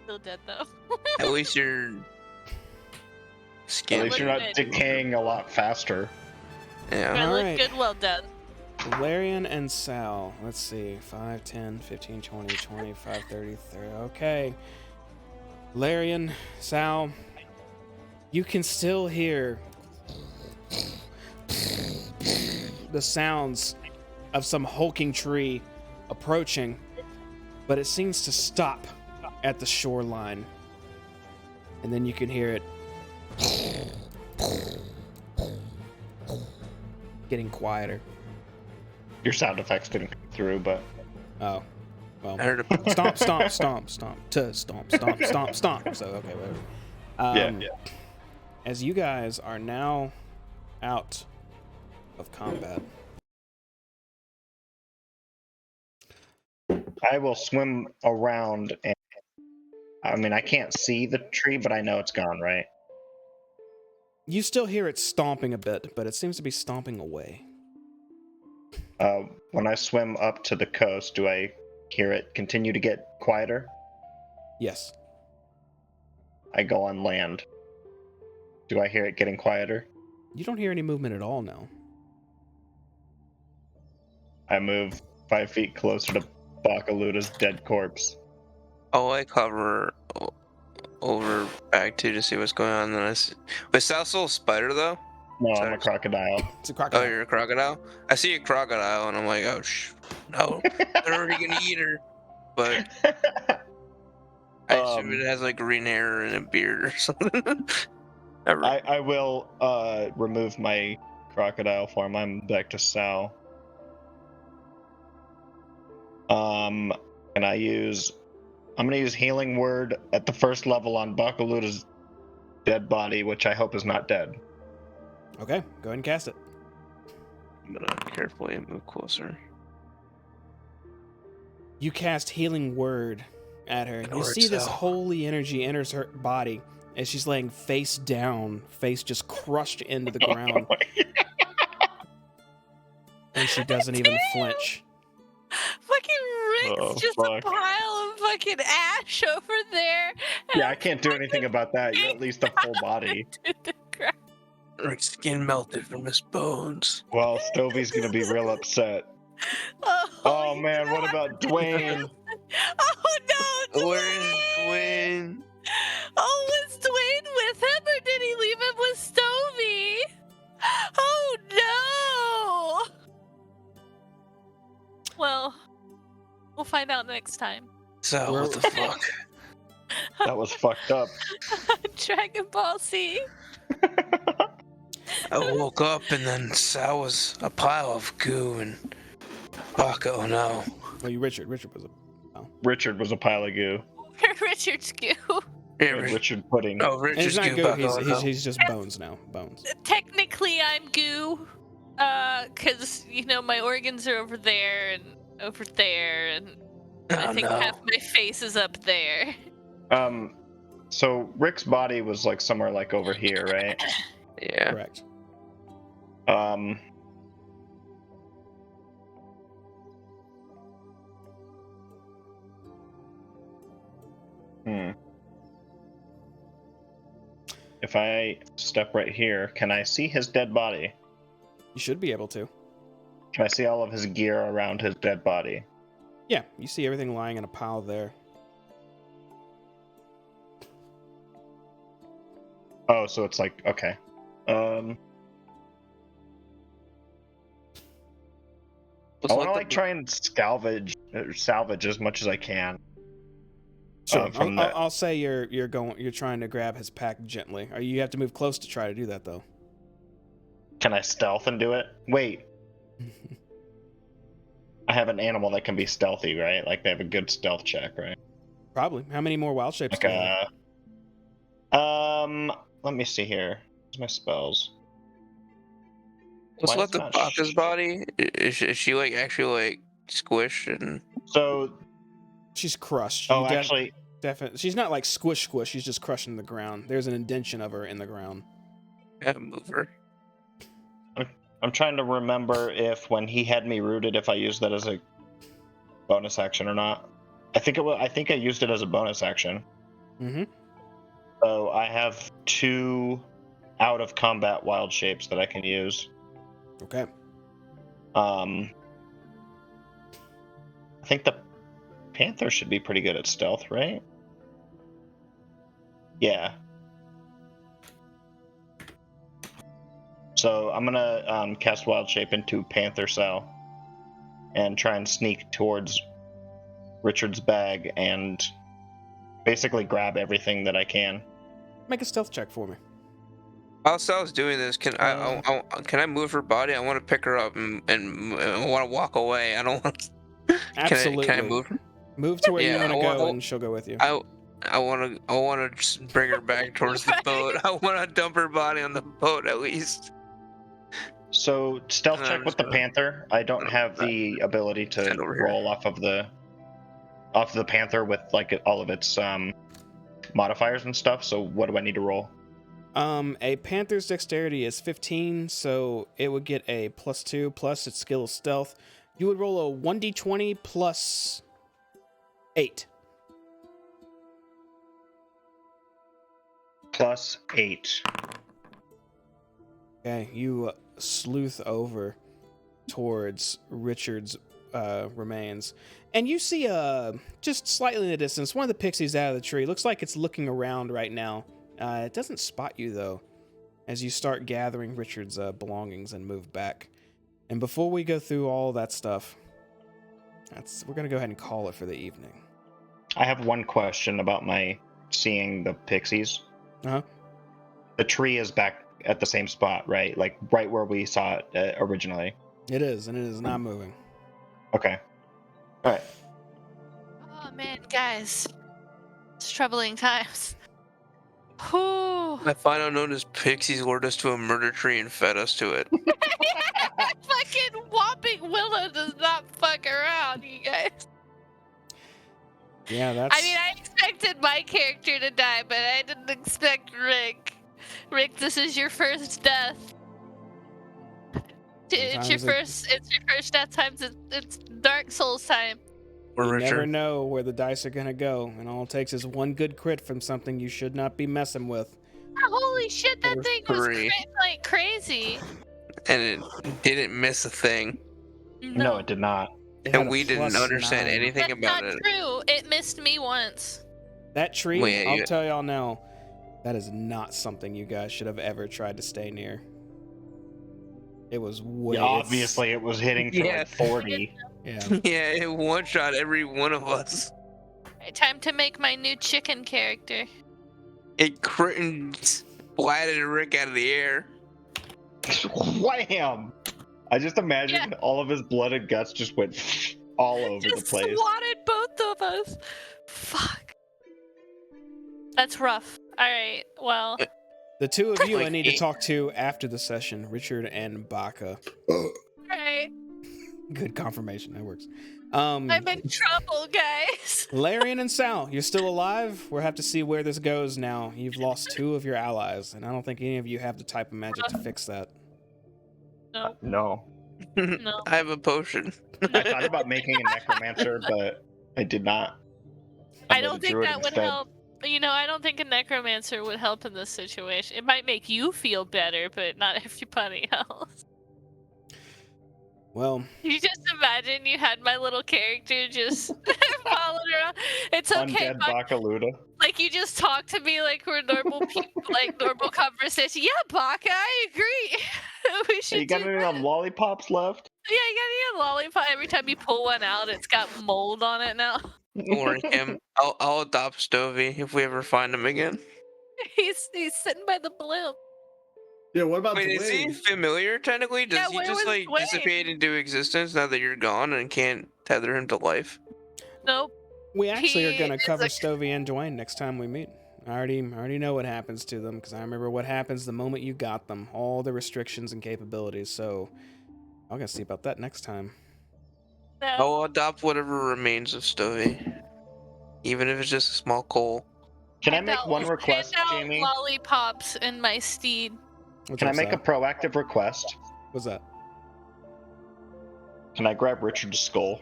Still dead though. At least your At skin. least you're not decaying a lot faster. Yeah. I look Alright. good, well done. Larian and Sal. Let's see. 5, 10, 15, 20, 25, 30, 30. Okay. Larian, Sal, you can still hear the sounds of some hulking tree approaching, but it seems to stop at the shoreline. And then you can hear it getting quieter. Your sound effects didn't come through, but Oh, well. I heard a Stomp, stomp, stomp, stomp, to stomp, stomp, stomp, stomp. So, okay, whatever. yeah. As you guys are now out of combat, I will swim around and I mean I can't see the tree, but I know it's gone, right? you still hear it stomping a bit, but it seems to be stomping away. When I swim up to the coast, do I hear it continue to get quieter? Yes. I go on land. Do I hear it getting quieter? You don't hear any movement at all now. I move 5 feet closer to Bakaluta's dead corpse. Oh, I cover over back too to see what's going on. Then I see. Wait, Sal's still a spider though? No, I'm Sorry. a crocodile. It's a Oh, crocodile. you're a crocodile? I see a crocodile and I'm like, oh, no, they're already gonna eat her. But I assume it has like green hair and a beard or something. I will remove my crocodile form. I'm back to Sal. And I'm gonna use healing word at the first level on Bakaluta's dead body, which I hope is not dead. Okay, go ahead and cast it. I'm gonna carefully move closer. You cast healing word at her. You Lord see this Sal. holy energy enters her body as she's laying face down, face just crushed into the ground. And she doesn't even flinch. Fucking Rick's Oh, just fuck. a pile of fucking ash over there. Yeah, I can't do anything about that. You're at least a full body. To the ground. Rick's skin melted from his bones. Well, Stovey's gonna be real upset. Oh man, what about Dwayne? Oh no, Dwayne! Where is Dwayne? Oh, was Dwayne with him or did he leave him with Stovey? Oh no! Well, we'll find out next time. Sal, Where- what the fuck? That was fucked up. Dragon Ball Z. I woke up and then Sal was a pile of goo and fuck, oh no. Well, you Richard. Richard was a... Richard was a pile of goo. Richard's goo. Yeah, Richard pudding. oh, And he's Richard's not goo good. back He's, on he's, now. he's just bones now. Bones. Technically, I'm goo. Cause my organs are over there and over there, and I Oh think no. half my face is up there. So Rick's body was like somewhere like over here, right? Yeah. Correct. Um. If I step right here, can I see his dead body? You should be able to. Can I see all of his gear around his dead body? Yeah, you see everything lying in a pile there. Oh, so it's like, okay. I want to like try and salvage as much as I can. Sure. From I'll say you're trying to grab his pack gently. Or you have to move close to try to do that though. Can I stealth and do it? Wait, I have an animal that can be stealthy, right? Like they have a good stealth check, right? Probably. How many more wild shapes Like do you have? let me see here. Where's my spells? Let's Why let is the not Baka's body. Is she like actually like squished and? So, She's crushed. oh, actually, Definitely. She's not like squish. She's just crushing the ground. There's an indention of her in the ground. Yeah, move her. I'm trying to remember if when he had me rooted, if I used that as a bonus action or not. I think I used it as a bonus action. Mm-hmm. So I have 2 out of combat wild shapes that I can use. Okay. I think the panther should be pretty good at stealth, right? Yeah. So I'm gonna cast wild shape into panther cell and try and sneak towards Richard's bag and basically grab everything that I can. Make a stealth check for me. While Sal's doing this, can I move her body? I want to pick her up and I want to walk away. I don't want. Absolutely. Can I move her? Move to where you Yeah, want to I go, want- and she'll go with you. I want to just bring her back towards the boat. I want to dump her body on the boat at least. So stealth I'm check just with the gonna- panther. I don't have the ability to Stand over here. roll off of the panther with like all of its modifiers and stuff. So what do I need to roll? A panther's dexterity is 15, so it would get a +2 plus its skill of stealth. You would roll a 1d20 plus 8. +8. Okay, you sleuth over towards Richard's remains, and you see just slightly in the distance one of the pixies out of the tree. Looks like it's looking around right now. It doesn't spot you though, as you start gathering Richard's belongings and move back. And before we go through all that stuff, we're gonna go ahead and call it for the evening. I have one question about my seeing the pixies. Uh-huh. The tree is back at the same spot, right? Like right where we saw it originally. It is, and it is not moving. Okay. All right. Oh man, guys, it's troubling times. Whew. I find out notice pixies lured us to a murder tree and fed us to it. Fucking whopping Willow does not fuck around, you guys. Yeah, that's. I mean, I expected my character to die, but I didn't expect Rick. Rick, this is your first death. It's your Sometimes first death time. It's Dark Souls time. Or You never Richard. know where the dice are gonna go, and all it takes is one good crit from something you should not be messing with. Holy shit, that Or thing was three. like crazy. And it didn't miss a thing. No, it did not. It had And a we didn't +9. understand anything That's about not it. true. It missed me once. That tree, Wait, I'll you- tell y'all now, that is not something you guys should have ever tried to stay near. It was way. Yeah, obviously, it was hitting for Yeah. like 40. Yeah. Yeah, it one shot every one of us. Alright, time to make my new chicken character. It crit and splatted Rick out of the air. Wham! I just imagine all of his blood and guts just went all over the Just place. swatted both of us. Fuck. That's rough. Alright, well. The two of you I Like need to eight. talk to after the session, Richard and Baka. Alright. Good confirmation, that works. I'm in trouble, guys. Larian and Sal, you're still alive. We'll have to see where this goes now. You've lost 2 of your allies, and I don't think any of you have the type of magic to fix that. No, No. no. I have a potion. I thought about making a necromancer, but I did not. I made a don't think druid that would instead. help. You know, I don't think a necromancer would help in this situation. It might make you feel better, but not everybody else. Well, You just imagine you had my little character just following around. It's okay, Undead Baka. Bakaluda. Like you just talk to me like we're normal people, like normal conversation. Yeah, Baka, I agree. We should You got do any that. lollipops left? Yeah, you got a lollipop. Every time you pull one out, it's got mold on it now. Don't worry, Kim. I'll adopt Stovey if we ever find him again. He's sitting by the blimp. Yeah, what about Wait, is he Dwayne? familiar technically? Does Yeah, he where just was like Dwayne? dissipate into existence now that you're gone and can't tether him to life? Nope. we actually are He going to is cover a- Stovey and Dwayne next time we meet. I already know what happens to them, because I remember what happens the moment you got them. All the restrictions and capabilities, so I'm going to see about that next time. No. I'll adopt whatever remains of Stovey, even if it's just a small coal. Can I Hand make out- one request, hand out Jamie? lollipops in my steed. What's Can I up, make a Sal? proactive request? What's that? Can I grab Richard's skull?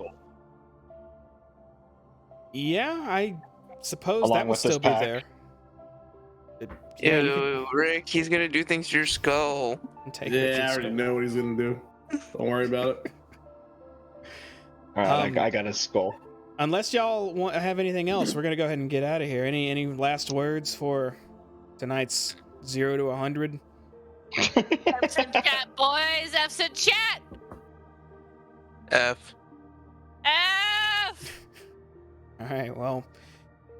Yeah, I suppose Along that will with this still be pack. there. Yeah, you Ew, Rick, he's gonna do things to your skull. can take Yeah, I Richard's already skull. know what he's gonna do. Don't worry about it. All right, Um, I got his skull. Unless y'all have anything else, we're gonna go ahead and get out of here. Any last words for tonight's 0 to 100? F's in chat, boys. F's in chat. F. F. All right. Well,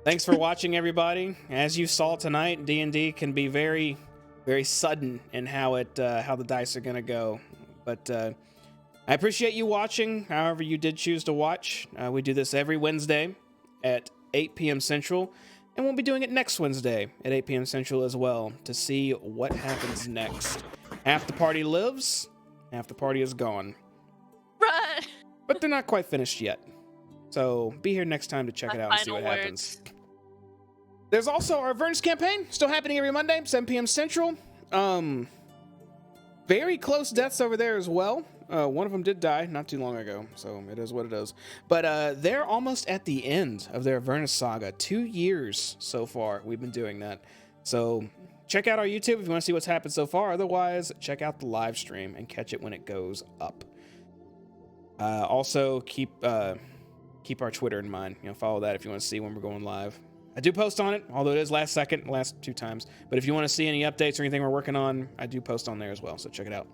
thanks for watching, everybody. As you saw tonight, D&D can be very, very sudden in how the dice are gonna go. But I appreciate you watching. However, you did choose to watch. We do this every Wednesday at 8 p.m. Central, and we'll be doing it next Wednesday at 8 p.m. Central as well to see what happens next. Half the party lives, half the party is gone, Run. but they're not quite finished yet. So be here next time to check My it out and see final what happens. words. There's also our Avernus campaign, still happening every Monday, 7 p.m. Central. Very close deaths over there as well. One of them did die not too long ago, so it is what it is. But they're almost at the end of their Avernus saga. 2 years so far we've been doing that. So check out our YouTube if you want to see what's happened so far. Otherwise, check out the live stream and catch it when it goes up. Also, keep our Twitter in mind. Follow that if you want to see when we're going live. I do post on it, although it is last 2 times. But if you want to see any updates or anything we're working on, I do post on there as well. So check it out.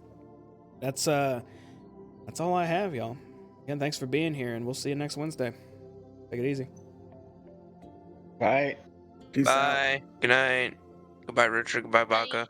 That's all I have, y'all. Again, thanks for being here, and we'll see you next Wednesday. Take it easy. Bye. Peace out. Bye. Good night. Goodbye, Richard. Goodbye, Baka.